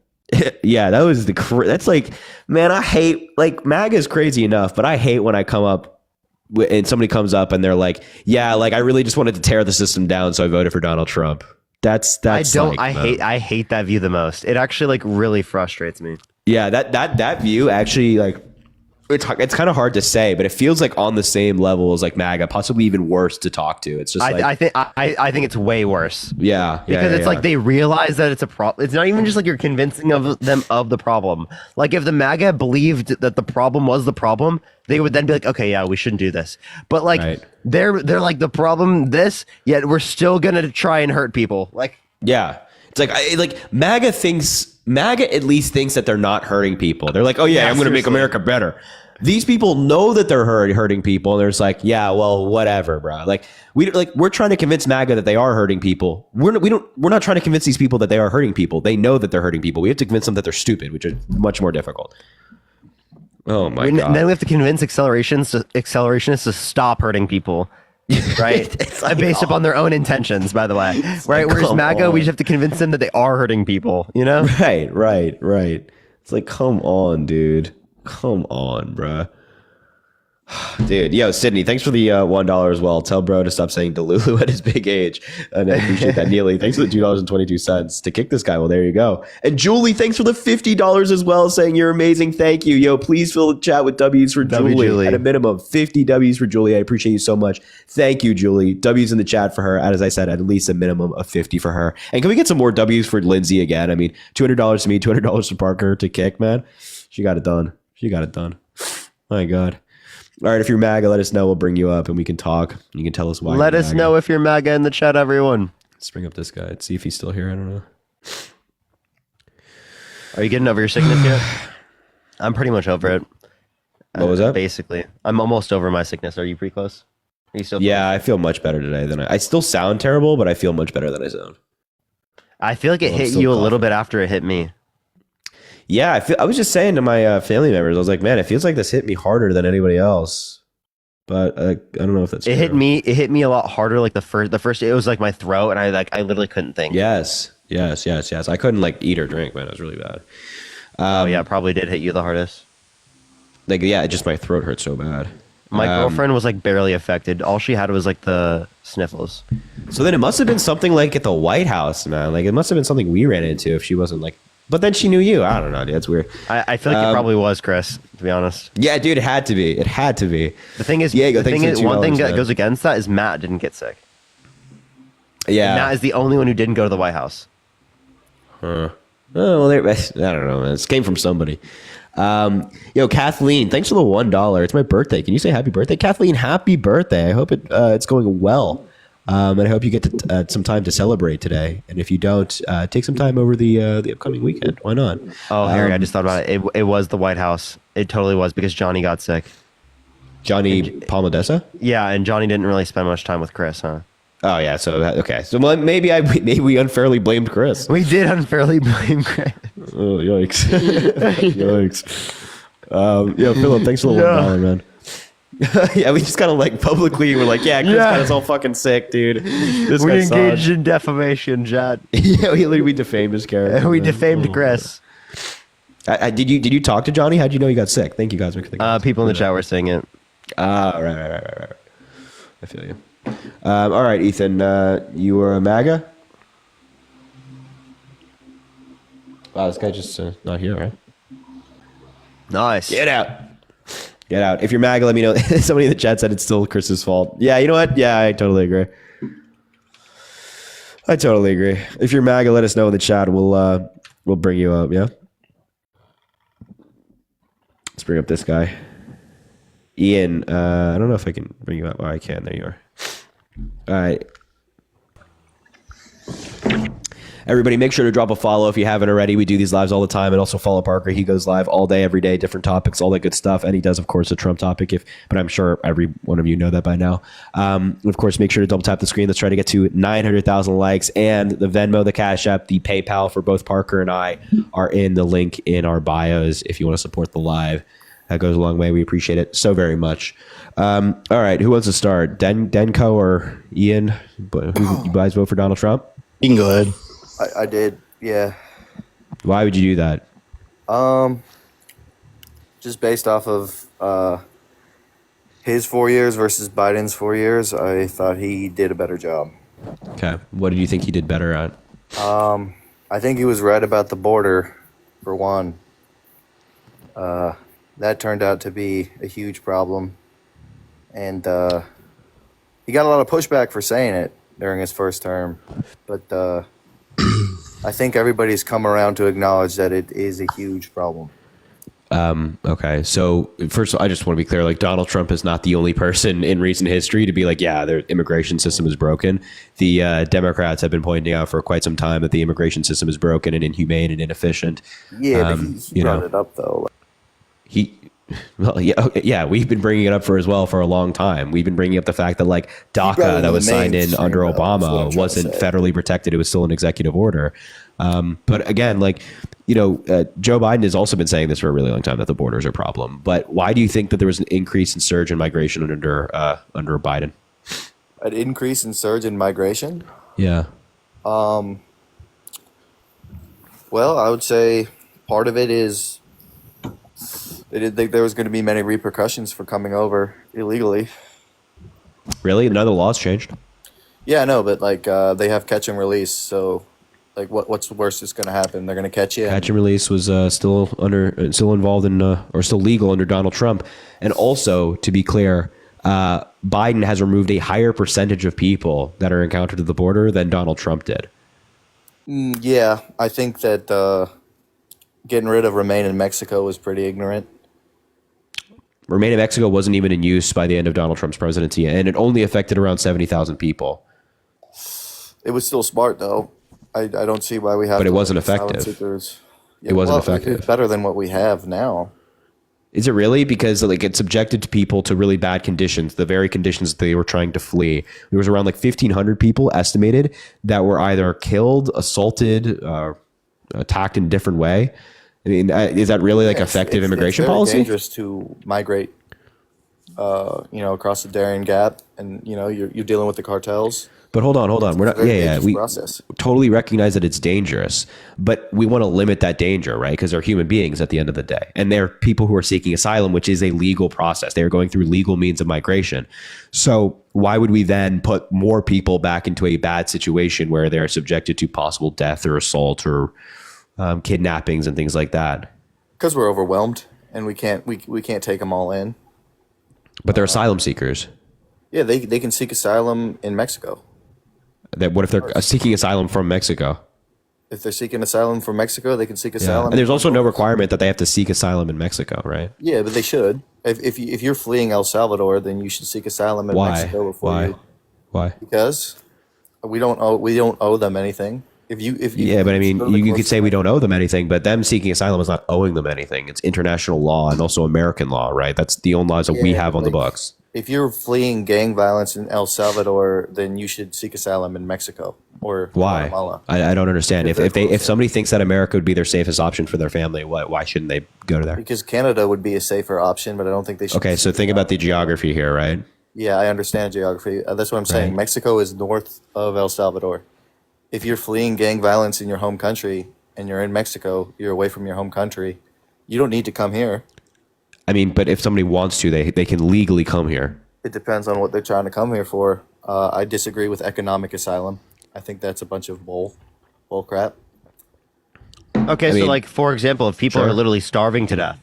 yeah, that was that's like, man, I hate, like, MAGA is crazy enough, but I hate when I come up and somebody comes up and they're like, yeah, like I really just wanted to tear the system down, so I voted for Donald Trump. That's I hate that view the most. It actually like really frustrates me. Yeah, that view actually, like, it's kind of hard to say, but it feels like on the same level as like MAGA, possibly even worse to talk to. It's just I think it's way worse. Yeah, because it's like they realize that it's a problem. It's not even just like you're convincing of them of the problem. Like if the MAGA believed that the problem was the problem, they would then be like, okay, yeah, we shouldn't do this. But like they're like, the problem this, yet we're still gonna try and hurt people. Like, yeah, it's like MAGA at least thinks that they're not hurting people. They're like, oh yeah, I'm going to make America better. These people know that they're hurting people, and they're just like, yeah, well, whatever, bro. Like we're trying to convince MAGA that they are hurting people. We're not trying to convince these people that they are hurting people. They know that they're hurting people. We have to convince them that they're stupid, which is much more difficult. Oh my god! And then we have to convince accelerationists to stop hurting people. Right, like, based upon their own intentions, by the way. Right, whereas MAGA, we just have to convince them that they are hurting people. You know? Right. It's like, come on, dude. Come on, bruh. Dude, yo, Sydney, thanks for the $1 as well. Tell bro to stop saying Delulu at his big age. And I appreciate that. Neely, thanks for the $2.22 to kick this guy. Well, there you go. And Julie, thanks for the $50 as well, saying you're amazing. Thank you. Yo, please fill the chat with W's for Julie. At a minimum, 50 W's for Julie. I appreciate you so much. Thank you, Julie. W's in the chat for her. As I said, at least a minimum of 50 for her. And can we get some more W's for Lindsay again? I mean, $200 to me, $200 to Parker to kick, man. She got it done. My God. All right, if you're MAGA, let us know. We'll bring you up and we can talk. You can tell us why. Let us know if you're MAGA in the chat, everyone. Let's bring up this guy. Let's see if he's still here. I don't know. Are you getting over your sickness yet? I'm pretty much over it. What was that? Basically, I'm almost over my sickness. Are you pretty close? Are you still? Yeah, I feel much better today than I still sound terrible, but I feel much better than I sound. I feel like it hit you a little bit after it hit me. Yeah, I was just saying to my family members, I was like, man, it feels like this hit me harder than anybody else. But I don't know if that's true. It hit me a lot harder. Like the first, it was like my throat, and I literally couldn't think. Yes. I couldn't like eat or drink, man. It was really bad. Oh yeah, probably did hit you the hardest. Like, yeah, just my throat hurt so bad. My girlfriend was like barely affected. All she had was like the sniffles. So then it must have been something like at the White House, man. Like it must have been something we ran into if she wasn't like. But then she knew you. I don't know, dude. That's weird. I feel like it probably was, Chris, to be honest. Yeah, dude, it had to be. The thing is, one thing that goes against that is Matt didn't get sick. Yeah. And Matt is the only one who didn't go to the White House. Huh. Oh, well, I don't know, man. This came from somebody. Yo, Kathleen, thanks for the $1. It's my birthday. Can you say happy birthday? Kathleen, happy birthday. I hope it's going well. And I hope you get some time to celebrate today. And if you don't, take some time over the upcoming weekend. Why not? Oh, Harry, I just thought about it. It was the White House. It totally was because Johnny got sick. Johnny Palmadessa? Yeah, and Johnny didn't really spend much time with Chris, huh? Oh yeah. So okay. So maybe we unfairly blamed Chris. We did unfairly blame Chris. Oh yikes! Yikes! Yeah, Philip, thanks for the $1, man. Yeah, we just kind of like publicly were like, yeah, Chris got us all fucking sick, dude. This We guy engaged sucks. in defamation, Jad. Yeah, we defamed his character. We man. defamed Chris. Did you talk to Johnny? How'd you know he got sick? Thank you guys for People in the chat were saying it. Right. I feel you. All right, Ethan, you were a MAGA? Wow, this guy just not here, right? Nice. Get out. Get out. If you're MAGA, let me know. Somebody in the chat said it's still Chris's fault. Yeah, you know what? Yeah, I totally agree. If you're MAGA, let us know in the chat. We'll bring you up, yeah? Let's bring up this guy. Ian, I don't know if I can bring you up. Oh, I can. There you are. All right. Everybody, make sure to drop a follow if you haven't already. We do these lives all the time, and also follow Parker. He goes live all day, every day, different topics, all that good stuff. And he does, of course, a Trump topic. But I'm sure every one of you know that by now. Of course, make sure to double tap the screen. Let's try to get to 900,000 likes. And the Venmo, the Cash App, the PayPal for both Parker and I are in the link in our bios if you want to support the live. That goes a long way. We appreciate it so very much. All right, who wants to start? Denko or Ian? Who you guys vote for Donald Trump? You can go ahead. I did, yeah. Why would you do that? Just based off of his 4 years versus Biden's 4 years, I thought he did a better job. Okay. What did you think he did better at? I think he was right about the border, for one. That turned out to be a huge problem. And he got a lot of pushback for saying it during his first term. But I think everybody's come around to acknowledge that it is a huge problem. Okay. So first of all, I just want to be clear, like Donald Trump is not the only person in recent history to be like, yeah, their immigration system is broken. The Democrats have been pointing out for quite some time that the immigration system is broken and inhumane and inefficient. Yeah, but he brought it up though. Yeah, we've been bringing it up for a long time. We've been bringing up the fact that like DACA that was signed in under Obama wasn't federally protected. It was still an executive order. But again, like, Joe Biden has also been saying this for a really long time that the border is a problem. But why do you think that there was an increase in surge in migration under Biden? An increase in surge in migration? Yeah. Well, I would say part of it is they didn't think there was going to be many repercussions for coming over illegally. Really? None of the laws changed? Yeah, I know, but like they have catch and release, so like what's the worst that's going to happen? They're going to catch you. Catch and release was still involved in or still legal under Donald Trump. And also, to be clear, Biden has removed a higher percentage of people that are encountered at the border than Donald Trump did. Yeah, I think that getting rid of Remain in Mexico was pretty ignorant. Remain in Mexico wasn't even in use by the end of Donald Trump's presidency, and it only affected around 70,000 people. It was still smart, though. I don't see why we have. But it wasn't effective. Yeah, it wasn't effective. It's better than what we have now. Is it really? Because like it subjected people to really bad conditions, the very conditions that they were trying to flee. There was around like 1,500 people estimated that were either killed, assaulted, attacked in a different way. I mean, is that really like effective immigration policy? It's dangerous to migrate, across the Darien Gap, and you're dealing with the cartels. But hold on. We're not. We process. Totally recognize that it's dangerous, but we want to limit that danger, right? Because they're human beings at the end of the day, and they're people who are seeking asylum, which is a legal process. They are going through legal means of migration. So why would we then put more people back into a bad situation where they're subjected to possible death or assault or kidnappings and things like that? Because we're overwhelmed and we can't take them all in. But they're asylum seekers. Yeah, they can seek asylum in Mexico. What if they're seeking asylum from Mexico? If they're seeking asylum from Mexico, they can seek asylum. And there's also no requirement that they have to seek asylum in Mexico, right? Yeah, but they should. If you're fleeing El Salvador, then you should seek asylum in Mexico before you. Why? Because we don't owe them anything. If you Yeah, but I mean, go to the you court could say we system- don't owe them anything, but them seeking asylum is not owing them anything. It's international law and also American law, right? That's the only laws that we Yeah, have on the like- books. If you're fleeing gang violence in El Salvador, then you should seek asylum in Mexico or Why? Guatemala. I don't understand. If If they're closer. somebody thinks that America would be their safest option for their family, why shouldn't they go to there? Because Canada would be a safer option, but I don't think they should. Okay, so think about the geography here, right? Yeah, I understand geography. That's what I'm saying. Right. Mexico is north of El Salvador. If you're fleeing gang violence in your home country and you're in Mexico, you're away from your home country, you don't need to come here. I mean, but if somebody wants to, they can legally come here. It depends on what they're trying to come here for. I disagree with economic asylum. I think that's a bunch of bull crap. Okay, I so mean, like for example, if people sure. are literally starving to death,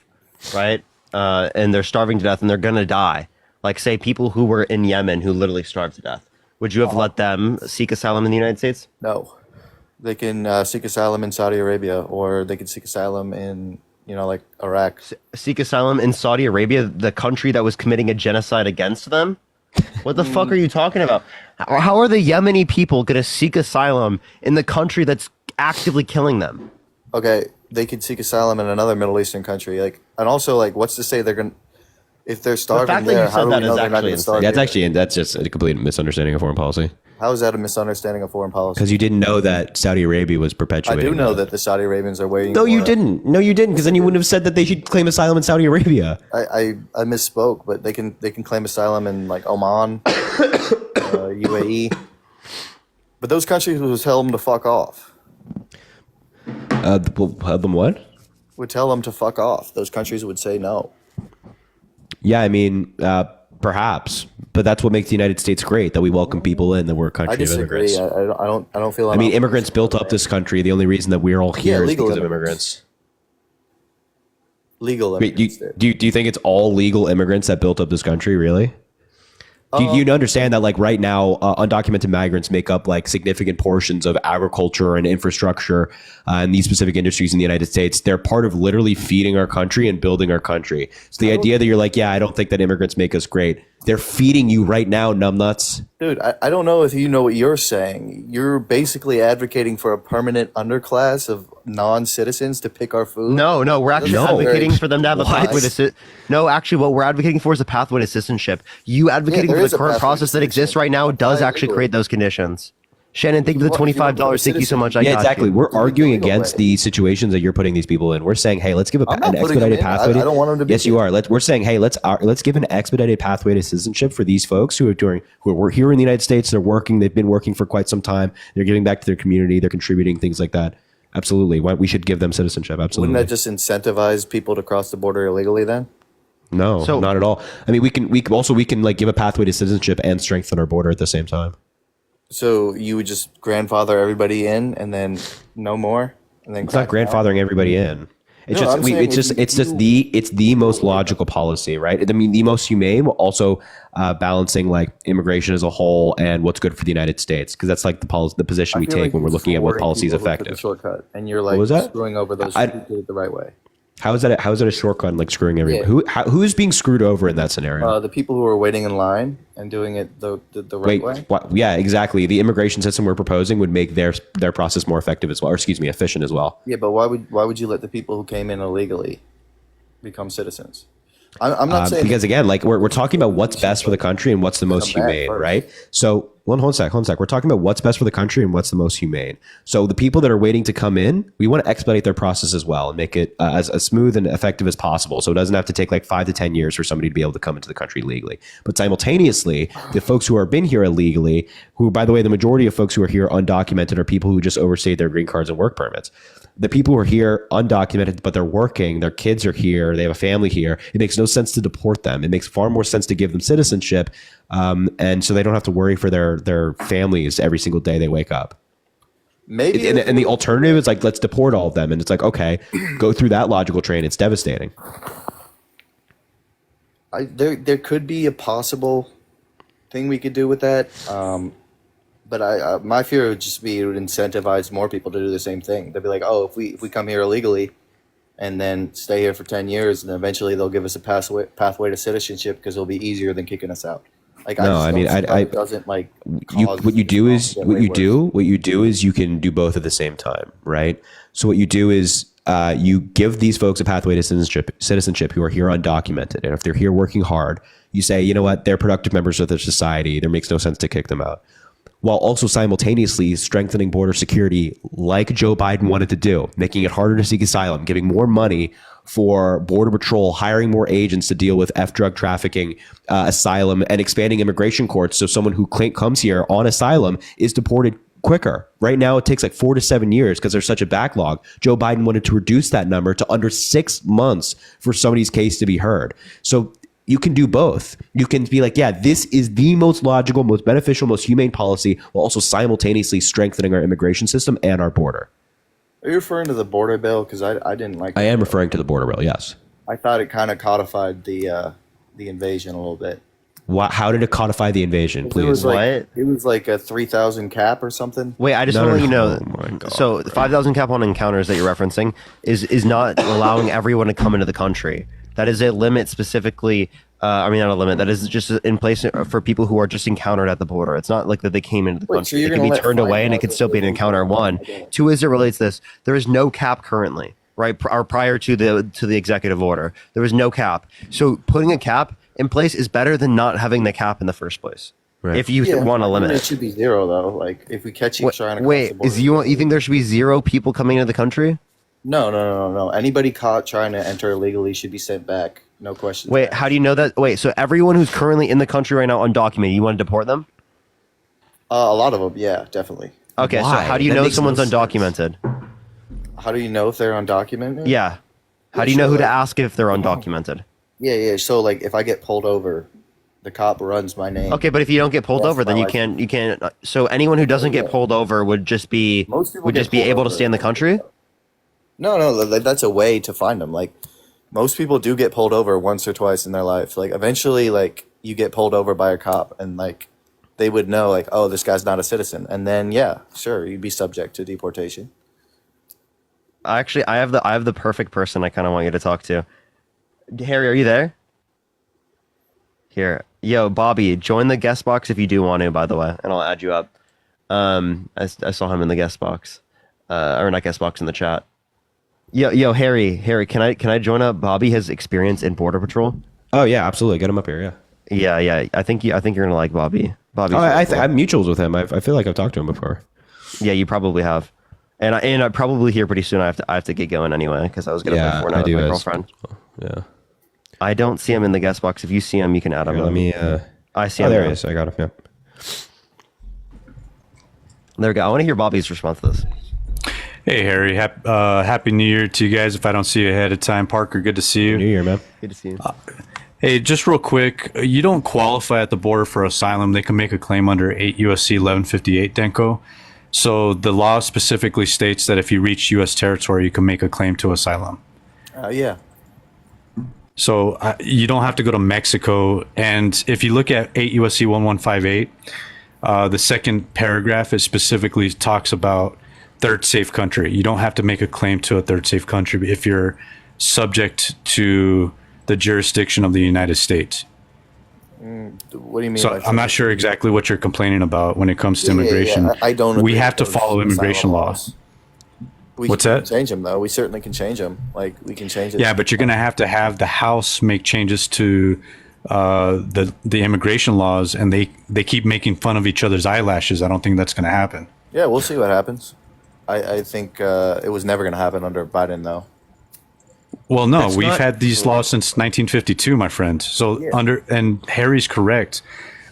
right? And they're starving to death and they're gonna die. Like say people who were in Yemen who literally starved to death. Would you have let them seek asylum in the United States? No, they can seek asylum in Saudi Arabia, or they can seek asylum in like Iraq. Seek asylum in Saudi Arabia, the country that was committing a genocide against them? What the fuck are you talking about? How are the Yemeni people gonna seek asylum in the country that's actively killing them? Okay, they could seek asylum in another Middle Eastern country. And also what's to say they're gonna if they're starving fact that there? you How said do we that know is they're not actually going to starve? insane. That's just a complete misunderstanding of foreign policy. How is that a misunderstanding of foreign policy? Because you didn't know that Saudi Arabia was I perpetuating. do know that the Saudi Arabians are waiting. No, for you it. didn't. No, you didn't. Because then you wouldn't have said that they should claim asylum in Saudi Arabia. I misspoke, but they can claim asylum in like Oman, UAE. But those countries would tell them to fuck off. Well, them what? Would tell them to fuck off. Those countries would say no. Yeah, I mean, perhaps, but that's what makes the United States great. That we welcome people in. That we're a country I of disagree. immigrants. I don't feel. I mean, immigrants built up this country. The only reason that we're all here is legal because of immigrants. immigrants. Legal Wait, immigrants did. do you think it's all legal immigrants that built up this country? Really? Do you understand that, like, right now, undocumented migrants make up like significant portions of agriculture and infrastructure and these specific industries in the United States? They're part of literally feeding our country and building our country. So the idea that you're like, yeah, I don't think that immigrants make us great. They're feeding you right now, numbnuts. Dude, I don't know if you know what you're saying. You're basically advocating for a permanent underclass of non-citizens to pick our food. No, we're actually No. advocating for them to have a What? pathway to No, actually, what we're advocating for is a pathway to citizenship. You advocating there for is the a current pathway to process that exists citizenship. right now does Apply actually legally. create those conditions. Shannon, thank you for the If you want- if you want $25. Thank you so much. I Yeah, got exactly. you. We're arguing legal against way. the situations that you're putting these people in. We're saying, hey, let's give I'm not an putting them expedited in. pathway. I don't want them to be Yes, you here. are. We're saying, hey, let's give an expedited pathway to citizenship for these folks who are here in the United States. They're working. They've been working for quite some time. They're giving back to their community. They're contributing, things like that. Absolutely. We should give them citizenship. Absolutely. Wouldn't that just incentivize people to cross the border illegally then? No, So- not at all. I mean, we can like give a pathway to citizenship and strengthen our border at the same time. So you would just grandfather everybody in and then no more? And then It's not grandfathering everybody in. It's No, just I'm saying it's the most logical policy, right? I mean, the most humane, but also balancing like immigration as a whole and what's good for the United States, because that's like the position we take when we're looking at what policy is effective. Shortcut, and you're like was that? screwing over those I- who did it the right way. How is that a shortcut and like screwing everyone? Yeah. Who's being screwed over in that scenario? The people who are waiting in line and doing it the right way. Yeah, exactly. The immigration system we're proposing would make their process more effective as well, or excuse me, efficient as well. Yeah, but why would you let the people who came in illegally become citizens? I'm not saying Because again, like we're talking about what's best for the country and what's the most Come back humane, first. right? So hold on a sec. We're talking about what's best for the country and what's the most humane. So the people that are waiting to come in, we want to expedite their process as well and make it as smooth and effective as possible. So it doesn't have to take like 5 to 10 years for somebody to be able to come into the country legally. But simultaneously, the folks who have been here illegally, who, by the way, the majority of folks who are here undocumented are people who just overstayed their green cards and work permits. The people who are here undocumented, but they're working, their kids are here, they have a family here. It makes no sense to deport them. It makes far more sense to give them citizenship, and so they don't have to worry for their families every single day they wake up. maybe And the alternative is like, let's deport all of them, and it's like, okay, go through that logical train. It's devastating. there could be a possible thing we could do with that. But my fear would just be it would incentivize more people to do the same thing. They'd be like, oh, if we come here illegally and then stay here for 10 years, and eventually they'll give us a pathway to citizenship because it'll be easier than kicking us out. Like, No, I mean, don't see how I it doesn't like. what you do is you can do both at the same time, right? So what you do is you give these folks a pathway to citizenship who are here undocumented, and if they're here working hard, you say, you know what, they're productive members of their society. There makes no sense to kick them out, while also simultaneously strengthening border security, like Joe Biden wanted to do, making it harder to seek asylum, giving more money for Border Patrol, hiring more agents to deal with drug trafficking, asylum, and expanding immigration courts. So someone who comes here on asylum is deported quicker. Right now, it takes like 4 to 7 years because there's such a backlog. Joe Biden wanted to reduce that number to under 6 months for somebody's case to be heard. So you can do both. You can be like, yeah, this is the most logical, most beneficial, most humane policy, while also simultaneously strengthening our immigration system and our border. Are you referring to the border bill? Because I didn't like. I am referring to the border bill, yes. I thought it kind of codified the invasion a little bit. How did it codify the invasion, please? It was like a 3,000 cap or something. Wait, I just No, want to no, let you know. oh my God, so the 5,000 cap on encounters that you're referencing is not allowing everyone to come into the country. That is a limit specifically. I mean, not a limit. That is just in place for people who are just encountered at the border. It's not like that they came into the Wait, so country. you're They can gonna be let turned away, and it five could still be an thousand encounter. One, two, as it relates to this, there is no cap currently, right? Or prior to the executive order, there was no cap. So putting a cap in place is better than not having the cap in the first place. Right. If you want to limit it it. should be zero though. Like if we catch you trying to wait, you think there should be 0 people coming into the country? No. Anybody caught trying to enter illegally should be sent back. No questions. Wait, how do you know that? Wait, so everyone who's currently in the country right now undocumented, you want to deport them? A lot of them, yeah, definitely. Okay, Why? so how do you That know makes someone's no sense. undocumented? How do you know if they're undocumented? Yeah. How do you know who to ask if they're undocumented? Yeah. So like, if I get pulled over, the cop runs my name. Okay, but if you don't get pulled That's over, then my you can't. So anyone who doesn't get pulled over would just be Most people get be pulled able to over. stay in the country. No, that's a way to find them. Like, most people do get pulled over once or twice in their life. Like, eventually, like, you get pulled over by a cop, and like, they would know, like, oh, this guy's not a citizen, and then yeah, sure, you'd be subject to deportation. Actually, I have the perfect person I kind of want you to talk to. Harry, are you there? Here, yo, Bobby, join the guest box if you do want to. By the way, and I'll add you up. I saw him in the guest box, or not guest box in the chat. Yo, Harry, can I join up? Bobby has experience in Border Patrol. Oh yeah, absolutely. Get him up here. Yeah. Yeah. I think you're gonna like Bobby. Bobby. I have mutuals with him. I feel like I've talked to him before. Yeah, you probably have. And I probably here pretty soon. I have to get going anyway because I was gonna play Fortnite with my girlfriend. Yeah. I don't see him in the guest box. If you see him, you can add him. Here, let me. I see him. There now. he is. I got him. Yep. There we go. I want to hear Bobby's response to this. Hey, Harry. Happy New Year to you guys. If I don't see you ahead of time, Parker, good to see you. New Year, man. Good to see you. Hey, just real quick, you don't qualify at the border for asylum. They can make a claim under 8 USC 1158, Denko. So the law specifically states that if you reach U.S. territory, you can make a claim to asylum. Yeah. So you don't have to go to Mexico. And if you look at 8 USC 1158, the second paragraph, it specifically talks about third safe country. You don't have to make a claim to a third safe country if you're subject to the jurisdiction of the United States. What do you mean? So I'm not sure exactly what you're complaining about when it comes to immigration. Yeah. I don't. We agree have with to those follow immigration asylum laws. What's can that? Change them though. We certainly can change them. Like we can change it. Yeah, but you're going to have the House make changes to the immigration laws, and they keep making fun of each other's eyelashes. I don't think that's going to happen. Yeah, we'll see what happens. I think it was never going to happen under Biden though. Well, no, we've had these laws since 1952, my friend. So and Harry's correct.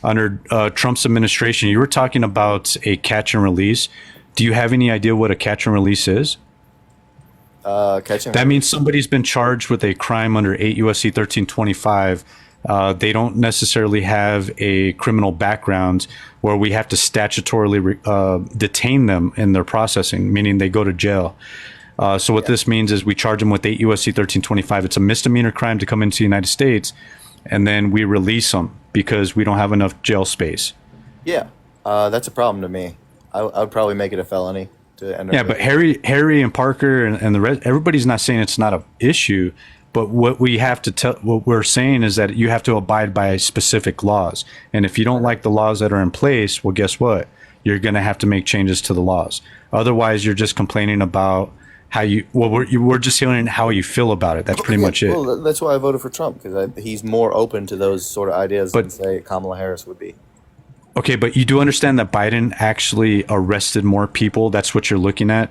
Under Trump's administration, you were talking about a catch and release. Do you have any idea what a catch and release is? That means somebody's been charged with a crime under 8 USC 1325. They don't necessarily have a criminal background where we have to statutorily detain them in their processing, meaning they go to jail. So what this means is we charge them with 8 USC 1325. It's a misdemeanor crime to come into the United States, and then we release them because we don't have enough jail space. Yeah, that's a problem to me. I would probably make it a felony to enter. Yeah, but Harry and Parker and the rest, everybody's not saying it's not an issue, But what we're saying is that you have to abide by specific laws. And if you don't like the laws that are in place, well, guess what? You're going to have to make changes to the laws. Otherwise, you're just complaining about how we're just hearing how you feel about it. That's pretty much it. Well, that's why I voted for Trump, because he's more open to those sort of ideas than, say, Kamala Harris would be. Okay, but you do understand that Biden actually arrested more people. That's what you're looking at.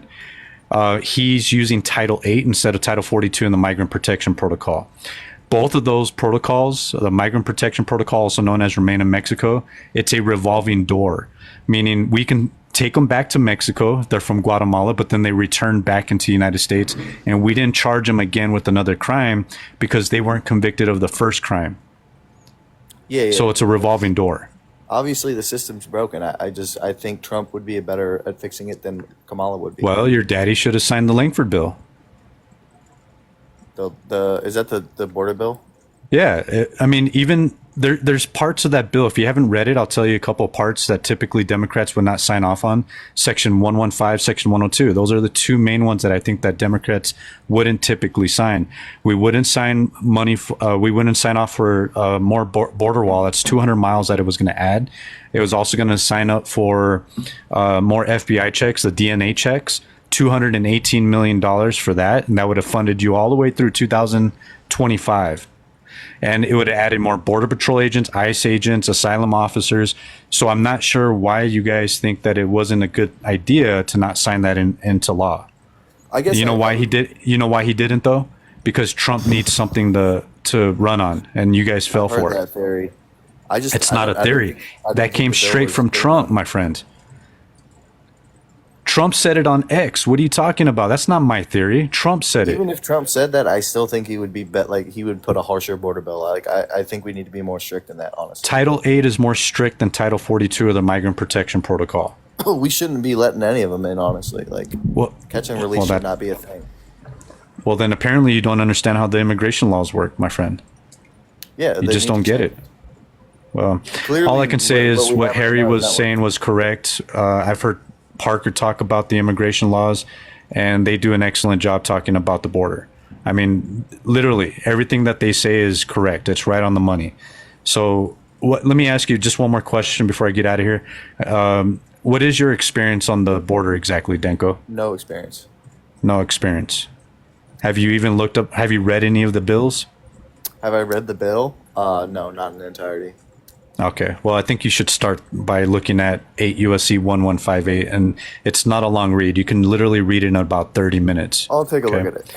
He's using Title 8 instead of Title 42 in the Migrant Protection Protocol. Both of those protocols, the Migrant Protection Protocol, also known as Remain in Mexico, it's a revolving door, meaning we can take them back to Mexico. They're from Guatemala, but then they return back into the United States. And we didn't charge them again with another crime because they weren't convicted of the first crime. Yeah. So it's a revolving door. Obviously, the system's broken. I think Trump would be better at fixing it than Kamala would be. Well, your daddy should have signed the Langford bill. Is that the border bill? Yeah, I mean, even there's parts of that bill. If you haven't read it, I'll tell you a couple of parts that typically Democrats would not sign off on. Section 115, Section 102. Those are the two main ones that I think that Democrats wouldn't typically sign. We wouldn't sign we wouldn't sign off for more border wall. That's 200 miles that it was going to add. It was also going to sign up for more FBI checks, the DNA checks. $218 million for that, and that would have funded you all the way through 2025. And it would have added more Border Patrol agents, ICE agents, asylum officers. So I'm not sure why you guys think that it wasn't a good idea to not sign that into law. I guess why he did. You know why he didn't though? Because Trump needs something to run on, and you guys fell for it. That theory. It's not a theory. That came straight from Trump, my friend. Trump said it on X. What are you talking about? That's not my theory. Trump said it. Even if Trump said that, I still think he would be he would put a harsher border bill. Like I think we need to be more strict than that, honestly. Title 8 is more strict than Title 42 of the Migrant Protection Protocol. We shouldn't be letting any of them in, honestly. Like catch and release should not be a thing. Well, then apparently you don't understand how the immigration laws work, my friend. Yeah, you just don't get it. Well, clearly, all I can say is what Harry was saying was correct. I've heard Parker talk about the immigration laws, and they do an excellent job talking about the border. I mean, literally everything that they say is correct. It's right on the money. So let me ask you just one more question before I get out of here. What is your experience on the border exactly, Denko? No experience. No experience. Have you even have you read any of the bills? Have I read the bill? No, not in entirety. Okay. Well, I think you should start by looking at 8 USC 1158, and it's not a long read. You can literally read it in about 30 minutes. I'll take a look at it.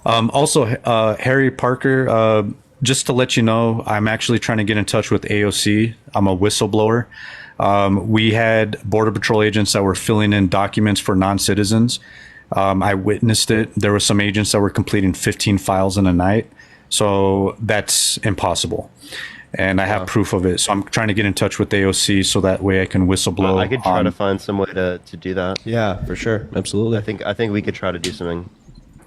Also, Harry Parker, just to let you know, I'm actually trying to get in touch with AOC. I'm a whistleblower. We had Border Patrol agents that were filling in documents for non-citizens. I witnessed it. There were some agents that were completing 15 files in a night. So that's impossible. And I have proof of it. So I'm trying to get in touch with AOC so that way I can whistleblow. I could try to find some way to do that. Yeah, for sure. Absolutely. I think we could try to do something.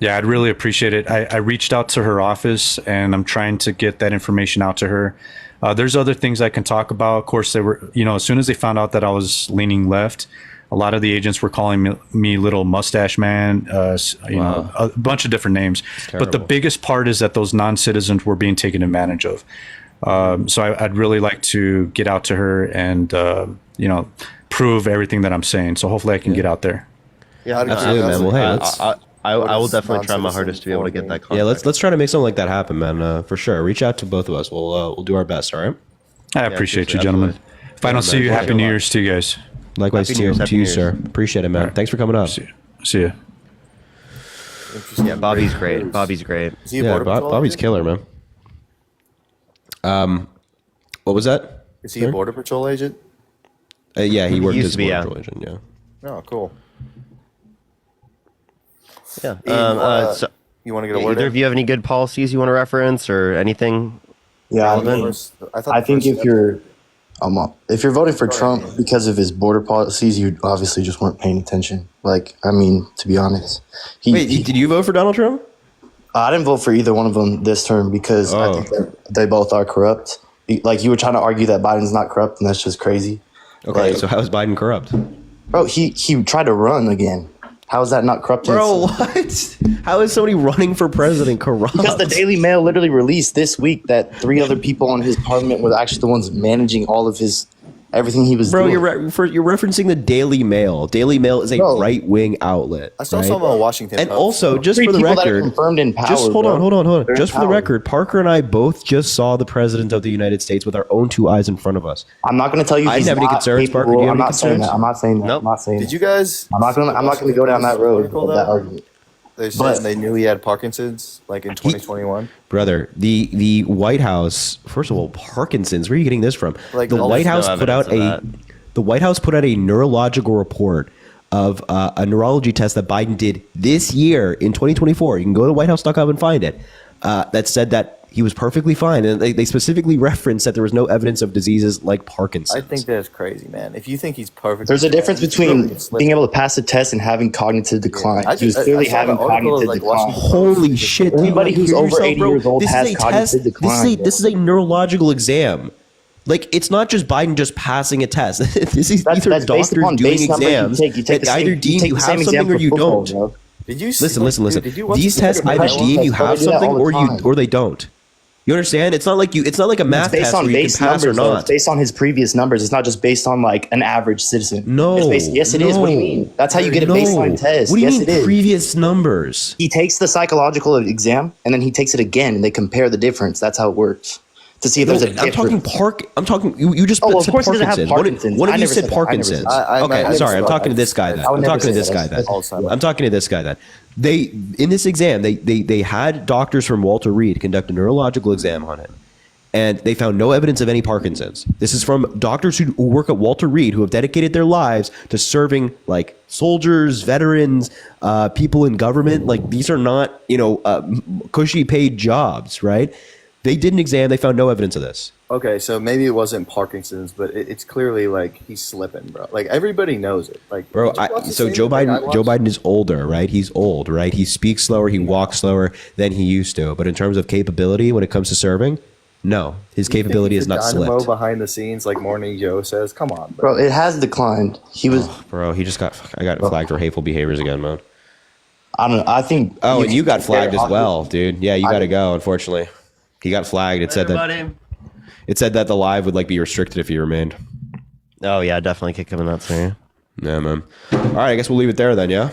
Yeah, I'd really appreciate it. I reached out to her office, and I'm trying to get that information out to her. There's other things I can talk about. Of course, they were, as soon as they found out that I was leaning left, a lot of the agents were calling me Little Mustache Man, a bunch of different names. But the biggest part is that those non-citizens were being taken advantage of. So I'd really like to get out to her and, prove everything that I'm saying. So hopefully I can get out there. Yeah, absolutely, man. Well, hey, I will definitely try my hardest to be able to get that contact. Yeah, let's try to make something like that happen, man. For sure. Reach out to both of us. We'll do our best. All right. I appreciate you, gentlemen. Absolutely. If I don't see you, Happy New Year's to you guys. Likewise to you, sir. Appreciate it, man. Right. Thanks for coming up. See you. Yeah, Bobby's great. Bobby's killer, man. What was that? Is he a Border Patrol agent? Yeah, he worked as a Border Patrol agent. Yeah. Oh, cool. Yeah. So you want to get a word? Either of you have any good policies you want to reference or anything? Yeah, relevant? I think if you're voting for Trump because of his border policies, you obviously just weren't paying attention. To be honest. Did you vote for Donald Trump? I didn't vote for either one of them this term because I think they both are corrupt. Like, you were trying to argue that Biden's not corrupt, and that's just crazy. Okay, so how is Biden corrupt? Bro, he tried to run again. How is that not corrupt? Bro, what? How is somebody running for president corrupt? Because the Daily Mail literally released this week that 3 other people on his parliament were actually the ones managing all of his everything he was Bro, doing. you're referencing the Daily Mail. Daily Mail is a right-wing outlet. I saw right? some on Washington And Post. also, just Three for the people that are record, confirmed in power, just hold bro. on. They're Just in for the power. record, Parker and I both just saw the president of the United States with our own 2 eyes in front of us. I'm not going to tell you. I he's didn't have any not concerns, capable. Parker. Do you have I'm any not saying concerns? that. I'm not saying that. Nope. I'm not saying Did that. you guys? I'm not going to go down that road of that argument. They said they knew he had Parkinson's like in 2021. Brother, the White House. First of all, Parkinson's. Where are you getting this from? Like, the all White this House no put out evidence of the White House put out a neurological report of a neurology test that Biden did this year in 2024. You can go to whitehouse.gov and find it. That said that he was perfectly fine, and they specifically referenced that there was no evidence of diseases like Parkinson's. I think that's crazy, man. If you think he's perfect, There's a difference between being able to pass a test and having cognitive decline. I He was just- clearly I saw having the article, cognitive like, decline. Washington Holy shit! Anybody who's Hear over yourself, 80 bro. years old This has is a cognitive test. decline. This is a neurological exam. Like, it's not just Biden just passing a test. This is That's either based doctors upon doing base numbers you exams take. You take that the same- either you deem take you the have same something exam or for you football, don't. bro. Did you see, Listen. Did you watch These the tests Super either Bowl? deem you Bro, have they do that something all the or time. they don't. You understand? It's not like a math It's based test on where you can base pass or numbers, though. not. It's based on his previous numbers. It's not just based on like an average citizen. No. It's based, yes, it is. What do you mean? That's how you get a baseline test. What do you yes, mean it is. previous numbers? He takes the psychological exam and then he takes it again and they compare the difference. That's how it works. To see if there's a difference. I'm talking. You just Oh, of said course he doesn't have Parkinson's. Parkinson's. One of I you never said said that. I never Parkinson's. said that. Okay, I sorry. never I'm said talking to that. this guy then. I would I'm never talking to say this that. guy then. Alzheimer's. I'm talking to this guy then. They in this exam they had doctors from Walter Reed conduct a neurological exam on him. And they found no evidence of any Parkinson's. This is from doctors who work at Walter Reed, who have dedicated their lives to serving like soldiers, veterans, people in government. Like, these are not, cushy paid jobs, right? They did an exam. They found no evidence of this. Okay, so maybe it wasn't Parkinson's, but it's clearly like he's slipping, bro. Like everybody knows it. Like, Bro, did you watch the so same Joe thing I Biden, Joe watched? Biden is older, right? He's old, right? He speaks slower, he walks slower than he used to. But in terms of capability, when it comes to serving, no, his You think capability he's is a not dynamo slipped. behind the scenes, like Morning Joe says. Come on, bro. Bro, it has declined. He was. Bro, I got flagged for hateful behaviors again, man. I don't know. I think. Oh, and you got flagged as compare well, dude. Yeah, you got to go. Unfortunately, he got flagged. It said that the live would like be restricted if he remained. Oh yeah, definitely kick him in that scene. Yeah, man. All right, I guess we'll leave it there then. Yeah.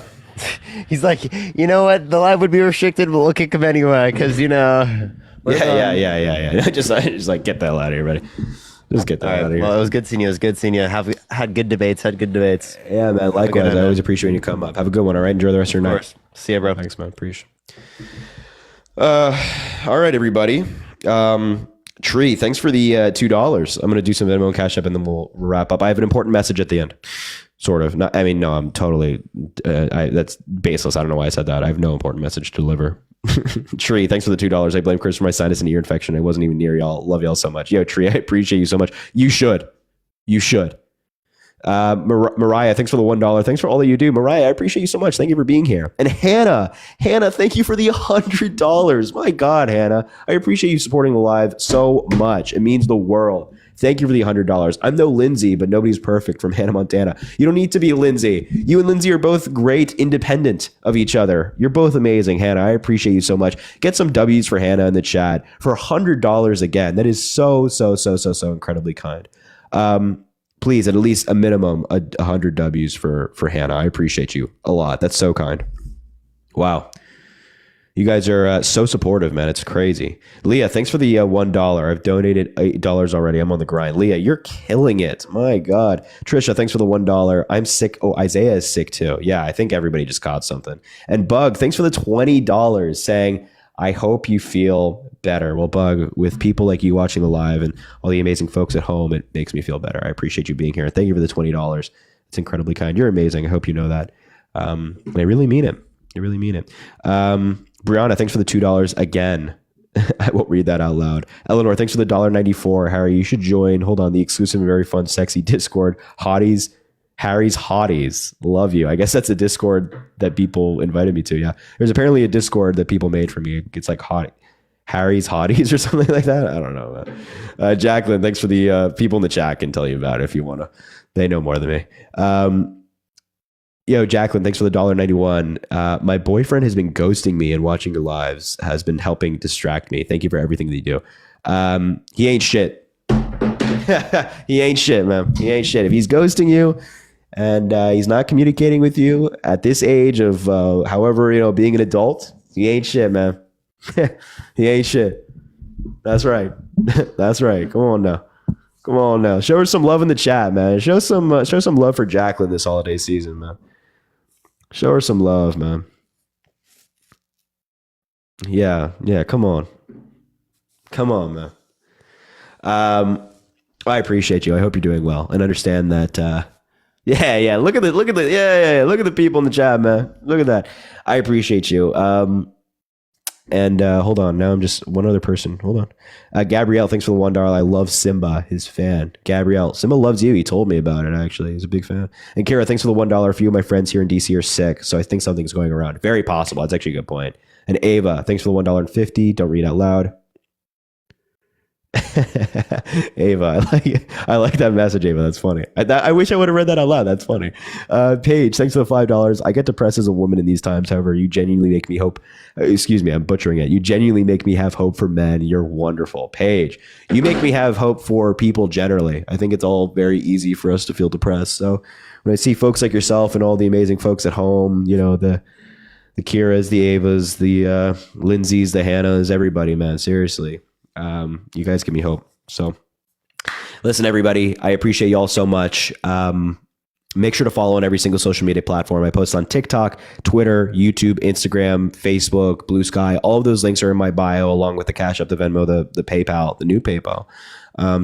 He's like, you know what? The live would be restricted, but we'll kick him anyway because Yeah. just like get the hell out of here, buddy. Just get the hell out of here. Well, it was good seeing you. It was good seeing you. Had good debates. Yeah, man. Likewise. I always appreciate when you come up. Have a good one. All right. Enjoy the rest of your night. See ya, bro. Thanks, man. Appreciate. All right, everybody. Tree, thanks for the $2. I'm gonna do some Venmo and Cash App, and then we'll wrap up. I have an important message at the end. Sort of. No, I'm totally. That's baseless. I don't know why I said that. I have no important message to deliver. Tree, thanks for the $2. I blame Chris for my sinus and ear infection. I wasn't even near y'all. Love y'all so much. Yo, Tree, I appreciate you so much. You should. Mariah, thanks for the $1. Thanks for all that you do. Mariah, I appreciate you so much. Thank you for being here. And Hannah, thank you for the $100. My God, Hannah, I appreciate you supporting the live so much. It means the world. Thank you for the $100. I'm no Lindsay, but nobody's perfect from Hannah Montana. You don't need to be Lindsay. You and Lindsay are both great, independent of each other. You're both amazing, Hannah. I appreciate you so much. Get some W's for Hannah in the chat for $100 again. That is so incredibly kind. Please, at least a minimum, 100 W's for Hannah. I appreciate you a lot. That's so kind. Wow. You guys are so supportive, man. It's crazy. Leah, thanks for the $1. I've donated $8 already. I'm on the grind. Leah, you're killing it. My God. Trisha, thanks for the $1. I'm sick. Oh, Isaiah is sick too. Yeah, I think everybody just caught something. And Bug, thanks for the $20 saying, I hope you feel better. Well, Bug, with people like you watching the live and all the amazing folks at home, it makes me feel better. I appreciate you being here. Thank you for the $20. It's incredibly kind. You're amazing. I hope you know that. And I really mean it. I really mean it. Brianna, thanks for the $2 again. I won't read that out loud. Eleanor, thanks for the $1.94. Harry, you should join. Hold on, the exclusive and very fun, sexy Discord. Hotties, Harry's Hotties. Love you. I guess that's a Discord that people invited me to. Yeah, there's apparently a Discord that people made for me. It's like Harry's Hotties or something like that. I don't know. Jacqueline, thanks for the people in the chat can tell you about it if you want to. They know more than me. Yo, Jacqueline, thanks for the $1.91. My boyfriend has been ghosting me, and watching your lives has been helping distract me. Thank you for everything that you do. He ain't shit. He ain't shit, man. He ain't shit. If he's ghosting you and he's not communicating with you at this age of however, being an adult, he ain't shit, man. He ain't shit. That's right. That's right. Come on now. Come on now. Show her some love in the chat, man. Show some love for Jacqueline this holiday season, man. Show her some love, man. Yeah. Come on. Come on, man. I appreciate you. I hope you're doing well and understand that. Yeah. Look at the people in the chat, man. Look at that. I appreciate you. And hold on. Now I'm just one other person. Hold on. Gabrielle, thanks for the $1. I love Simba, his fan. Gabrielle, Simba loves you. He told me about it, actually. He's a big fan. And Kara, thanks for the $1. A few of my friends here in DC are sick, so I think something's going around. Very possible. That's actually a good point. And Ava, thanks for the $1.50. Don't read out loud. Ava, I like that message, Ava. That's funny. I wish I would have read that out loud. That's funny. Paige, thanks for the $5. I get depressed as a woman in these times. However, you genuinely make me hope. Excuse me, I'm butchering it. You genuinely make me have hope for men. You're wonderful. Paige, you make me have hope for people generally. I think it's all very easy for us to feel depressed. So when I see folks like yourself and all the amazing folks at home, the Kiras, the Avas, the Lindsays, the Hannahs, everybody, man, seriously. You guys give me hope. So listen, everybody, I appreciate you all so much. Make sure to follow on every single social media platform. I post on TikTok, Twitter, YouTube, Instagram, Facebook, Blue Sky. All of those links are in my bio, along with the Cash App, the Venmo, the PayPal, the new PayPal.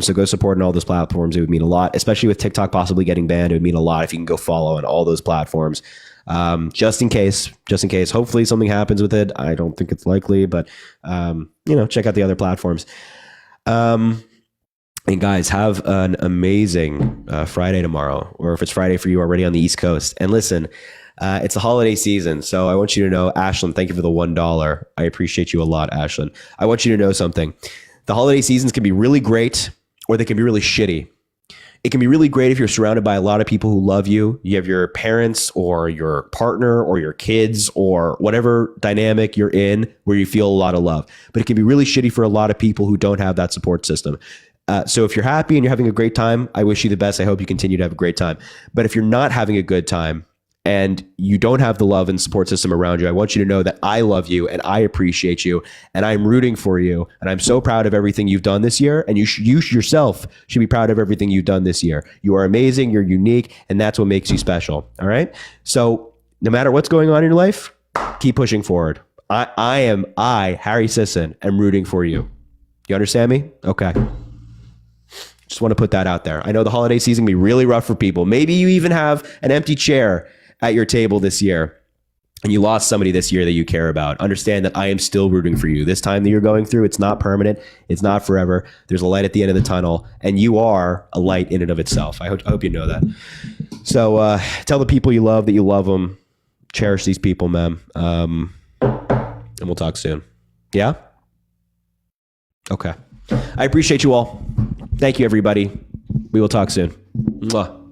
So go support on all those platforms. It would mean a lot, especially with TikTok possibly getting banned. It would mean a lot if you can go follow on all those platforms. Just in case, hopefully something happens with it. I don't think it's likely, but, check out the other platforms. And guys, have an amazing Friday tomorrow, or if it's Friday for you already on the East Coast. And listen, it's the holiday season, so I want you to know, Ashlyn, thank you for the $1. I appreciate you a lot, Ashlyn. I want you to know something. The holiday seasons can be really great, or they can be really shitty. It can be really great if you're surrounded by a lot of people who love you. You have your parents or your partner or your kids or whatever dynamic you're in where you feel a lot of love. But it can be really shitty for a lot of people who don't have that support system. So if you're happy and you're having a great time, I wish you the best. I hope you continue to have a great time. But if you're not having a good time and you don't have the love and support system around you, I want you to know that I love you and I appreciate you and I'm rooting for you. And I'm so proud of everything you've done this year. And you yourself should be proud of everything you've done this year. You are amazing. You're unique. And that's what makes you special. All right. So no matter what's going on in your life, keep pushing forward. I, Harry Sisson, am rooting for you. You understand me? Okay. Just want to put that out there. I know the holiday season can be really rough for people. Maybe you even have an empty chair at your table this year and you lost somebody this year that you care about. Understand that I am still rooting for you. This time that you're going through, it's not permanent. It's not forever. There's a light at the end of the tunnel and you are a light in and of itself. I hope you know that. So tell the people you love that you love them. Cherish these people, man. And we'll talk soon. Yeah? Okay. I appreciate you all. Thank you, everybody. We will talk soon. Mwah.